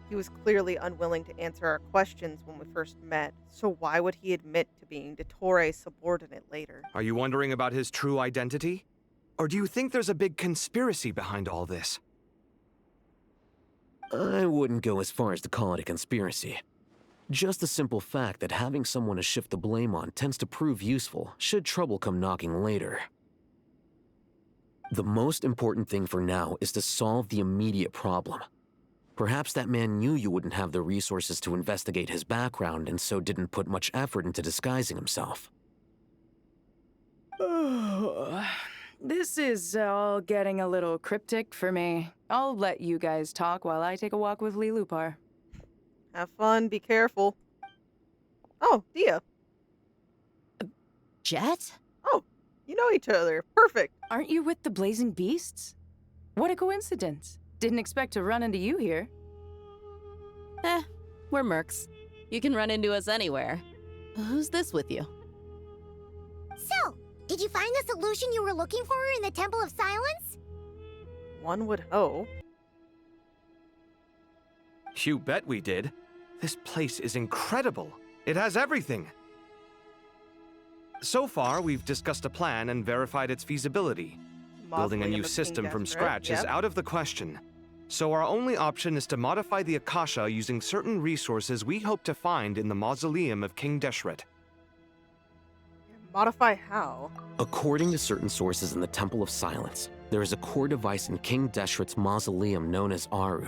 He was clearly unwilling to answer our questions when we first met, so why would he admit to being Dottore's subordinate later? Are you wondering about his true identity? Or do you think there's a big conspiracy behind all this? I wouldn't go as far as to call it a conspiracy. Just the simple fact that having someone to shift the blame on tends to prove useful should trouble come knocking later. The most important thing for now is to solve the immediate problem. Perhaps that man knew you wouldn't have the resources to investigate his background and so didn't put much effort into disguising himself. This is all getting a little cryptic for me. I'll let you guys talk while I take a walk with Lilupar. Have fun, be careful. Oh, Dia. Jet? Oh, you know each other. Perfect. Aren't you with the Blazing Beasts? What a coincidence. Didn't expect to run into you here. We're mercs. You can run into us anywhere. Who's this with you? So, did you find the solution you were looking for in the Temple of Silence? One would hope. You bet we did. This place is incredible. It has everything. So far, we've discussed a plan and verified its feasibility. Building a new system from scratch is out of the question. So our only option is to modify the Akasha using certain resources we hope to find in the mausoleum of King Deshret. Modify how? According to certain sources in the Temple of Silence, there is a core device in King Deshret's mausoleum known as Aru.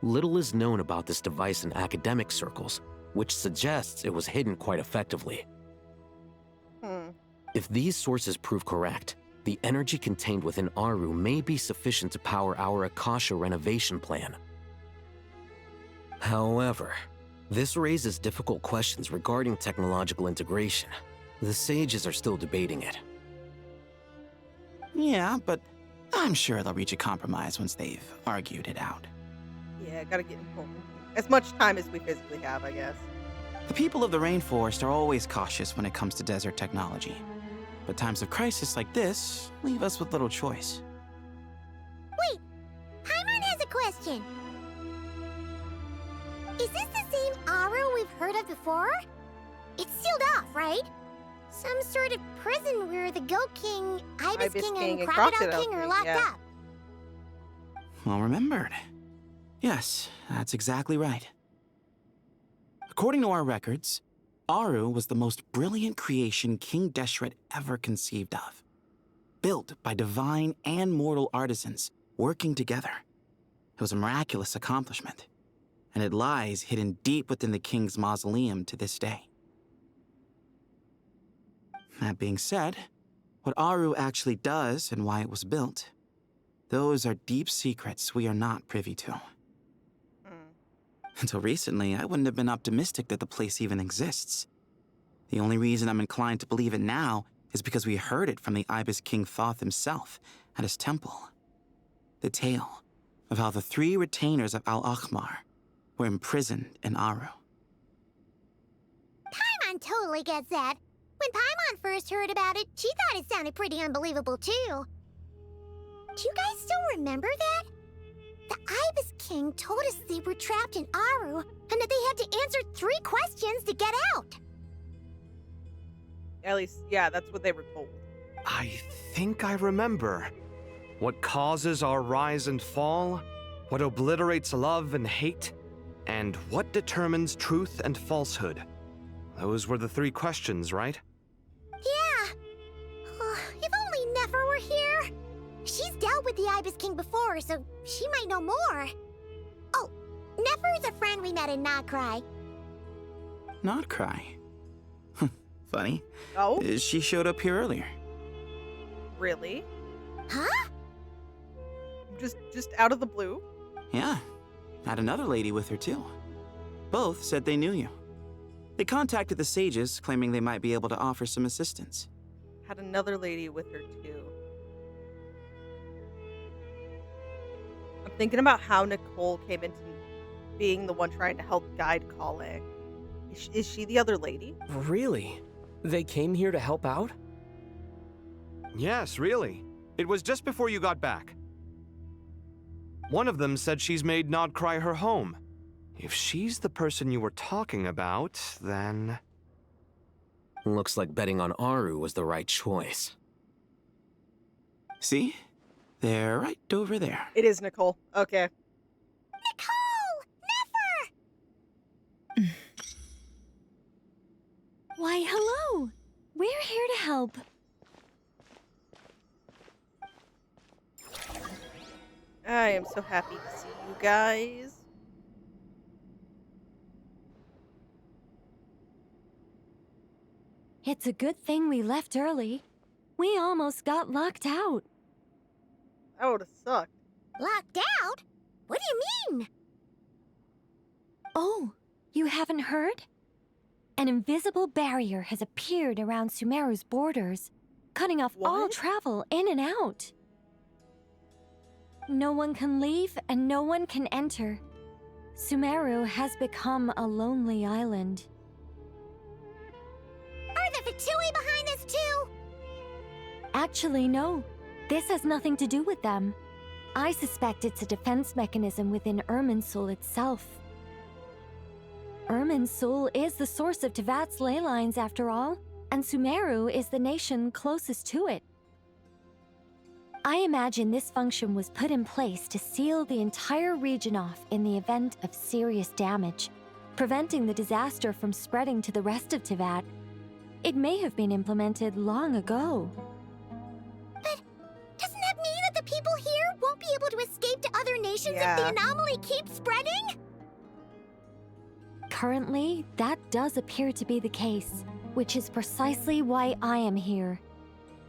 Little is known about this device in academic circles, which suggests it was hidden quite effectively. If these sources prove correct, the energy contained within Aru may be sufficient to power our Akasha renovation plan. However, this raises difficult questions regarding technological integration. The sages are still debating it. Yeah, but I'm sure they'll reach a compromise once they've argued it out. Yeah, gotta get as much time as we physically have, I guess. The people of the rainforest are always cautious when it comes to desert technology. But times of crisis like this leave us with little choice. Wait, Paimon has a question. Is this the same Aru we've heard of before? It's sealed off, right? Some sort of prison where the Goat King, Ibis King, and Crocodile King are locked up. Well remembered. Yes, that's exactly right. According to our records, Aru was the most brilliant creation King Deshret ever conceived of. Built by divine and mortal artisans working together. It was a miraculous accomplishment, and it lies hidden deep within the king's mausoleum to this day. That being said, what Aru actually does and why it was built Those are deep secrets we are not privy to. Until recently, I wouldn't have been optimistic that the place even exists. The only reason I'm inclined to believe it now is because we heard it from the Ibis King Thoth himself at his temple. The tale of how the 3 retainers of Al-Akhmar were imprisoned in Aru. Paimon totally gets that. When Paimon first heard about it, she thought it sounded pretty unbelievable too. Do you guys still remember that? The Ibis King told us they were trapped in Aru and that they had to answer 3 questions to get out. At least, yeah, that's what they were told. I think I remember. What causes our rise and fall? What obliterates love and hate? And what determines truth and falsehood? Those were the 3 questions, right? Yeah. If only Nefer were here. She's dealt with the Ibis King before, so she might know more. Oh, Nefer is a friend we met in Krai. Not Krai. Funny. Oh? She showed up here earlier. Really? Huh? Just out of the blue? Yeah. Had another lady with her, too. Both said they knew you. They contacted the sages, claiming they might be able to offer some assistance. Had another lady with her, too. I'm thinking about how Nicole came into being the one trying to help guide Kale. Is she the other lady? Really? They came here to help out? Yes, really. It was just before you got back. One of them said she's made Krai her home. If she's the person you were talking about, then... Looks like betting on Aru was the right choice. See? They're right over there. It is Nicole. Okay. Nicole! Nefer! Why, hello! We're here to help. I am so happy to see you guys. It's a good thing we left early. We almost got locked out. That would have sucked. Locked out? What do you mean? Oh, you haven't heard? An invisible barrier has appeared around Sumeru's borders, cutting off all travel in and out. No one can leave and no one can enter. Sumeru has become a lonely island. Are the Fatui behind this too? Actually, no. This has nothing to do with them. I suspect it's a defense mechanism within Irminsul itself. Irminsul is the source of Tevat's ley lines, after all, and Sumeru is the nation closest to it. I imagine this function was put in place to seal the entire region off in the event of serious damage, preventing the disaster from spreading to the rest of Tevat. It may have been implemented long ago. But doesn't that mean that the people here won't be able to escape to other nations if the anomaly keeps spreading? Currently, that does appear to be the case, which is precisely why I am here.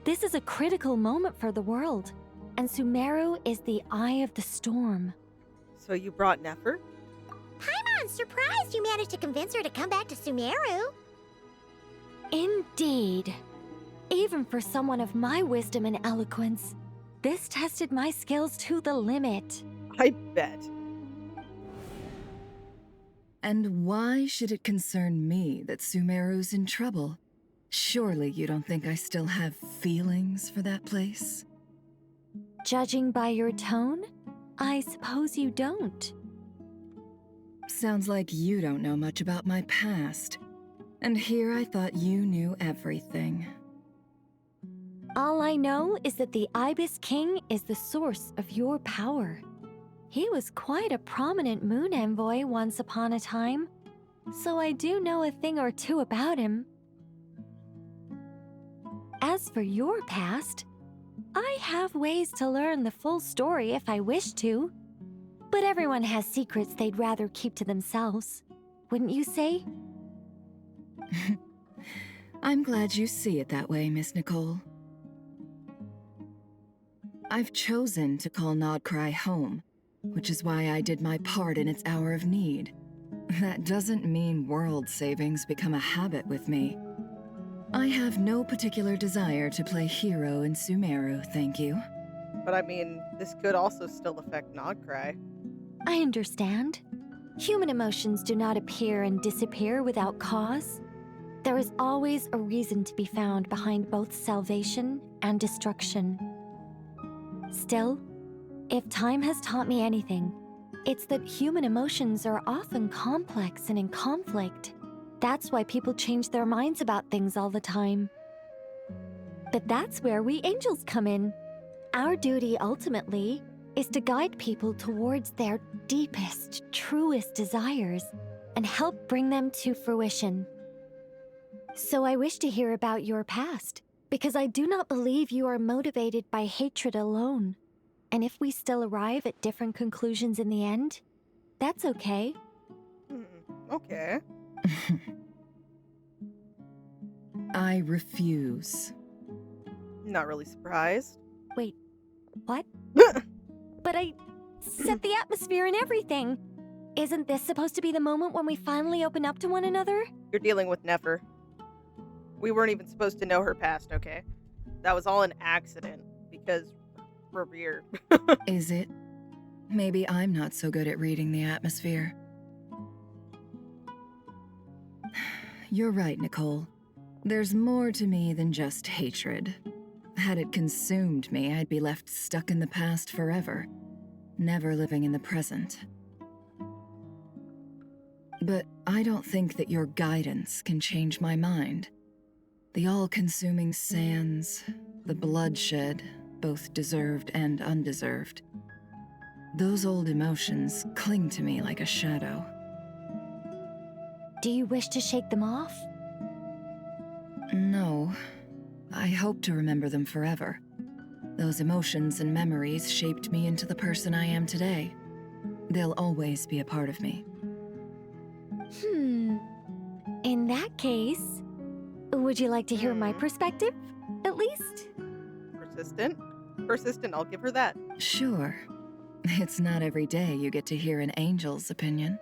This is a critical moment for the world, and Sumeru is the eye of the storm. So you brought Nefer? Paimon's surprised you managed to convince her to come back to Sumeru. Indeed. Even for someone of my wisdom and eloquence, this tested my skills to the limit. I bet. And why should it concern me that Sumeru's in trouble? Surely you don't think I still have feelings for that place? Judging by your tone, I suppose you don't. Sounds like you don't know much about my past. And here I thought you knew everything. All I know is that the Ibis King is the source of your power. He was quite a prominent moon envoy once upon a time, so I do know a thing or two about him. As for your past, I have ways to learn the full story if I wish to. But everyone has secrets they'd rather keep to themselves, wouldn't you say? I'm glad you see it that way, Miss Nicole. I've chosen to call Krai home, which is why I did my part in its hour of need. That doesn't mean world savings become a habit with me. I have no particular desire to play hero in Sumeru, thank you. But I mean, this could also still affect Cry. I understand. Human emotions do not appear and disappear without cause. There is always a reason to be found behind both salvation and destruction. Still, if time has taught me anything, it's that human emotions are often complex and in conflict. That's why people change their minds about things all the time. But that's where we angels come in. Our duty, ultimately, is to guide people towards their deepest, truest desires and help bring them to fruition. So I wish to hear about your past, because I do not believe you are motivated by hatred alone. And if we still arrive at different conclusions in the end, that's okay. Okay. I refuse. Not really surprised. Wait, what? But I set the atmosphere and everything. Isn't this supposed to be the moment when we finally open up to one another? You're dealing with Nefer. We weren't even supposed to know her past, okay? That was all an accident, because we're weird. Is it? Maybe I'm not so good at reading the atmosphere. You're right, Nicole. There's more to me than just hatred. Had it consumed me, I'd be left stuck in the past forever, never living in the present. But I don't think that your guidance can change my mind. The all-consuming sands, the bloodshed, both deserved and undeserved. Those old emotions cling to me like a shadow. Do you wish to shake them off? No. I hope to remember them forever. Those emotions and memories shaped me into the person I am today. They'll always be a part of me. In that case, would you like to hear my perspective, at least? Persistent? Persistent, I'll give her that. Sure. It's not every day you get to hear an angel's opinion.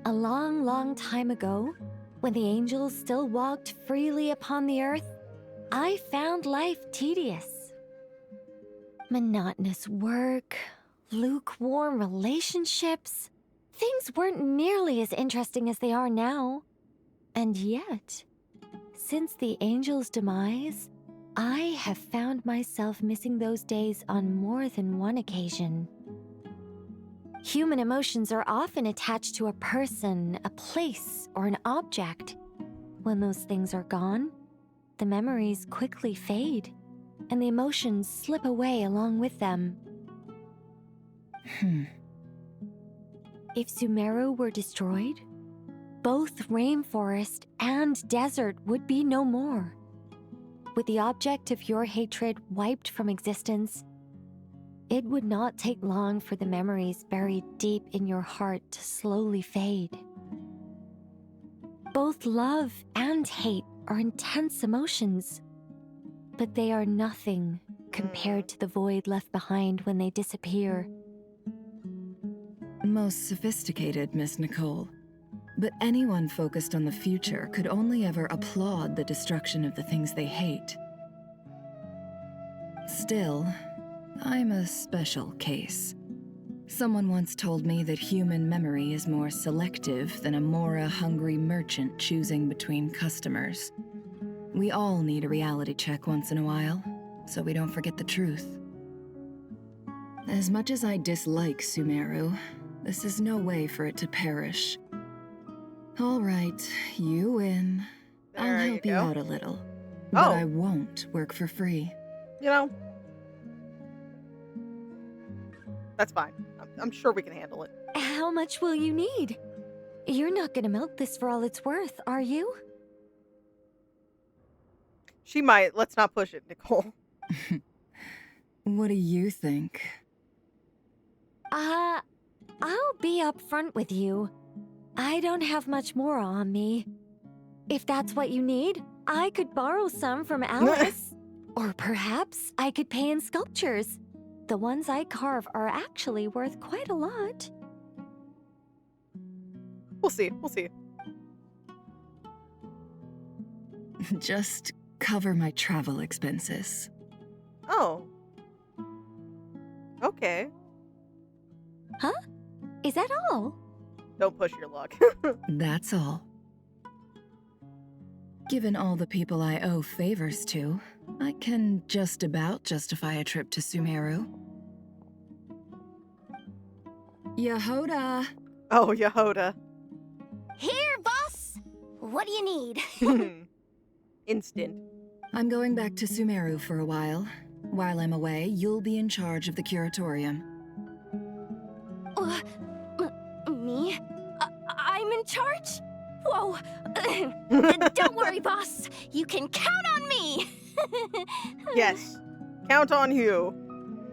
A long, long time ago, when the angels still walked freely upon the earth, I found life tedious. Monotonous work, lukewarm relationships. Things weren't nearly as interesting as they are now. And yet, since the angels' demise, I have found myself missing those days on more than one occasion. Human emotions are often attached to a person, a place, or an object. When those things are gone, the memories quickly fade, and the emotions slip away along with them. If Sumeru were destroyed, both rainforest and desert would be no more. With the object of your hatred wiped from existence, it would not take long for the memories buried deep in your heart to slowly fade. Both love and hate are intense emotions, but they are nothing compared to the void left behind when they disappear. Most sophisticated, Miss Nicole. But anyone focused on the future could only ever applaud the destruction of the things they hate. Still, I'm a special case. Someone once told me that human memory is more selective than a Mora-hungry merchant choosing between customers. We all need a reality check once in a while, so we don't forget the truth. As much as I dislike Sumeru, this is no way for it to perish. All right, you win. I'll help you out a little. But I won't work for free. You know, that's fine. I'm sure we can handle it. How much will you need? You're not gonna milk this for all it's worth, are you? She might. Let's not push it, Nicole. What do you think? I'll be upfront with you. I don't have much more on me. If that's what you need, I could borrow some from Alice. Or perhaps I could pay in sculptures. The ones I carve are actually worth quite a lot. We'll see. We'll see. Just cover my travel expenses. Oh. Okay. Huh? Is that all? Don't push your luck. That's all. Given all the people I owe favors to, I can just about justify a trip to Sumeru. Yehoda! Oh, Yehoda. Here, boss! What do you need? Instant. I'm going back to Sumeru for a while. While I'm away, you'll be in charge of the curatorium. Me? I'm in charge? Whoa! Don't worry, boss. You can count on me! Yes. Count on you.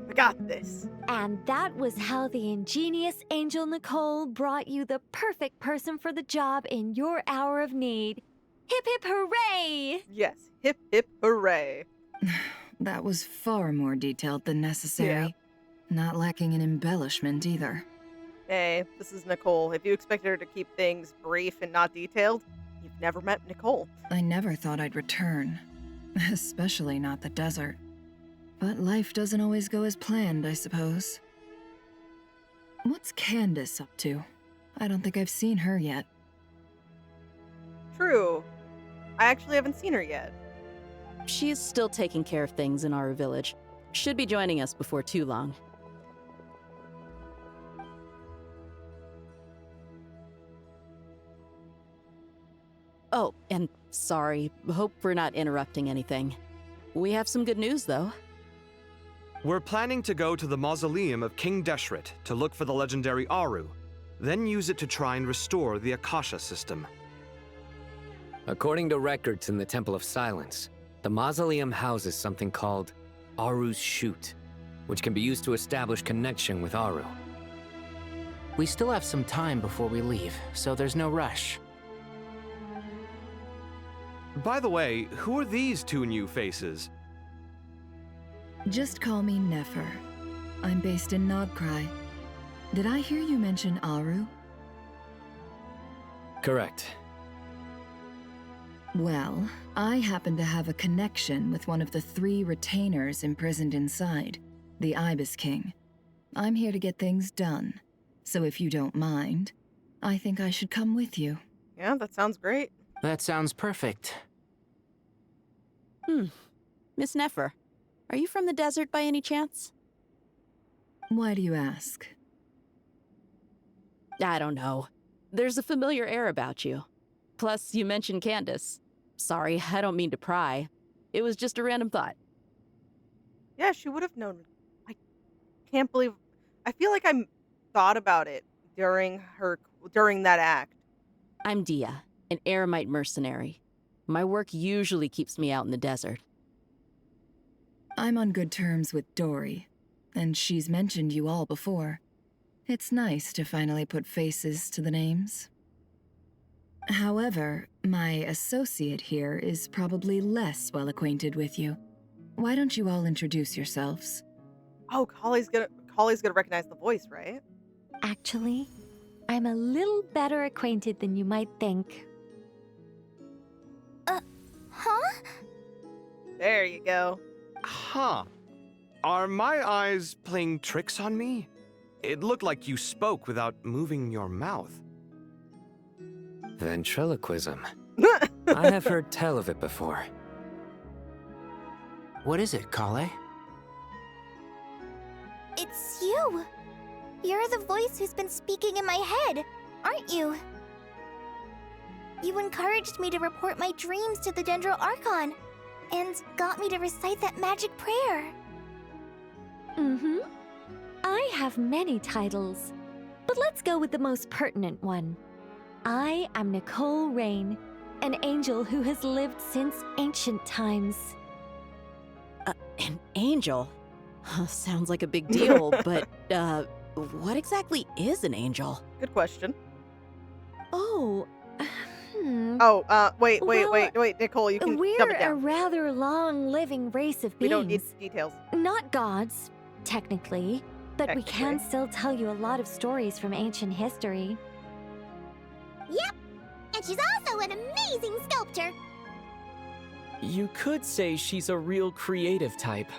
I got this. And that was how the ingenious Angel Nicole brought you the perfect person for the job in your hour of need. Hip hip hooray! Yes. Hip hip hooray. That was far more detailed than necessary. Not lacking in embellishment either. Hey, this is Nicole. If you expected her to keep things brief and not detailed, you've never met Nicole. I never thought I'd return. Especially not the desert. But life doesn't always go as planned, I suppose. What's Candace up to? I don't think I've seen her yet. True. I actually haven't seen her yet. She's still taking care of things in our village. Should be joining us before too long. Oh, and sorry. Hope we're not interrupting anything. We have some good news, though. We're planning to go to the mausoleum of King Deshret to look for the legendary Aru, then use it to try and restore the Akasha system. According to records in the Temple of Silence, the mausoleum houses something called Aru's Chute, which can be used to establish connection with Aru. We still have some time before we leave, so there's no rush. By the way, who are these two new faces? Just call me Nefer. I'm based in Krai. Did I hear you mention Aru? Correct. Well, I happen to have a connection with one of the 3 retainers imprisoned inside, the Ibis King. I'm here to get things done, so if you don't mind, I think I should come with you. Yeah, that sounds great. That sounds perfect. Miss Nefer, are you from the desert by any chance? Why do you ask? I don't know. There's a familiar air about you. Plus, you mentioned Candace. Sorry, I don't mean to pry. It was just a random thought. Yeah, she would have known. I can't believe... I feel like I thought about it during that act. I'm Dia, an Eremite mercenary. My work usually keeps me out in the desert. I'm on good terms with Dory, and she's mentioned you all before. It's nice to finally put faces to the names. However, my associate here is probably less well acquainted with you. Why don't you all introduce yourselves? Oh, Collie's gonna recognize the voice, right? Actually, I'm a little better acquainted than you might think. Huh? There you go. Huh. Are my eyes playing tricks on me? It looked like you spoke without moving your mouth. Ventriloquism. I have heard tell of it before. What is it, Kale? It's you! You're the voice who's been speaking in my head, aren't you? You encouraged me to report my dreams to the Dendro Archon, and got me to recite that magic prayer. I have many titles, but let's go with the most pertinent one. I am Nicole Rain, an angel who has lived since ancient times. An angel? Sounds like a big deal, but, what exactly is an angel? Good question. Oh, Oh, wait, Well, Nicole, you can dumb We're it a down. rather long-living race of beings. We don't need details. Not gods, technically, but we can still tell you a lot of stories from ancient history. Yep, and she's also an amazing sculptor. You could say she's a real creative type.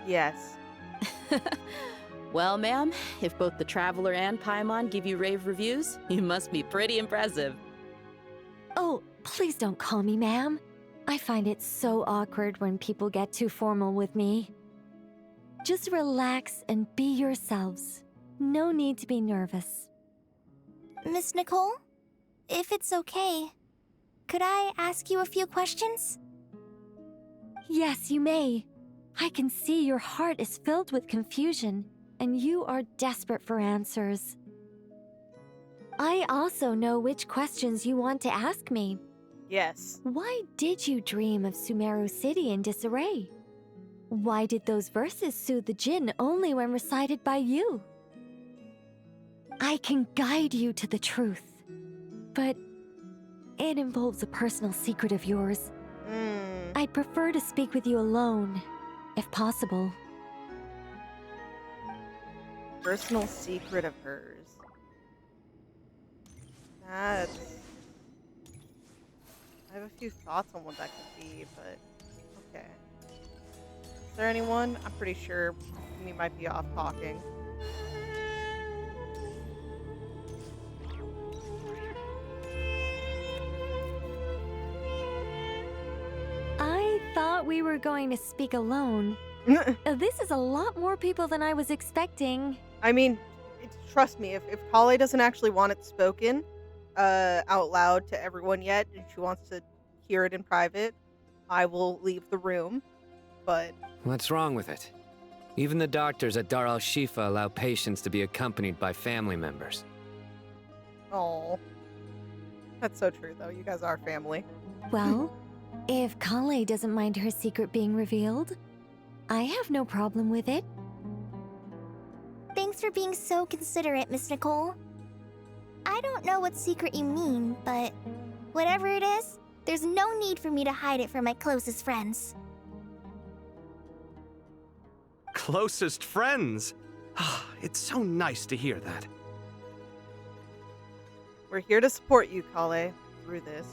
Yes. Well, ma'am, if both the Traveler and Paimon give you rave reviews, you must be pretty impressive. Oh, please don't call me ma'am. I find it so awkward when people get too formal with me. Just relax and be yourselves. No need to be nervous. Miss Nicole, if it's okay, could I ask you a few questions? Yes, you may. I can see your heart is filled with confusion, and you are desperate for answers. I also know which questions you want to ask me. Yes. Why did you dream of Sumeru City in disarray? Why did those verses soothe the Jinn only when recited by you? I can guide you to the truth, but it involves a personal secret of yours. I'd prefer to speak with you alone, if possible. Personal secret of hers. That's... I have a few thoughts on what that could be, but... Okay. Is there anyone? I'm pretty sure we might be off talking. I thought we were going to speak alone. This is a lot more people than I was expecting. I mean, trust me, if Kale doesn't actually want it spoken out loud to everyone yet, and she wants to hear it in private, I will leave the room. But What's wrong with it? Even the doctors at Dar al-Shifa allow patients to be accompanied by family members. oh, that's so true, though. You guys are family. Well, if Kale doesn't mind her secret being revealed, I have no problem with it. Thanks for being so considerate, Miss Nicole. I don't know what secret you mean, but whatever it is, there's no need for me to hide it from my closest friends. Closest friends? It's so nice to hear that. We're here to support you, Kale, through this.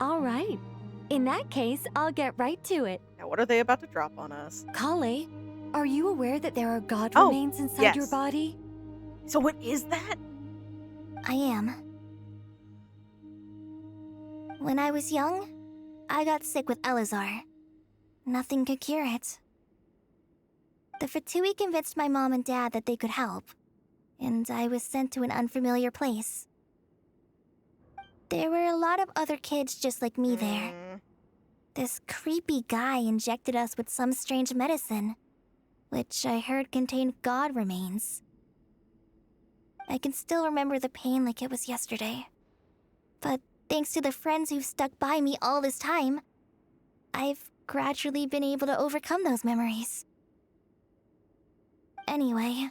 All right. In that case, I'll get right to it. Now, what are they about to drop on us? Kale, are you aware that there are god Oh, remains inside yes. your body? So what is that? I am. When I was young, I got sick with Elazar. Nothing could cure it. The Fatui convinced my mom and dad that they could help, and I was sent to an unfamiliar place. There were a lot of other kids just like me there. This creepy guy injected us with some strange medicine, which I heard contained god remains. I can still remember the pain like it was yesterday. But thanks to the friends who've stuck by me all this time, I've gradually been able to overcome those memories. Anyway,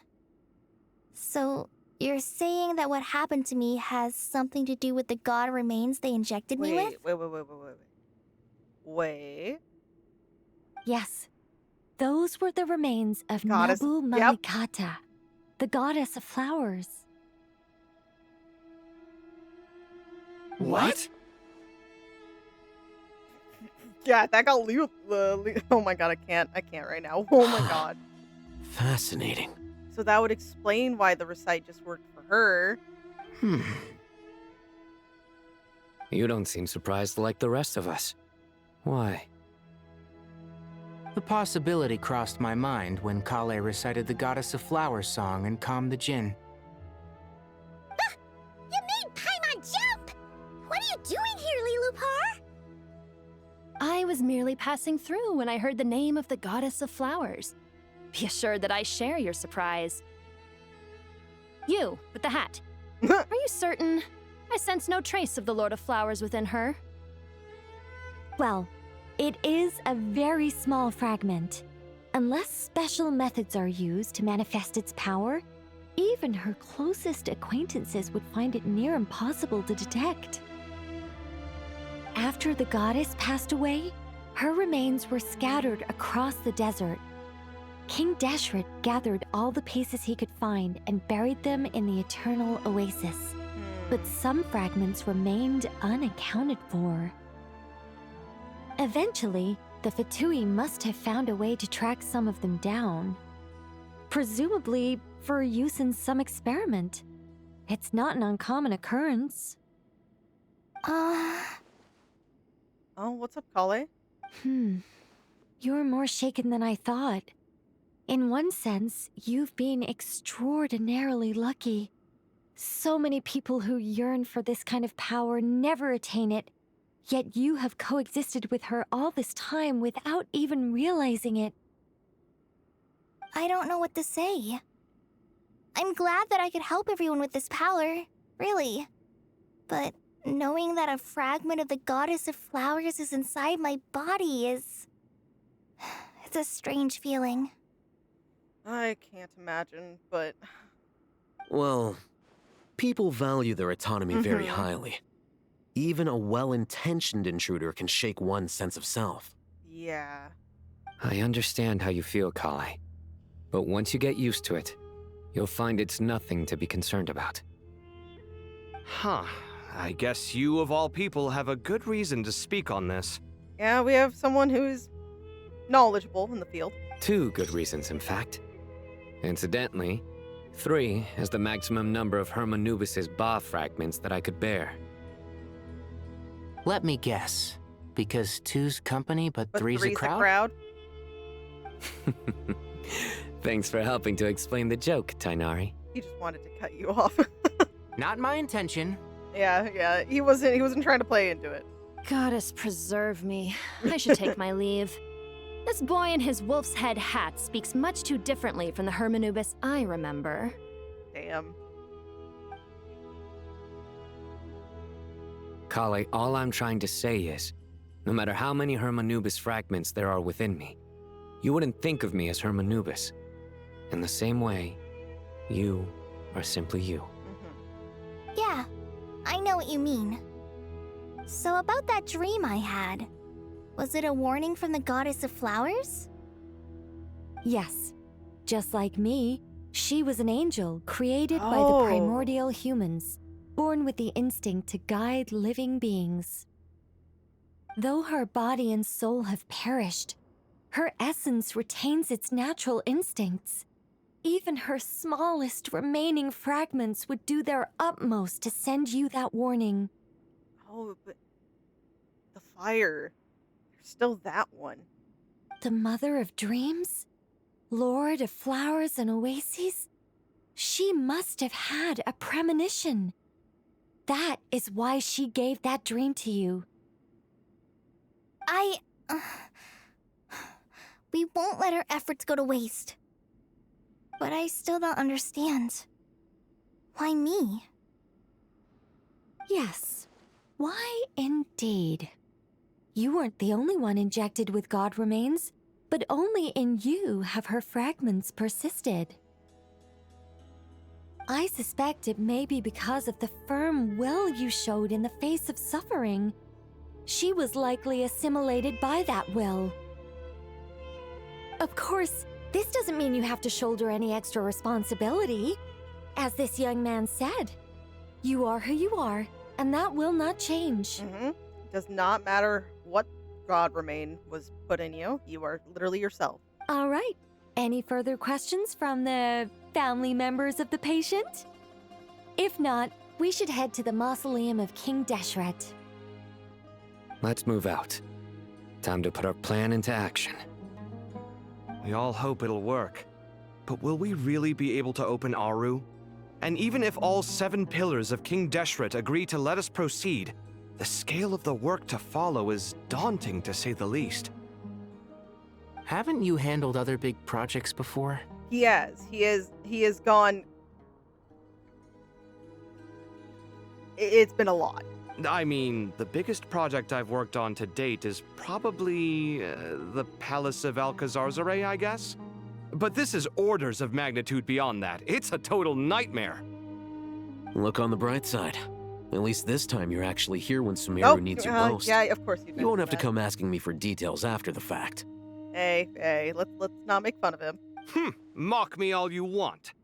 so you're saying that what happened to me has something to do with the god remains they injected me with? Wait. Yes. Those were the remains of Goddess- Nabu yep. Malikata, the goddess of flowers. What? Yeah, that got oh my god, I can't right now. Oh my god. Fascinating. So that would explain why the recite just worked for her. You don't seem surprised like the rest of us. Why? The possibility crossed my mind when Kale recited the Goddess of Flowers song and calmed the Jinn. You made Paimon jump! What are you doing here, Lilupar? I was merely passing through when I heard the name of the Goddess of Flowers. Be assured that I share your surprise. You, with the hat. Are you certain? I sense no trace of the Lord of Flowers within her. Well, it is a very small fragment. Unless special methods are used to manifest its power, even her closest acquaintances would find it near impossible to detect. After the goddess passed away, her remains were scattered across the desert. King Deshret gathered all the pieces he could find and buried them in the eternal oasis. But some fragments remained unaccounted for. Eventually, the Fatui must have found a way to track some of them down. Presumably for use in some experiment. It's not an uncommon occurrence. Oh, what's up, Kale? You're more shaken than I thought. In one sense, you've been extraordinarily lucky. So many people who yearn for this kind of power never attain it, yet you have coexisted with her all this time without even realizing it. I don't know what to say. I'm glad that I could help everyone with this power, really. But knowing that a fragment of the Goddess of Flowers is inside my body is... it's a strange feeling. I can't imagine, but... Well, people value their autonomy very highly. Even a well-intentioned intruder can shake one's sense of self. Yeah. I understand how you feel, Krai. But once you get used to it, you'll find it's nothing to be concerned about. Huh. I guess you, of all people, have a good reason to speak on this. Yeah, we have someone who's knowledgeable in the field. 2 good reasons, in fact. Incidentally, 3 is the maximum number of Hermanubis's Ba fragments that I could bear. Let me guess. Because 2's company, but 3's a crowd? Thanks for helping to explain the joke, Tainari. He just wanted to cut you off. Not my intention. Yeah, he wasn't trying to play into it. Goddess preserve me. I should take my leave. This boy in his wolf's head hat speaks much too differently from the Hermanubis I remember. Damn. Kale, all I'm trying to say is, no matter how many Hermanubis fragments there are within me, you wouldn't think of me as Hermanubis. In the same way, you are simply you. Yeah, I know what you mean. So about that dream I had, was it a warning from the Goddess of Flowers? Yes. Just like me, she was an angel created by the primordial humans, born with the instinct to guide living beings. Though her body and soul have perished, her essence retains its natural instincts. Even her smallest remaining fragments would do their utmost to send you that warning. Oh, but the fire. There's still that one. The Mother of Dreams? Lord of Flowers and Oases? She must have had a premonition. That is why she gave that dream to you. We won't let our efforts go to waste. But I still don't understand. Why me? Yes. Why indeed? You weren't the only one injected with God remains, but only in you have her fragments persisted. I suspect it may be because of the firm will you showed in the face of suffering. She was likely assimilated by that will. Of course, this doesn't mean you have to shoulder any extra responsibility. As this young man said, you are who you are, and that will not change. Does not matter what God remain was put in you. You are literally yourself. All right. Any further questions from the family members of the patient? If not, we should head to the mausoleum of King Deshret. Let's move out. Time to put our plan into action. We all hope it'll work. But will we really be able to open Aru? And even if all 7 pillars of King Deshret agree to let us proceed, the scale of the work to follow is daunting, to say the least. Haven't you handled other big projects before? He has. He has gone... It's been a lot. I mean, the biggest project I've worked on to date is probably the Palace of Alcazarzaray, I guess? But this is orders of magnitude beyond that. It's a total nightmare. Look on the bright side. At least this time you're actually here when Sumeru Oh, needs you most. yeah, of course you You won't have to that. come asking me for details after the fact. Hey, let's not make fun of him. Mock me all you want.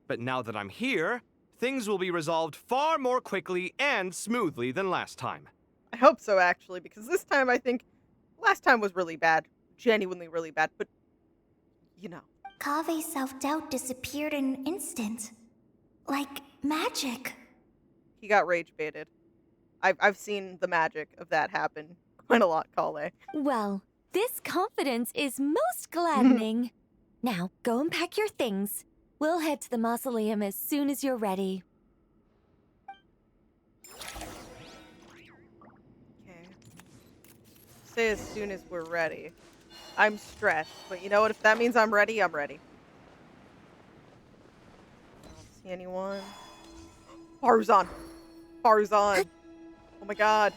But now that I'm here, things will be resolved far more quickly and smoothly than last time. I hope so, actually, because this time I think last time was really bad. Genuinely really bad, but you know. Kave's self-doubt disappeared in an instant. Like magic. He got rage baited. I've seen the magic of that happen quite a lot, Kale. Well, this confidence is most gladdening. Now, go and pack your things. We'll head to the mausoleum as soon as you're ready. Okay. Say as soon as we're ready. I'm stressed, but you know what? If that means I'm ready, I'm ready. I don't see anyone. Faruzan! Faruzan! Oh my god.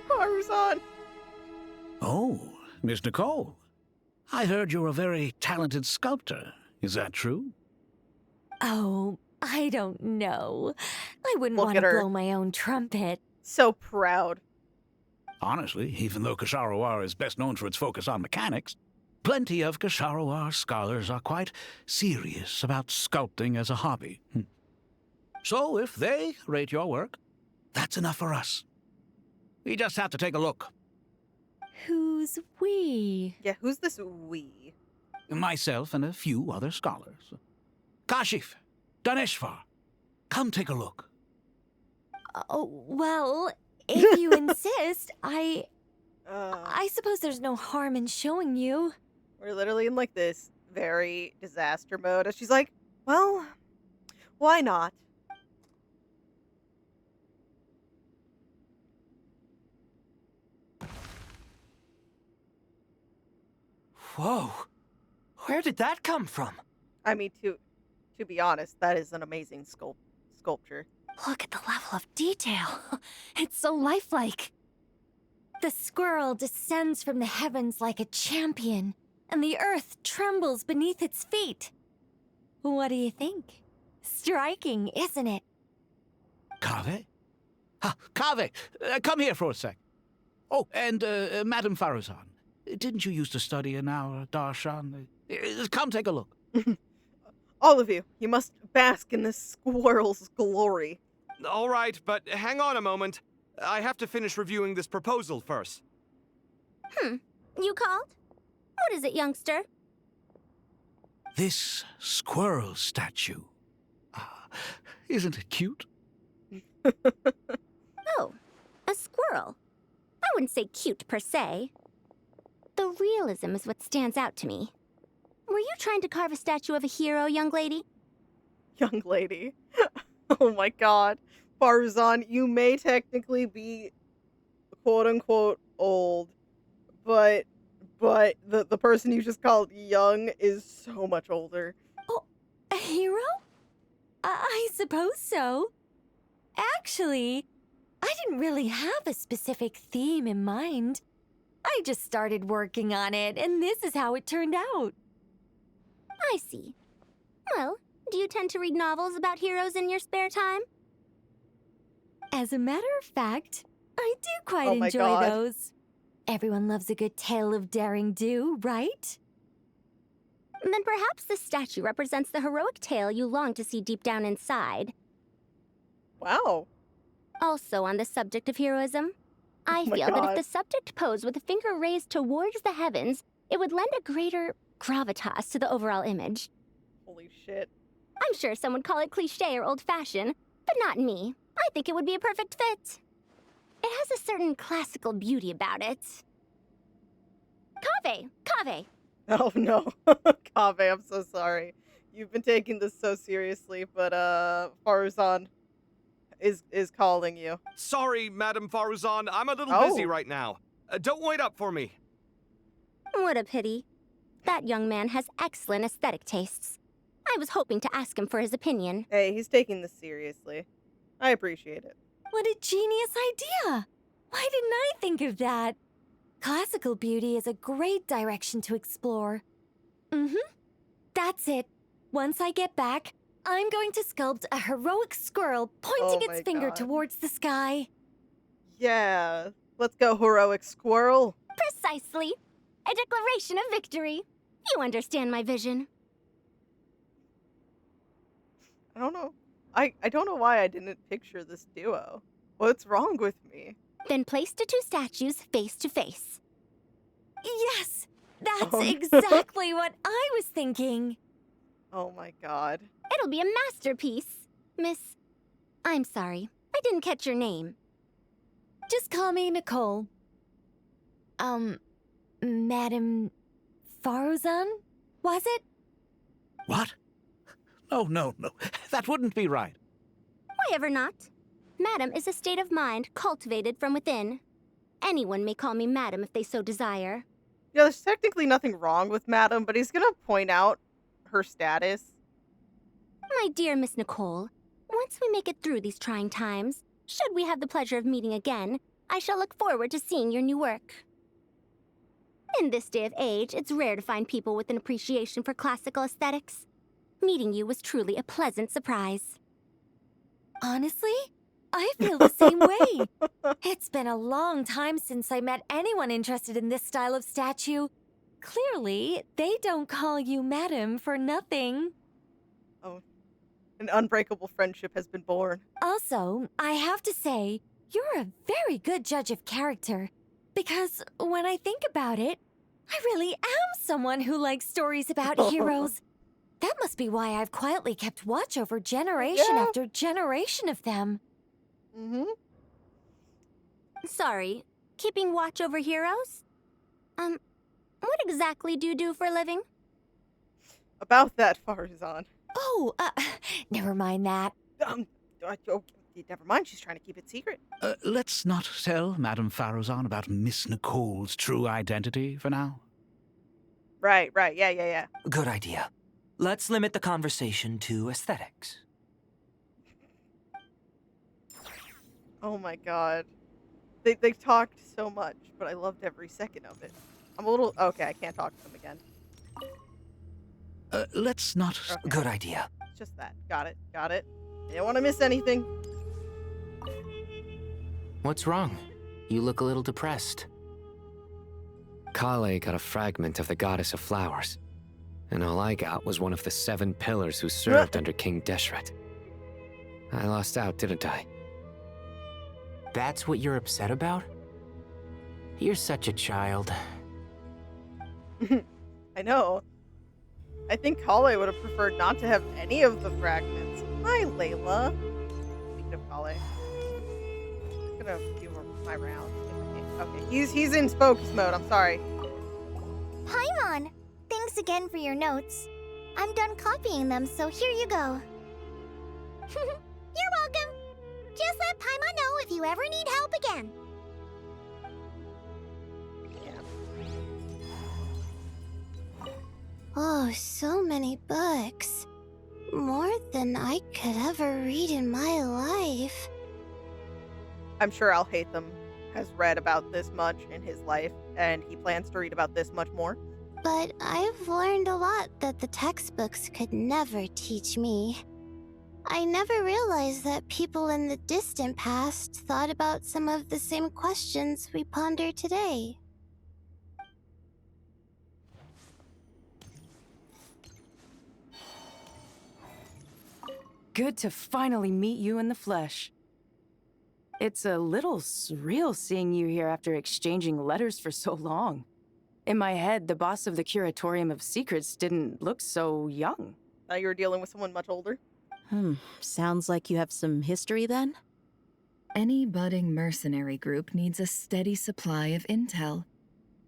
Faruzan! Oh, Miss Nicole. I heard you're a very talented sculptor. Is that true? Oh, I don't know. I wouldn't Look want to at her. blow my own trumpet. So proud. Honestly, even though Kasharawar is best known for its focus on mechanics, plenty of Kasharawar scholars are quite serious about sculpting as a hobby. So if they rate your work, that's enough for us. We just have to take a look. Who's we? Yeah, who's this we? Myself and a few other scholars. Kashif, Daneshvar, come take a look. Oh, well, if you insist, I suppose there's no harm in showing you. We're literally in like this very disaster mode. And she's like, well, why not? Whoa. Where did that come from? I mean, to be honest, that is an amazing sculpture. Look at the level of detail. It's so lifelike. The squirrel descends from the heavens like a champion, and the earth trembles beneath its feet. What do you think? Striking, isn't it? Kave? Kave, come here for a sec. Oh, and Madame Faruzan, didn't you used to study in our darshan? Come take a look. All of you, you must bask in this squirrel's glory. All right, but hang on a moment. I have to finish reviewing this proposal first. You called? What is it, youngster? This squirrel statue. Isn't it cute? Oh, a squirrel. I wouldn't say cute per se. The realism is what stands out to me. Were you trying to carve a statue of a hero, young lady? Young lady. Oh my god. Faruzan, you may technically be quote-unquote old, but the person you just called young is so much older. Oh, a hero? I suppose so. Actually, I didn't really have a specific theme in mind. I just started working on it, and this is how it turned out. I see. Well, do you tend to read novels about heroes in your spare time? As a matter of fact, I do quite Oh my enjoy God. those. Everyone loves a good tale of daring do, right? Then perhaps this statue represents the heroic tale you long to see deep down inside. Wow. Also on the subject of heroism, I my feel that God. if the subject posed with a finger raised towards the heavens, it would lend a greater gravitas to the overall image. Holy shit. I'm sure some would call it cliché or old-fashioned, but not me. I think it would be a perfect fit. It has a certain classical beauty about it. Kave! Oh no. Kave, I'm so sorry. You've been taking this so seriously, but Faruzan is calling you. Sorry, Madame Faruzan, I'm a little Oh. busy right now. Don't wait up for me. What a pity. That young man has excellent aesthetic tastes. I was hoping to ask him for his opinion. Hey, he's taking this seriously. I appreciate it. What a genius idea! Why didn't I think of that? Classical beauty is a great direction to explore. That's it. Once I get back, I'm going to sculpt a heroic squirrel pointing its finger towards the sky. Yeah. Let's go, heroic squirrel. Precisely. A declaration of victory. You understand my vision. I don't know. I don't know why I didn't picture this duo. What's wrong with me? Then place the two statues face to face. Yes! That's Oh, no. exactly what I was thinking. Oh my god. It'll be a masterpiece. Miss... I'm sorry. I didn't catch your name. Just call me Nicole. Madam Faruzan? Was it? What? Oh, no. That wouldn't be right. Why ever not? Madam is a state of mind cultivated from within. Anyone may call me Madam if they so desire. Yeah, there's technically nothing wrong with Madam, but he's gonna point out her status. My dear Miss Nicole, once we make it through these trying times, should we have the pleasure of meeting again, I shall look forward to seeing your new work. In this day of age, it's rare to find people with an appreciation for classical aesthetics. Meeting you was truly a pleasant surprise. Honestly, I feel the same way. It's been a long time since I met anyone interested in this style of statue. Clearly, they don't call you Madam for nothing. Oh, an unbreakable friendship has been born. Also, I have to say, you're a very good judge of character. Because when I think about it, I really am someone who likes stories about heroes. That must be why I've quietly kept watch over generation after generation of them. Sorry, keeping watch over heroes? What exactly do you do for a living? About that, Farzan. Oh, never mind that. Never mind, she's trying to keep it secret. Let's not tell Madame Faruzan about Miss Nicole's true identity for now. Right, yeah. Good idea. Let's limit the conversation to aesthetics. Oh my god. They talked so much, but I loved every second of it. I'm a little... Okay, I can't talk to them again. Let's not... Okay. Good idea. It's just that. Got it. I didn't want to miss anything. What's wrong? You look a little depressed. Kale got a fragment of the Goddess of Flowers, and all I got was one of the 7 pillars who served under King Deshret. I lost out, didn't I? That's what you're upset about? You're such a child. I know. I think Kale would have preferred not to have any of the fragments. Hi, Layla. Speaking of Kale, I'm gonna do my round. Okay, he's in spokes mode. I'm sorry. Paimon, thanks again for your notes. I'm done copying them, so here you go. You're welcome. Just let Paimon know if you ever need help again. Oh, so many books. More than I could ever read in my life. I'm sure I'll hate them has read about this much in his life, and he plans to read about this much more. But I've learned a lot that the textbooks could never teach me. I never realized that people in the distant past thought about some of the same questions we ponder today. Good to finally meet you in the flesh. It's a little surreal seeing you here after exchanging letters for so long. In my head, the boss of the Curatorium of Secrets didn't look so young. Thought you were dealing with someone much older. Sounds like you have some history then? Any budding mercenary group needs a steady supply of intel.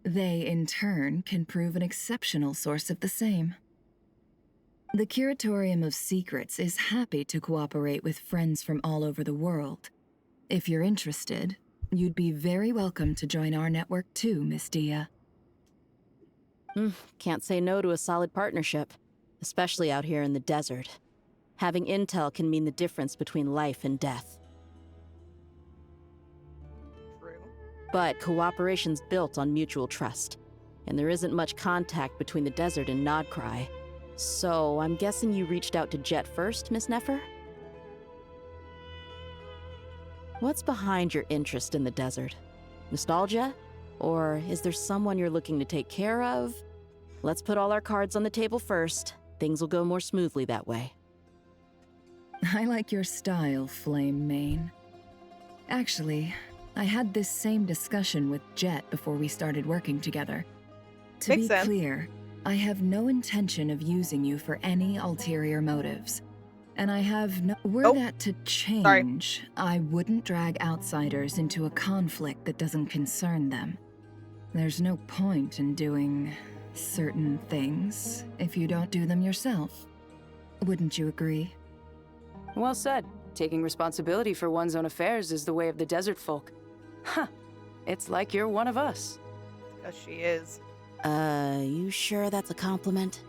They, in turn, can prove an exceptional source of the same. The Curatorium of Secrets is happy to cooperate with friends from all over the world. If you're interested, you'd be very welcome to join our network too, Miss Dia. Can't say no to a solid partnership, especially out here in the desert. Having intel can mean the difference between life and death. True. But cooperation's built on mutual trust, and there isn't much contact between the desert and Krai. So, I'm guessing you reached out to Jet first, Miss Nefer? What's behind your interest in the desert? Nostalgia? Or is there someone you're looking to take care of? Let's put all our cards on the table first. Things will go more smoothly that way. I like your style, Flame Mane. Actually, I had this same discussion with Jet before we started working together. To Makes be sense. clear, I have no intention of using you for any ulterior motives. And I have no— Were that to change, I wouldn't drag outsiders into a conflict that doesn't concern them. There's no point in doing certain things if you don't do them yourself. Wouldn't you agree? Well said. Taking responsibility for one's own affairs is the way of the desert folk. Huh. It's like you're one of us. Because she is. You sure that's a compliment?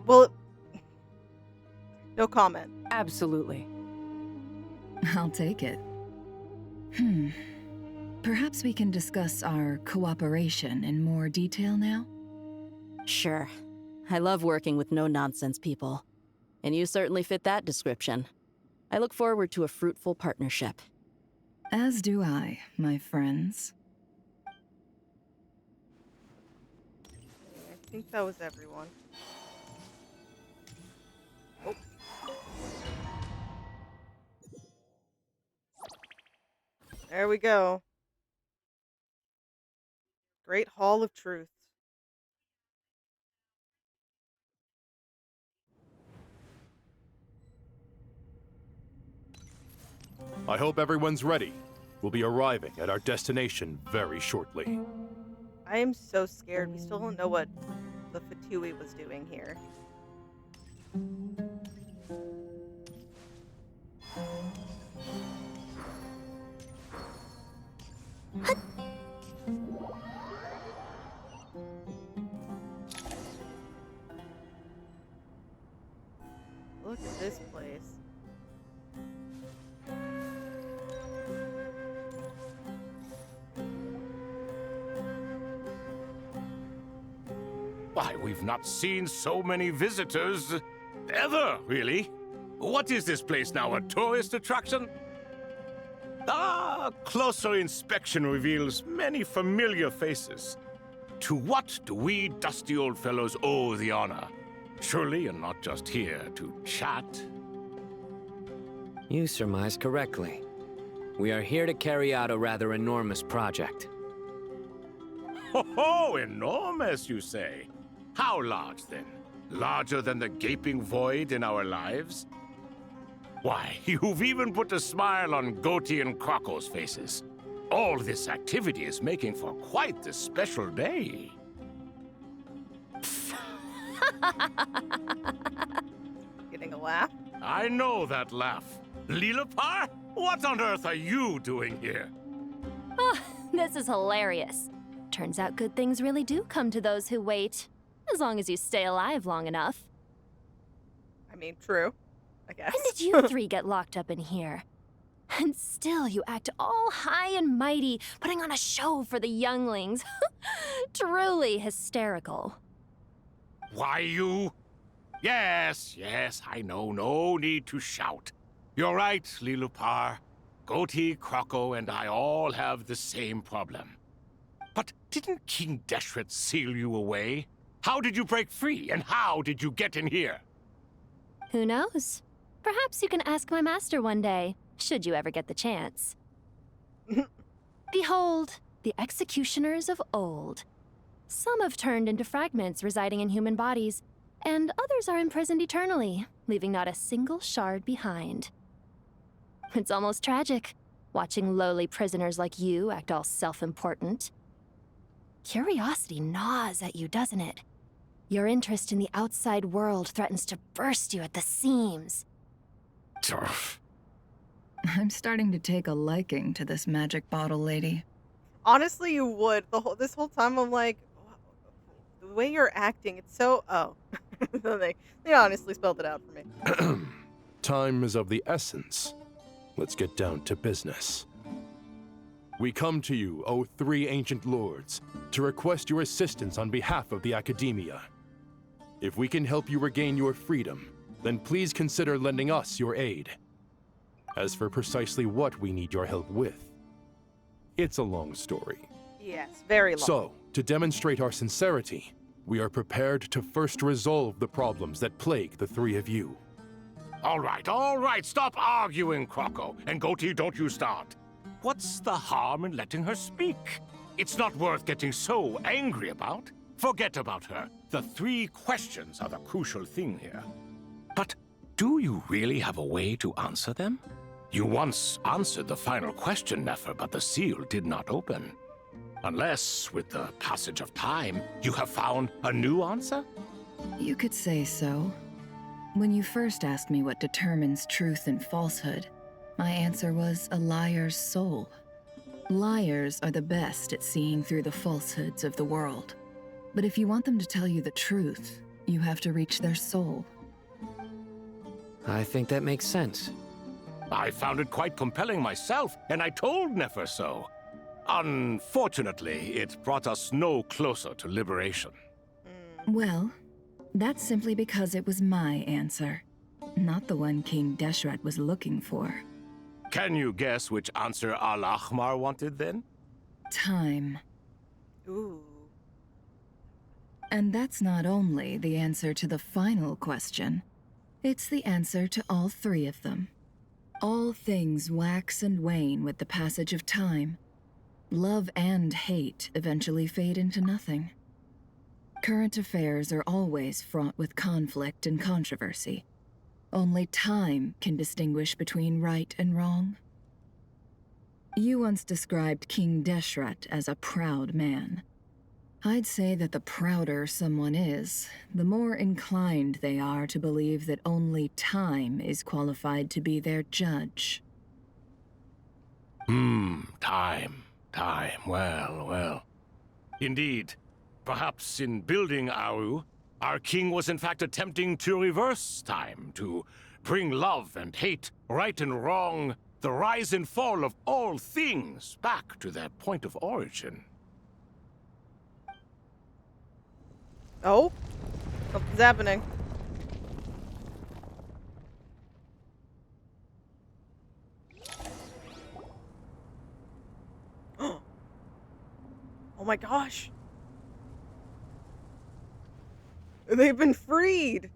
Well, no comment. Absolutely. I'll take it. Perhaps we can discuss our cooperation in more detail now? Sure. I love working with no-nonsense people. And you certainly fit that description. I look forward to a fruitful partnership. As do I, my friends. I think that was everyone. Oh. There we go. Great Hall of Truth. I hope everyone's ready. We'll be arriving at our destination very shortly. I am so scared. We still don't know what the Fatui was doing here. Look at this place. Why, we've not seen so many visitors ever, really. What is this place now, a tourist attraction? Ah, closer inspection reveals many familiar faces. To what do we dusty old fellows owe the honor? Surely you're not just here to chat. You surmise correctly. We are here to carry out a rather enormous project. Ho, enormous, you say? How large, then? Larger than the gaping void in our lives? Why, you've even put a smile on Goatee and Crocco's faces. All this activity is making for quite the special day. Getting a laugh? I know that laugh. Lilipar, what on earth are you doing here? Oh, this is hilarious. Turns out good things really do come to those who wait. As long as you stay alive long enough. I mean, true. I guess. When did you three get locked up in here? And still you act all high and mighty, putting on a show for the younglings. Truly hysterical. Why, you... Yes, I know. No need to shout. You're right, Lilipar. Goatee, Crocco, and I all have the same problem. But didn't King Deshret seal you away? How did you break free, and how did you get in here? Who knows? Perhaps you can ask my master one day, should you ever get the chance. Behold, the executioners of old. Some have turned into fragments residing in human bodies, and others are imprisoned eternally, leaving not a single shard behind. It's almost tragic, watching lowly prisoners like you act all self-important. Curiosity gnaws at you, doesn't it? Your interest in the outside world threatens to burst you at the seams. I'm starting to take a liking to this magic bottle lady. Honestly, you would. This whole time, I'm like, the way you're acting, it's so... Oh. they honestly spelled it out for me. Time is of the essence. Let's get down to business. We come to you, O three ancient lords, to request your assistance on behalf of the Academia. If we can help you regain your freedom, then please consider lending us your aid. As for precisely what we need your help with, it's a long story. Yes, very long. So, to demonstrate our sincerity, we are prepared to first resolve the problems that plague the three of you. All right, stop arguing, Croco, and Goatee, don't you start. What's the harm in letting her speak? It's not worth getting so angry about. Forget about her. The three questions are the crucial thing here. But do you really have a way to answer them? You once answered the final question, Nefer, but the seal did not open. Unless, with the passage of time, you have found a new answer? You could say so. When you first asked me what determines truth and falsehood, my answer was a liar's soul. Liars are the best at seeing through the falsehoods of the world. But if you want them to tell you the truth, you have to reach their soul. I think that makes sense. I found it quite compelling myself, and I told Nefer so. Unfortunately, it brought us no closer to liberation. Well, that's simply because it was my answer, not the one King Deshret was looking for. Can you guess which answer Al-Ahmar wanted then? Time. Ooh. And that's not only the answer to the final question, it's the answer to all three of them. All things wax and wane with the passage of time. Love and hate eventually fade into nothing. Current affairs are always fraught with conflict and controversy. Only time can distinguish between right and wrong. You once described King Deshret as a proud man. I'd say that the prouder someone is, the more inclined they are to believe that only time is qualified to be their judge. Time. Well. Indeed. Perhaps in building Aru, our king was in fact attempting to reverse time, to bring love and hate, right and wrong, the rise and fall of all things back to their point of origin. Oh? Something's happening. Oh my gosh. They've been freed.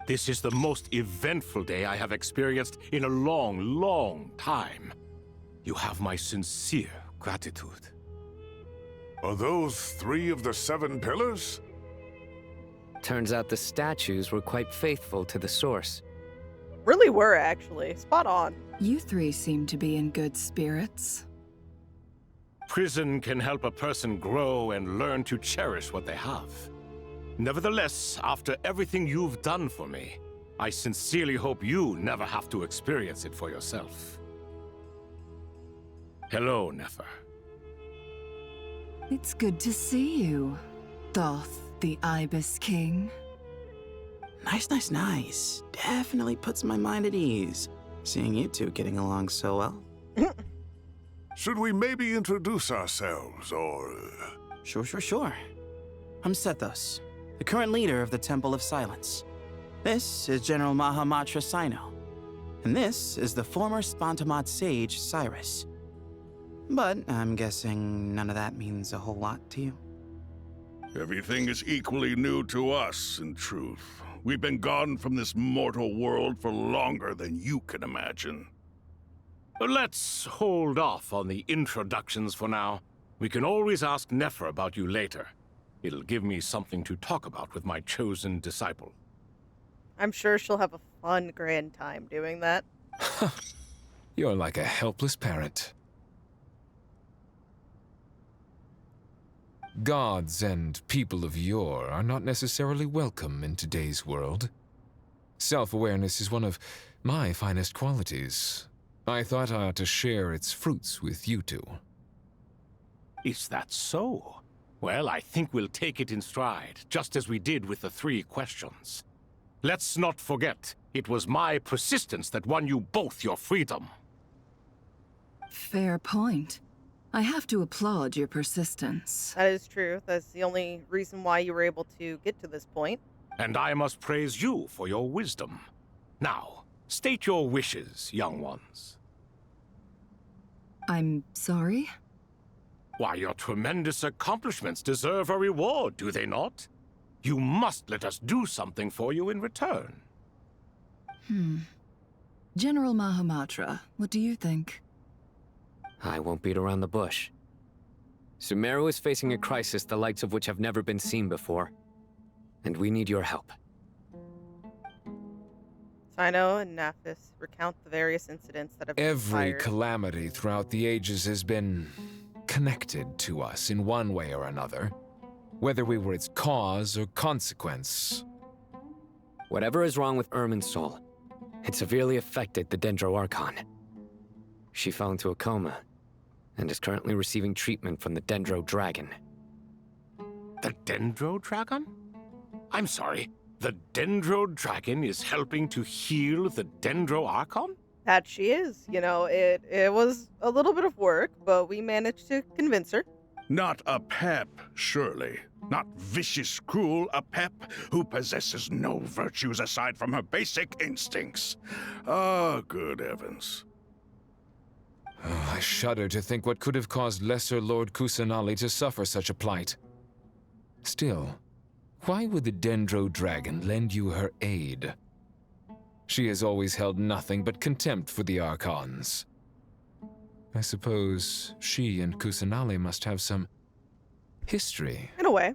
This is the most eventful day I have experienced in a long time. You have my sincere gratitude. Are those 3 of the 7 pillars? Turns out the statues were quite faithful to the source. Really were, actually. Spot on. You three seem to be in good spirits. Prison can help a person grow and learn to cherish what they have. Nevertheless, after everything you've done for me, I sincerely hope you never have to experience it for yourself. Hello, Nefer. It's good to see you, Thoth the Ibis King. Nice. Definitely puts my mind at ease, seeing you two getting along so well. Should we maybe introduce ourselves, or... Sure. I'm Sethos, the current leader of the Temple of Silence. This is General Mahamatra Sino, and this is the former Spantamad sage, Cyrus. But I'm guessing none of that means a whole lot to you. Everything is equally new to us, in truth. We've been gone from this mortal world for longer than you can imagine. Let's hold off on the introductions for now. We can always ask Nefer about you later. It'll give me something to talk about with my chosen disciple. I'm sure she'll have a fun, grand time doing that. You're like a helpless parent. Gods and people of yore are not necessarily welcome in today's world. Self-awareness is one of my finest qualities. I thought I ought to share its fruits with you two. Is that so? Well, I think we'll take it in stride, just as we did with the 3 questions. Let's not forget, it was my persistence that won you both your freedom. Fair point. I have to applaud your persistence. That is true. That's the only reason why you were able to get to this point. And I must praise you for your wisdom. Now, state your wishes, young ones. I'm sorry? Why, your tremendous accomplishments deserve a reward, do they not? You must let us do something for you in return. General Mahamatra, what do you think? I won't beat around the bush. Sumeru is facing a crisis the likes of which have never been seen before. And we need your help. Sino and Naphis recount the various incidents that have Every transpired. calamity throughout the ages has been connected to us in one way or another, whether we were its cause or consequence. Whatever is wrong with Irminsul, it severely affected the Dendro Archon. She fell into a coma and is currently receiving treatment from the Dendro Dragon. The Dendro Dragon? I'm sorry, the Dendro Dragon is helping to heal the Dendro Archon? That she is. You know, it was a little bit of work, but we managed to convince her. Not a pep, surely. Not vicious, cruel a pep who possesses no virtues aside from her basic instincts. Ah, good heavens. Oh, I shudder to think what could have caused Lesser Lord Kusanali to suffer such a plight. Still, why would the Dendro Dragon lend you her aid? She has always held nothing but contempt for the Archons. I suppose she and Kusanali must have some history. In a way.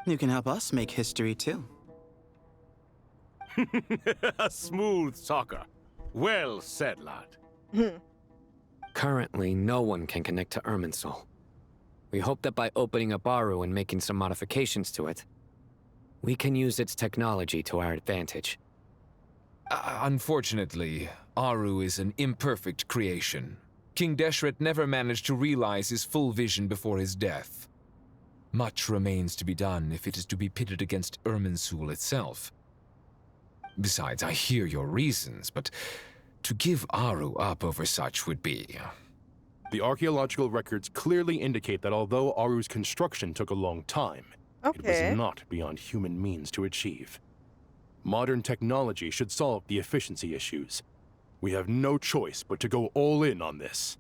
You can help us make history, too. A smooth talker. Well said, lad. Currently, no one can connect to Irminsul. We hope that by opening up Aru and making some modifications to it, we can use its technology to our advantage. Unfortunately, Aru is an imperfect creation. King Deshret never managed to realize his full vision before his death. Much remains to be done if it is to be pitted against Irminsul itself. Besides, I hear your reasons, but to give Aru up over such would be... The archaeological records clearly indicate that although Aru's construction took a long time, it was not beyond human means to achieve. Modern technology should solve the efficiency issues. We have no choice but to go all in on this.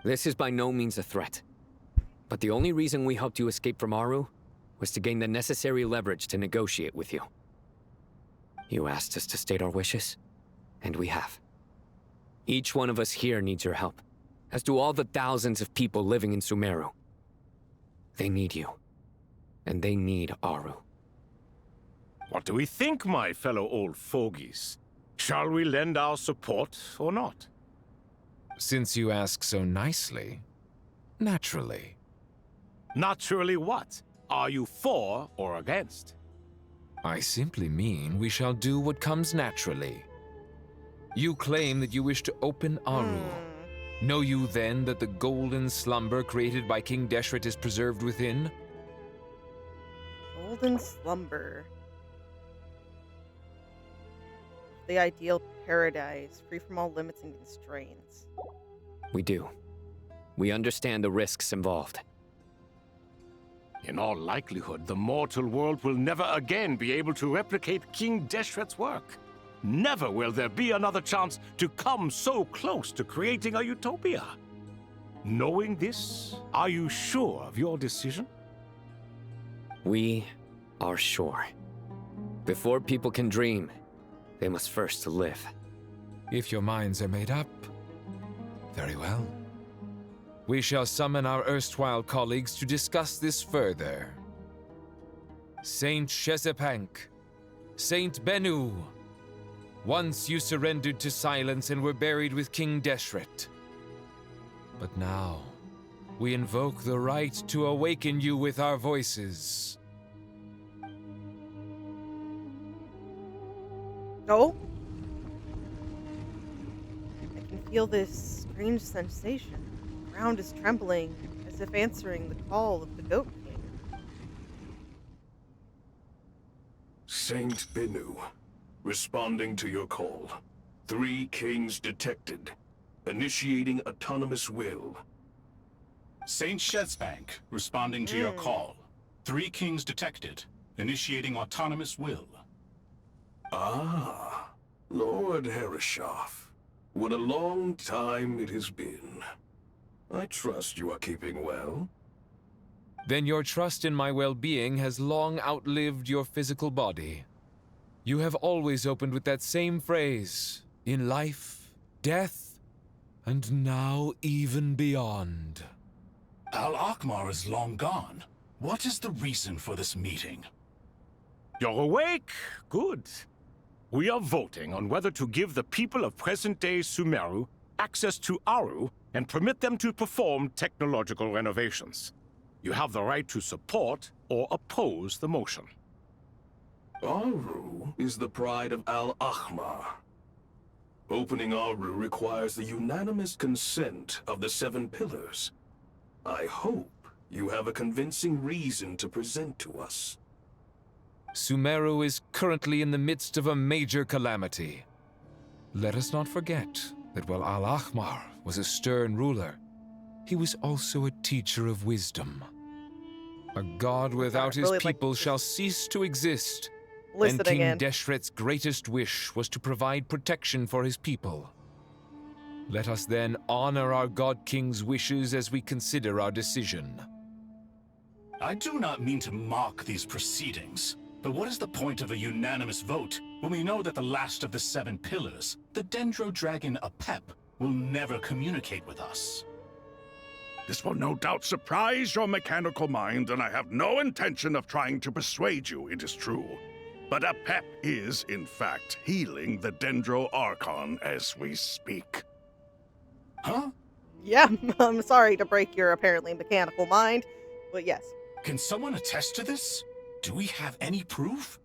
This is by no means a threat. But the only reason we helped you escape from Aru was to gain the necessary leverage to negotiate with you. You asked us to state our wishes, and we have. Each one of us here needs your help, as do all the thousands of people living in Sumeru. They need you, and they need Aru. What do we think, my fellow old fogies? Shall we lend our support or not? Since you ask so nicely, naturally. Naturally what? Are you for or against? I simply mean we shall do what comes naturally. You claim that you wish to open Aru. Know you then that the golden slumber created by King Deshret is preserved within? Golden slumber. The ideal paradise, free from all limits and constraints. We do. We understand the risks involved. In all likelihood, the mortal world will never again be able to replicate King Deshret's work. Never will there be another chance to come so close to creating a utopia. Knowing this, are you sure of your decision? We are sure. Before people can dream, they must first live. If your minds are made up, very well. We shall summon our erstwhile colleagues to discuss this further. Saint Shezepank, Saint Bennu, once you surrendered to silence and were buried with King Deshret. But now, we invoke the right to awaken you with our voices. Oh? I can feel this strange sensation. The ground is trembling, as if answering the call of the Goat King. Saint Binu, responding to your call. 3 kings detected. Initiating autonomous will. Saint Shezbank, responding to your call. 3 kings detected. Initiating autonomous will. Ah, Lord Herreshoff. What a long time it has been. I trust you are keeping well. Then your trust in my well-being has long outlived your physical body. You have always opened with that same phrase, in life, death, and now even beyond. Al-Akmar is long gone. What is the reason for this meeting? You're awake? Good. We are voting on whether to give the people of present-day Sumeru access to Aru and permit them to perform technological renovations. You have the right to support or oppose the motion. Aru is the pride of Al-Ahmar. Opening Aru requires the unanimous consent of the 7 pillars. I hope you have a convincing reason to present to us. Sumeru is currently in the midst of a major calamity. Let us not forget that while Al-Ahmar was a stern ruler, he was also a teacher of wisdom. A god without his people shall cease to exist, and King Deshret's greatest wish was to provide protection for his people. Let us then honor our God King's wishes as we consider our decision. I do not mean to mock these proceedings, but what is the point of a unanimous vote when we know that the last of the 7 pillars, the Dendro Dragon Apep, will never communicate with us? This will no doubt surprise your mechanical mind, and I have no intention of trying to persuade you it is true. But Apep is, in fact, healing the Dendro Archon as we speak. Huh? Yeah, I'm sorry to break your apparently mechanical mind, but yes. Can someone attest to this? Do we have any proof?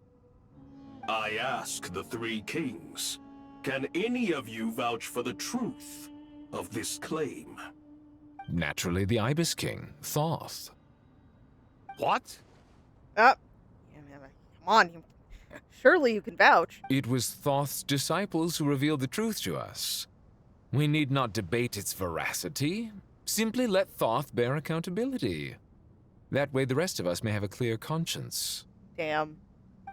I ask the 3 kings, can any of you vouch for the truth of this claim? Naturally, the Ibis King, Thoth. What? Come on, surely you can vouch. It was Thoth's disciples who revealed the truth to us. We need not debate its veracity. Simply let Thoth bear accountability. That way the rest of us may have a clear conscience. Damn.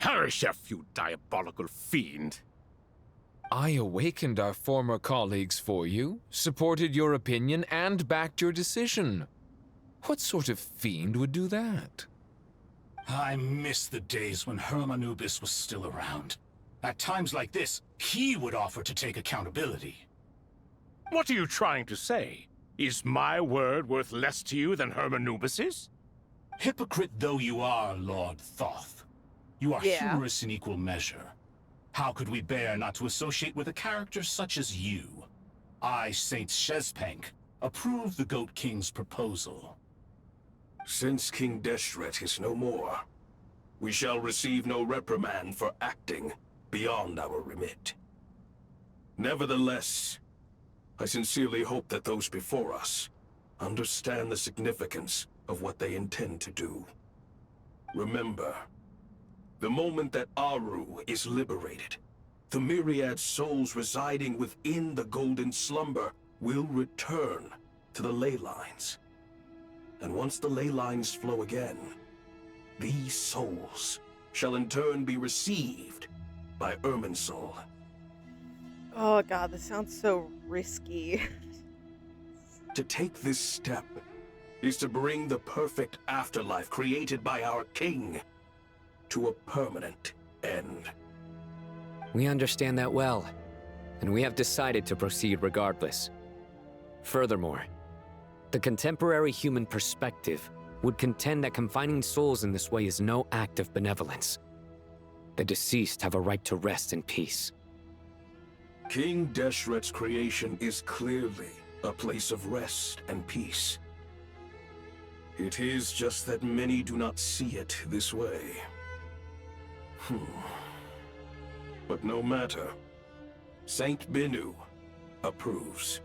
Herreshoff, you diabolical fiend. I awakened our former colleagues for you, supported your opinion, and backed your decision. What sort of fiend would do that? I miss the days when Hermanubis was still around. At times like this, he would offer to take accountability. What are you trying to say? Is my word worth less to you than Hermanubis's? Hypocrite though you are, Lord Thoth, you are humorous in equal measure. How could we bear not to associate with a character such as you? I, Saint Shezbank, approve the Goat King's proposal. Since King Deshret is no more, we shall receive no reprimand for acting beyond our remit. Nevertheless, I sincerely hope that those before us understand the significance of what they intend to do. Remember, the moment that Aru is liberated, the myriad souls residing within the Golden Slumber will return to the ley lines. And once the ley lines flow again, these souls shall in turn be received by Irminsul. Oh god, this sounds so risky. To take this step is to bring the perfect afterlife created by our king to a permanent end. We understand that well, and we have decided to proceed regardless. Furthermore, the contemporary human perspective would contend that confining souls in this way is no act of benevolence. The deceased have a right to rest in peace. King Deshret's creation is clearly a place of rest and peace. It is just that many do not see it this way. But no matter. Saint Binu approves.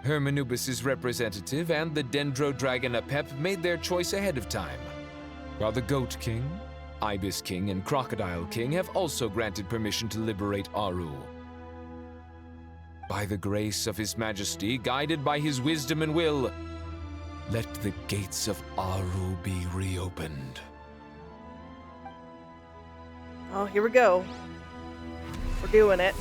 Hermanubis' representative and the Dendro Dragon Apep made their choice ahead of time, while the Goat King, Ibis King and Crocodile King have also granted permission to liberate Aru. By the grace of His Majesty, guided by his wisdom and will, let the gates of Aru be reopened. Oh, here we go. We're doing it.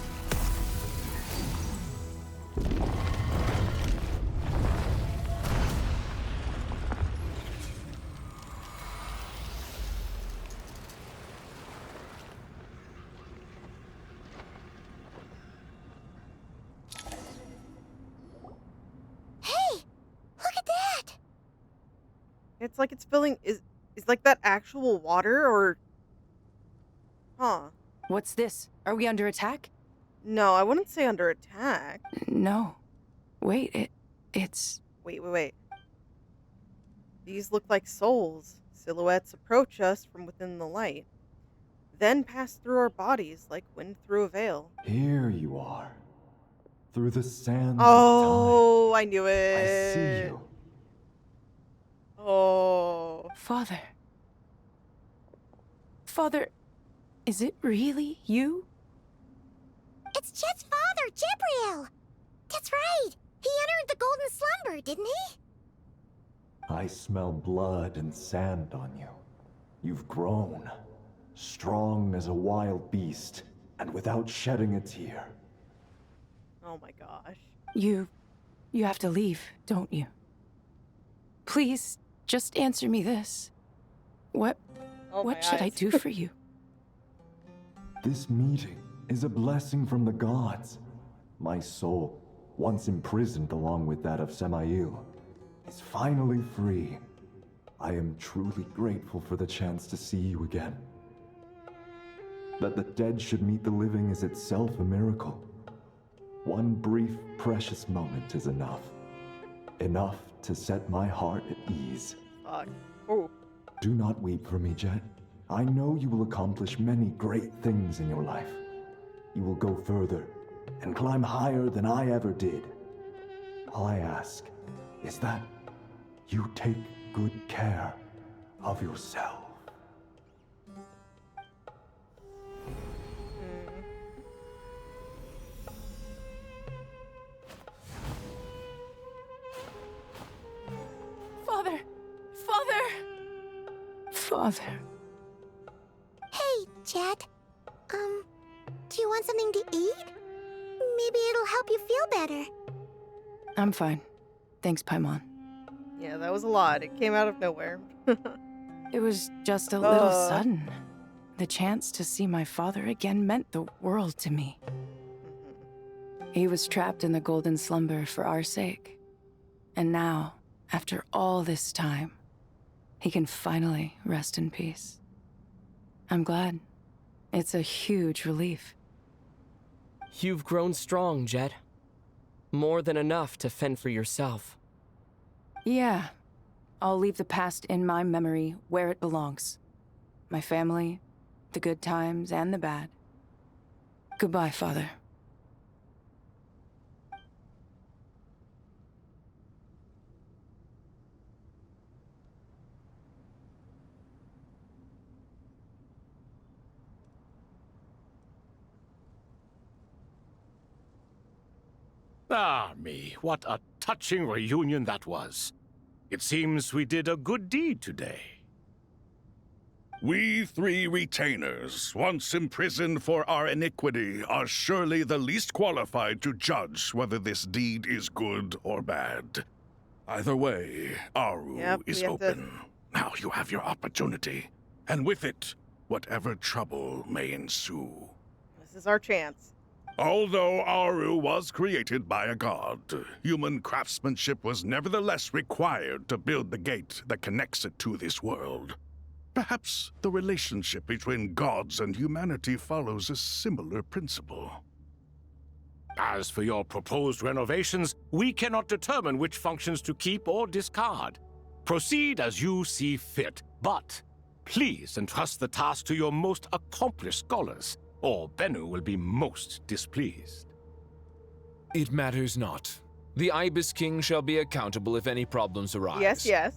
It's like it's filling is like that actual water or huh. What's this? Are we under attack? No, I wouldn't say under attack. No. Wait, it's... Wait. These look like souls. Silhouettes approach us from within the light, then pass through our bodies like wind through a veil. Here you are. Through the sands Oh, of time. I knew it. I see you. Oh. Father. Father, is it really you? It's Jet's father, Jibriel! That's right! He entered the golden slumber, didn't he? I smell blood and sand on you. You've grown. Strong as a wild beast, and without shedding a tear. Oh my gosh. You have to leave, don't you? Please, just answer me this. What should I do for you? This meeting is a blessing from the gods. My soul, once imprisoned along with that of Samael, is finally free. I am truly grateful for the chance to see you again. That the dead should meet the living is itself a miracle. One brief, precious moment is enough. Enough to set my heart at ease. Fuck. Oh. Do not weep for me, Jet. I know you will accomplish many great things in your life. You will go further and climb higher than I ever did. All I ask is that you take good care of yourself. Father. Hey, Jet. Do you want something to eat? Maybe it'll help you feel better. I'm fine. Thanks, Paimon. Yeah, that was a lot. It came out of nowhere. It was just a little sudden. The chance to see my father again meant the world to me. He was trapped in the golden slumber for our sake. And now, after all this time, he can finally rest in peace. I'm glad. It's a huge relief. You've grown strong, Jet. More than enough to fend for yourself. Yeah. I'll leave the past in my memory where it belongs. My family, the good times and the bad. Goodbye, Father. Ah, me, what a touching reunion that was. It seems we did a good deed today. We three retainers, once imprisoned for our iniquity, are surely the least qualified to judge whether this deed is good or bad. Either way, Aru is open. Now you have your opportunity, and with it, whatever trouble may ensue. This is our chance. Although Aru was created by a god, human craftsmanship was nevertheless required to build the gate that connects it to this world. Perhaps the relationship between gods and humanity follows a similar principle. As for your proposed renovations, we cannot determine which functions to keep or discard. Proceed as you see fit, but please entrust the task to your most accomplished scholars, or Bennu will be most displeased. It matters not. The Ibis King shall be accountable if any problems arise. Yes.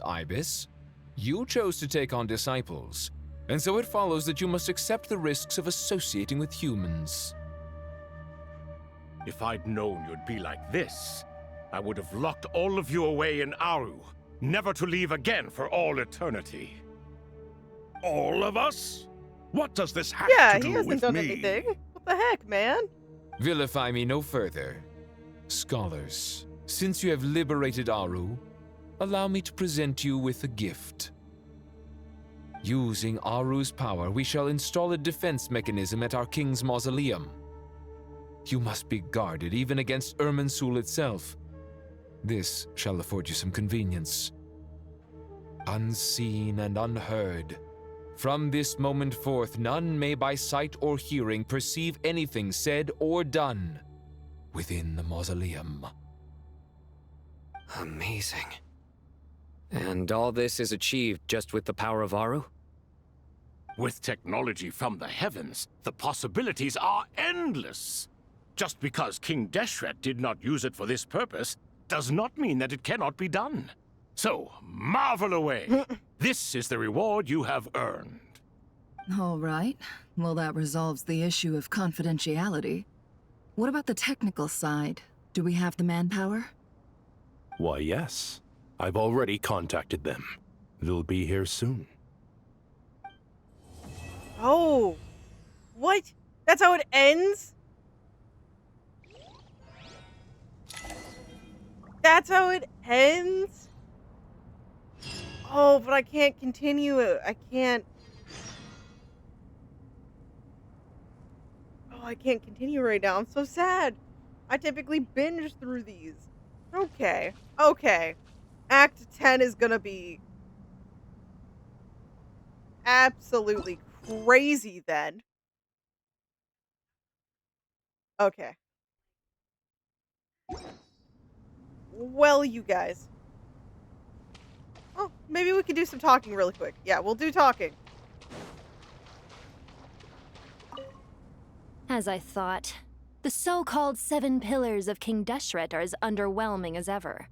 Ibis, you chose to take on disciples. And so it follows that you must accept the risks of associating with humans. If I'd known you'd be like this, I would have locked all of you away in Aru, never to leave again for all eternity. All of us? What does this have Yeah, to do he hasn't with done me? anything. What the heck, man? Vilify me no further. Scholars, since you have liberated Aru, allow me to present you with a gift. Using Aru's power, we shall install a defense mechanism at our king's mausoleum. You must be guarded even against Irminsul itself. This shall afford you some convenience. Unseen and unheard, from this moment forth, none may by sight or hearing perceive anything said or done within the mausoleum. Amazing. And all this is achieved just with the power of Aru? With technology from the heavens, the possibilities are endless. Just because King Deshret did not use it for this purpose does not mean that it cannot be done. So, marvel away. This is the reward you have earned. All right. Well, that resolves the issue of confidentiality. What about the technical side? Do we have the manpower? Why, yes. I've already contacted them. They'll be here soon. Oh. What? That's how it ends? That's how it ends? Oh, but I can't continue it. I can't. Oh, I can't continue right now. I'm so sad. I typically binge through these. Okay. Okay. Act 10 is gonna be absolutely crazy then. Okay. Well, you guys. Oh, maybe we could do some talking really quick. Yeah, we'll do talking. As I thought, the so-called 7 pillars of King Deshret are as underwhelming as ever.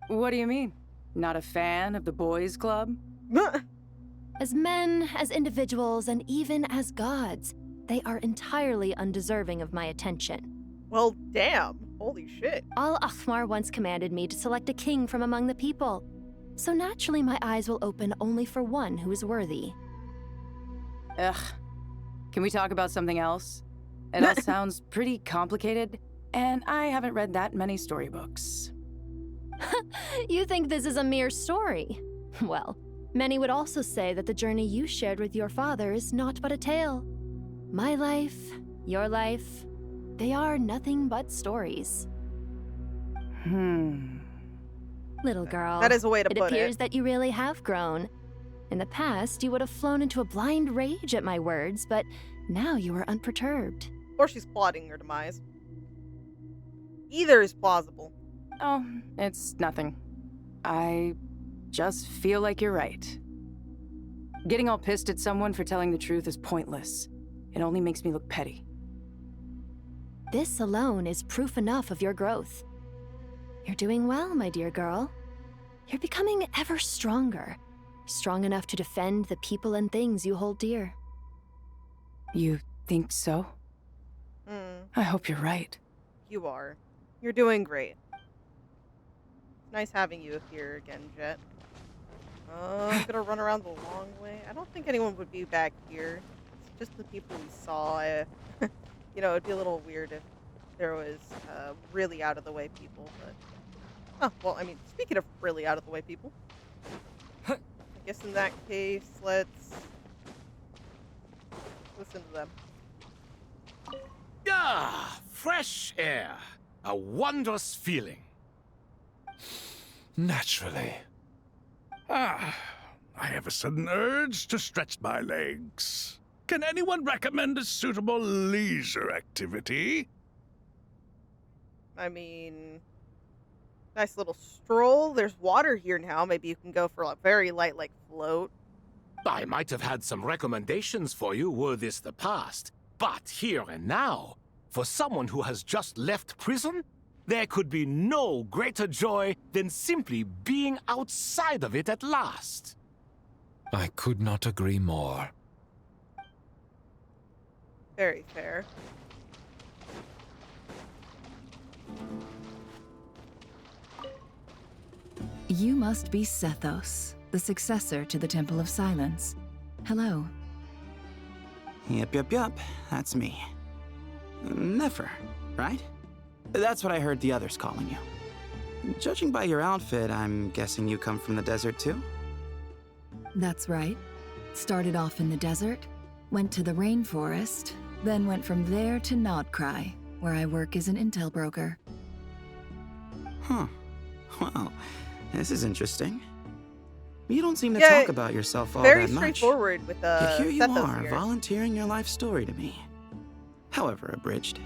What do you mean? Not a fan of the boys' club? As men, as individuals, and even as gods, they are entirely undeserving of my attention. Well, damn. Holy shit. Al-Akhmar once commanded me to select a king from among the people. So naturally my eyes will open only for one who is worthy. Ugh. Can we talk about something else? It all sounds pretty complicated, and I haven't read that many storybooks. You think this is a mere story? Well, many would also say that the journey you shared with your father is not but a tale. My life, your life, they are nothing but stories. Little girl, That is a way to it put appears it. that you really have grown. In the past, you would have flown into a blind rage at my words, but now you are unperturbed. Or she's plotting her demise. Either is plausible. Oh, it's nothing. I just feel like you're right. Getting all pissed at someone for telling the truth is pointless. It only makes me look petty. This alone is proof enough of your growth. You're doing well, my dear girl. You're becoming ever stronger. Strong enough to defend the people and things you hold dear. You think so? I hope you're right. You are. You're doing great. Nice having you here again, Jet. I'm gonna run around the long way. I don't think anyone would be back here. It's just the people we saw. You know, it'd be a little weird if there was really out of the way people, but... Oh, well, I mean, speaking of really out of the way people, I guess in that case, let's listen to them. Ah, fresh air. A wondrous feeling. Naturally. I have a sudden urge to stretch my legs. Can anyone recommend a suitable leisure activity? I mean, nice little stroll. There's water here now. Maybe you can go for a very light, like, float. I might have had some recommendations for you were this the past. But here and now, for someone who has just left prison, there could be no greater joy than simply being outside of it at last. I could not agree more. Very fair. You must be Sethos, the successor to the Temple of Silence. Hello. Yep. That's me. Nefer, right? That's what I heard the others calling you. Judging by your outfit, I'm guessing you come from the desert too? That's right. Started off in the desert, went to the rainforest, then went from there to Krai, where I work as an intel broker. Huh. Well, this is interesting. You don't seem to Yeah, talk about yourself all very that much. straightforward with Yet here you Sethos are, here. volunteering your life story to me. However abridged.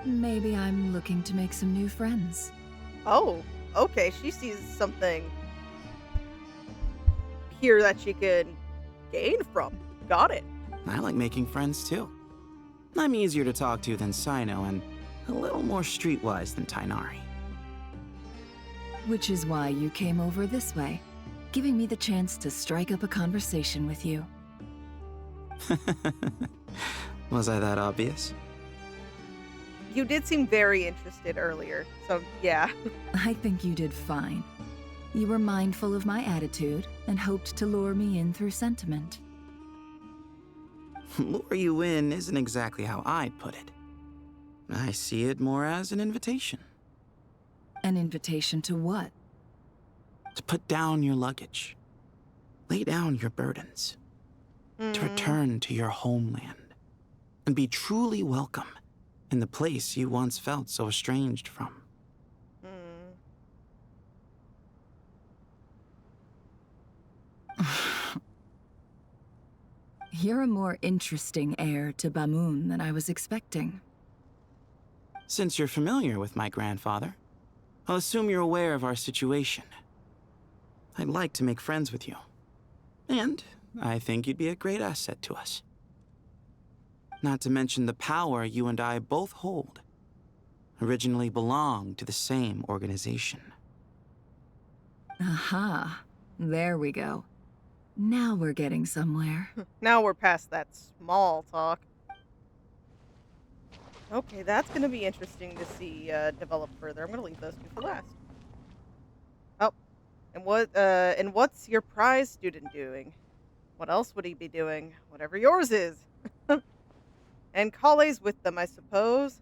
Maybe I'm looking to make some new friends. Oh, okay. She sees something here that she can gain from. Got it. I like making friends too. I'm easier to talk to than Sino and a little more streetwise than Tainari. Which is why you came over this way, giving me the chance to strike up a conversation with you. Was I that obvious? You did seem very interested earlier, so yeah. I think you did fine. You were mindful of my attitude and hoped to lure me in through sentiment. Lure you in isn't exactly how I'd put it. I see it more as an invitation. An invitation to what? To put down your luggage. Lay down your burdens. To return to your homeland. And be truly welcome in the place you once felt so estranged from. You're a more interesting heir to Bamun than I was expecting. Since you're familiar with my grandfather, I'll assume you're aware of our situation. I'd like to make friends with you. And I think you'd be a great asset to us. Not to mention the power you and I both hold. Originally belonged to the same organization. Aha. There we go. Now we're getting somewhere. Now we're past that small talk. Okay, that's going to be interesting to see develop further. I'm going to leave those two for last. Oh, and what's your prize student doing? What else would he be doing? Whatever yours is. And Kale's with them, I suppose.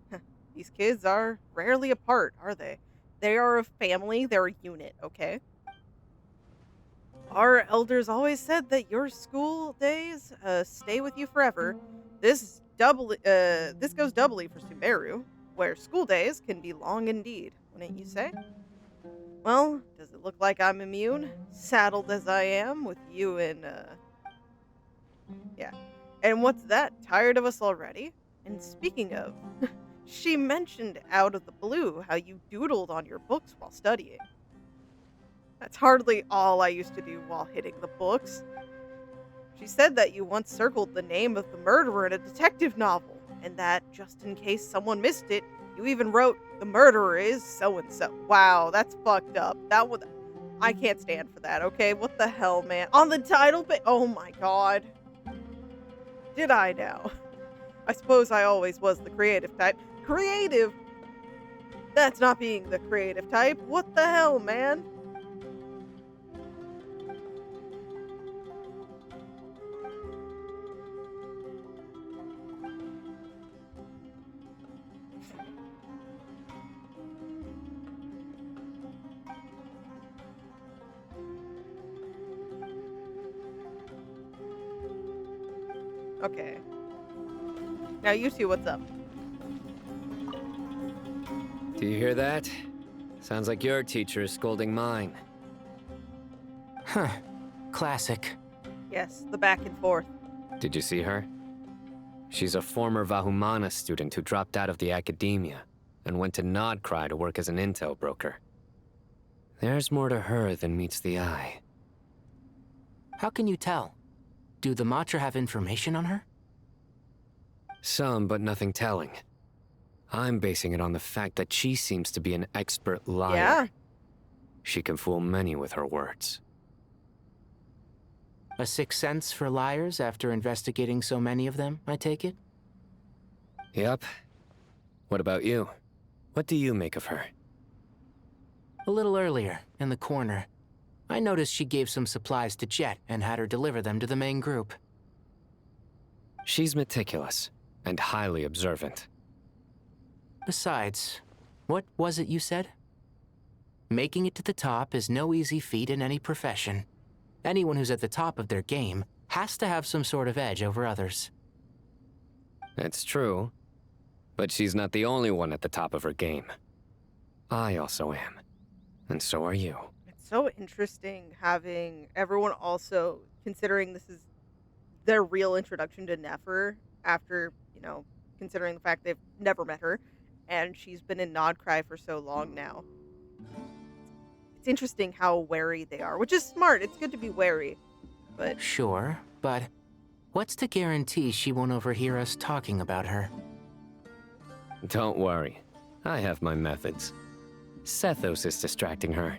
These kids are rarely apart, are they? They are a family. They're a unit, okay? Our elders always said that your school days stay with you forever. This goes doubly for Sumeru, where school days can be long indeed, wouldn't you say? Well, does it look like I'm immune? Saddled as I am with you and, yeah. And what's that? Tired of us already? And speaking of, she mentioned out of the blue how you doodled on your books while studying. That's hardly all I used to do while hitting the books. She said that you once circled the name of the murderer in a detective novel, and that, just in case someone missed it, you even wrote, "The murderer is so-and-so." Wow, that's fucked up. I can't stand for that, okay? What the hell, man? On the title page? Oh my god. Did I now? I suppose I always was the creative type. Creative? That's not being the creative type. What the hell, man? Okay. Now you two, what's up? Do you hear that? Sounds like your teacher is scolding mine. Huh. Classic. Yes, the back and forth. Did you see her? She's a former Vahumana student who dropped out of the academia and went to Krai to work as an intel broker. There's more to her than meets the eye. How can you tell? Do the Matra have information on her? Some, but nothing telling. I'm basing it on the fact that she seems to be an expert liar. Yeah. She can fool many with her words. A sixth sense for liars after investigating so many of them, I take it? Yep. What about you? What do you make of her? A little earlier, in the corner, I noticed she gave some supplies to Jet and had her deliver them to the main group. She's meticulous and highly observant. Besides, what was it you said? Making it to the top is no easy feat in any profession. Anyone who's at the top of their game has to have some sort of edge over others. It's true, but she's not the only one at the top of her game. I also am, and so are you. It's so interesting having everyone also considering this is their real introduction to Nefer after, you know, considering the fact they've never met her, and she's been in Nodcry for so long now. It's interesting how wary they are, which is smart. It's good to be wary, but... Sure, but what's to guarantee she won't overhear us talking about her? Don't worry. I have my methods. Sethos is distracting her.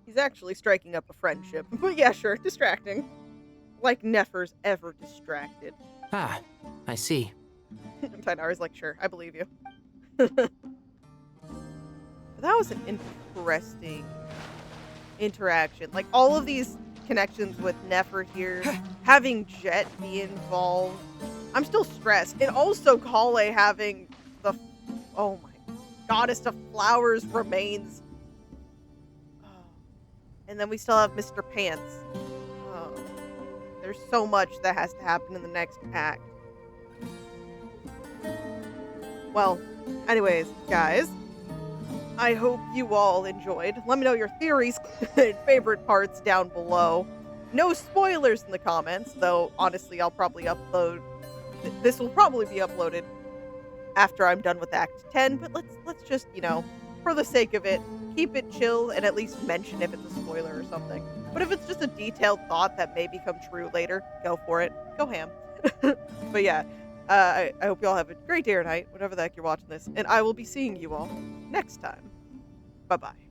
He's actually striking up a friendship. But yeah, sure, distracting. Like Nefer's ever distracted. Ah, I see. Tainari's like, sure, I believe you. That was an interesting interaction. Like, all of these connections with Nefer here, having Jet be involved. I'm still stressed. And also Kale having the, oh my, goddess of flowers remains. Oh. And then we still have Mr. Pants. Oh. There's so much that has to happen in the next act. Well, anyways, guys, I hope you all enjoyed. Let me know your theories and favorite parts down below. No spoilers in the comments, though honestly I'll probably upload... This will probably be uploaded after I'm done with Act 10, but let's just, you know, for the sake of it, keep it chill and at least mention if it's a spoiler or something. But if it's just a detailed thought that may become true later, go for it. Go ham. But yeah, I hope you all have a great day or night, whatever the heck you're watching this, and I will be seeing you all next time. Bye-bye.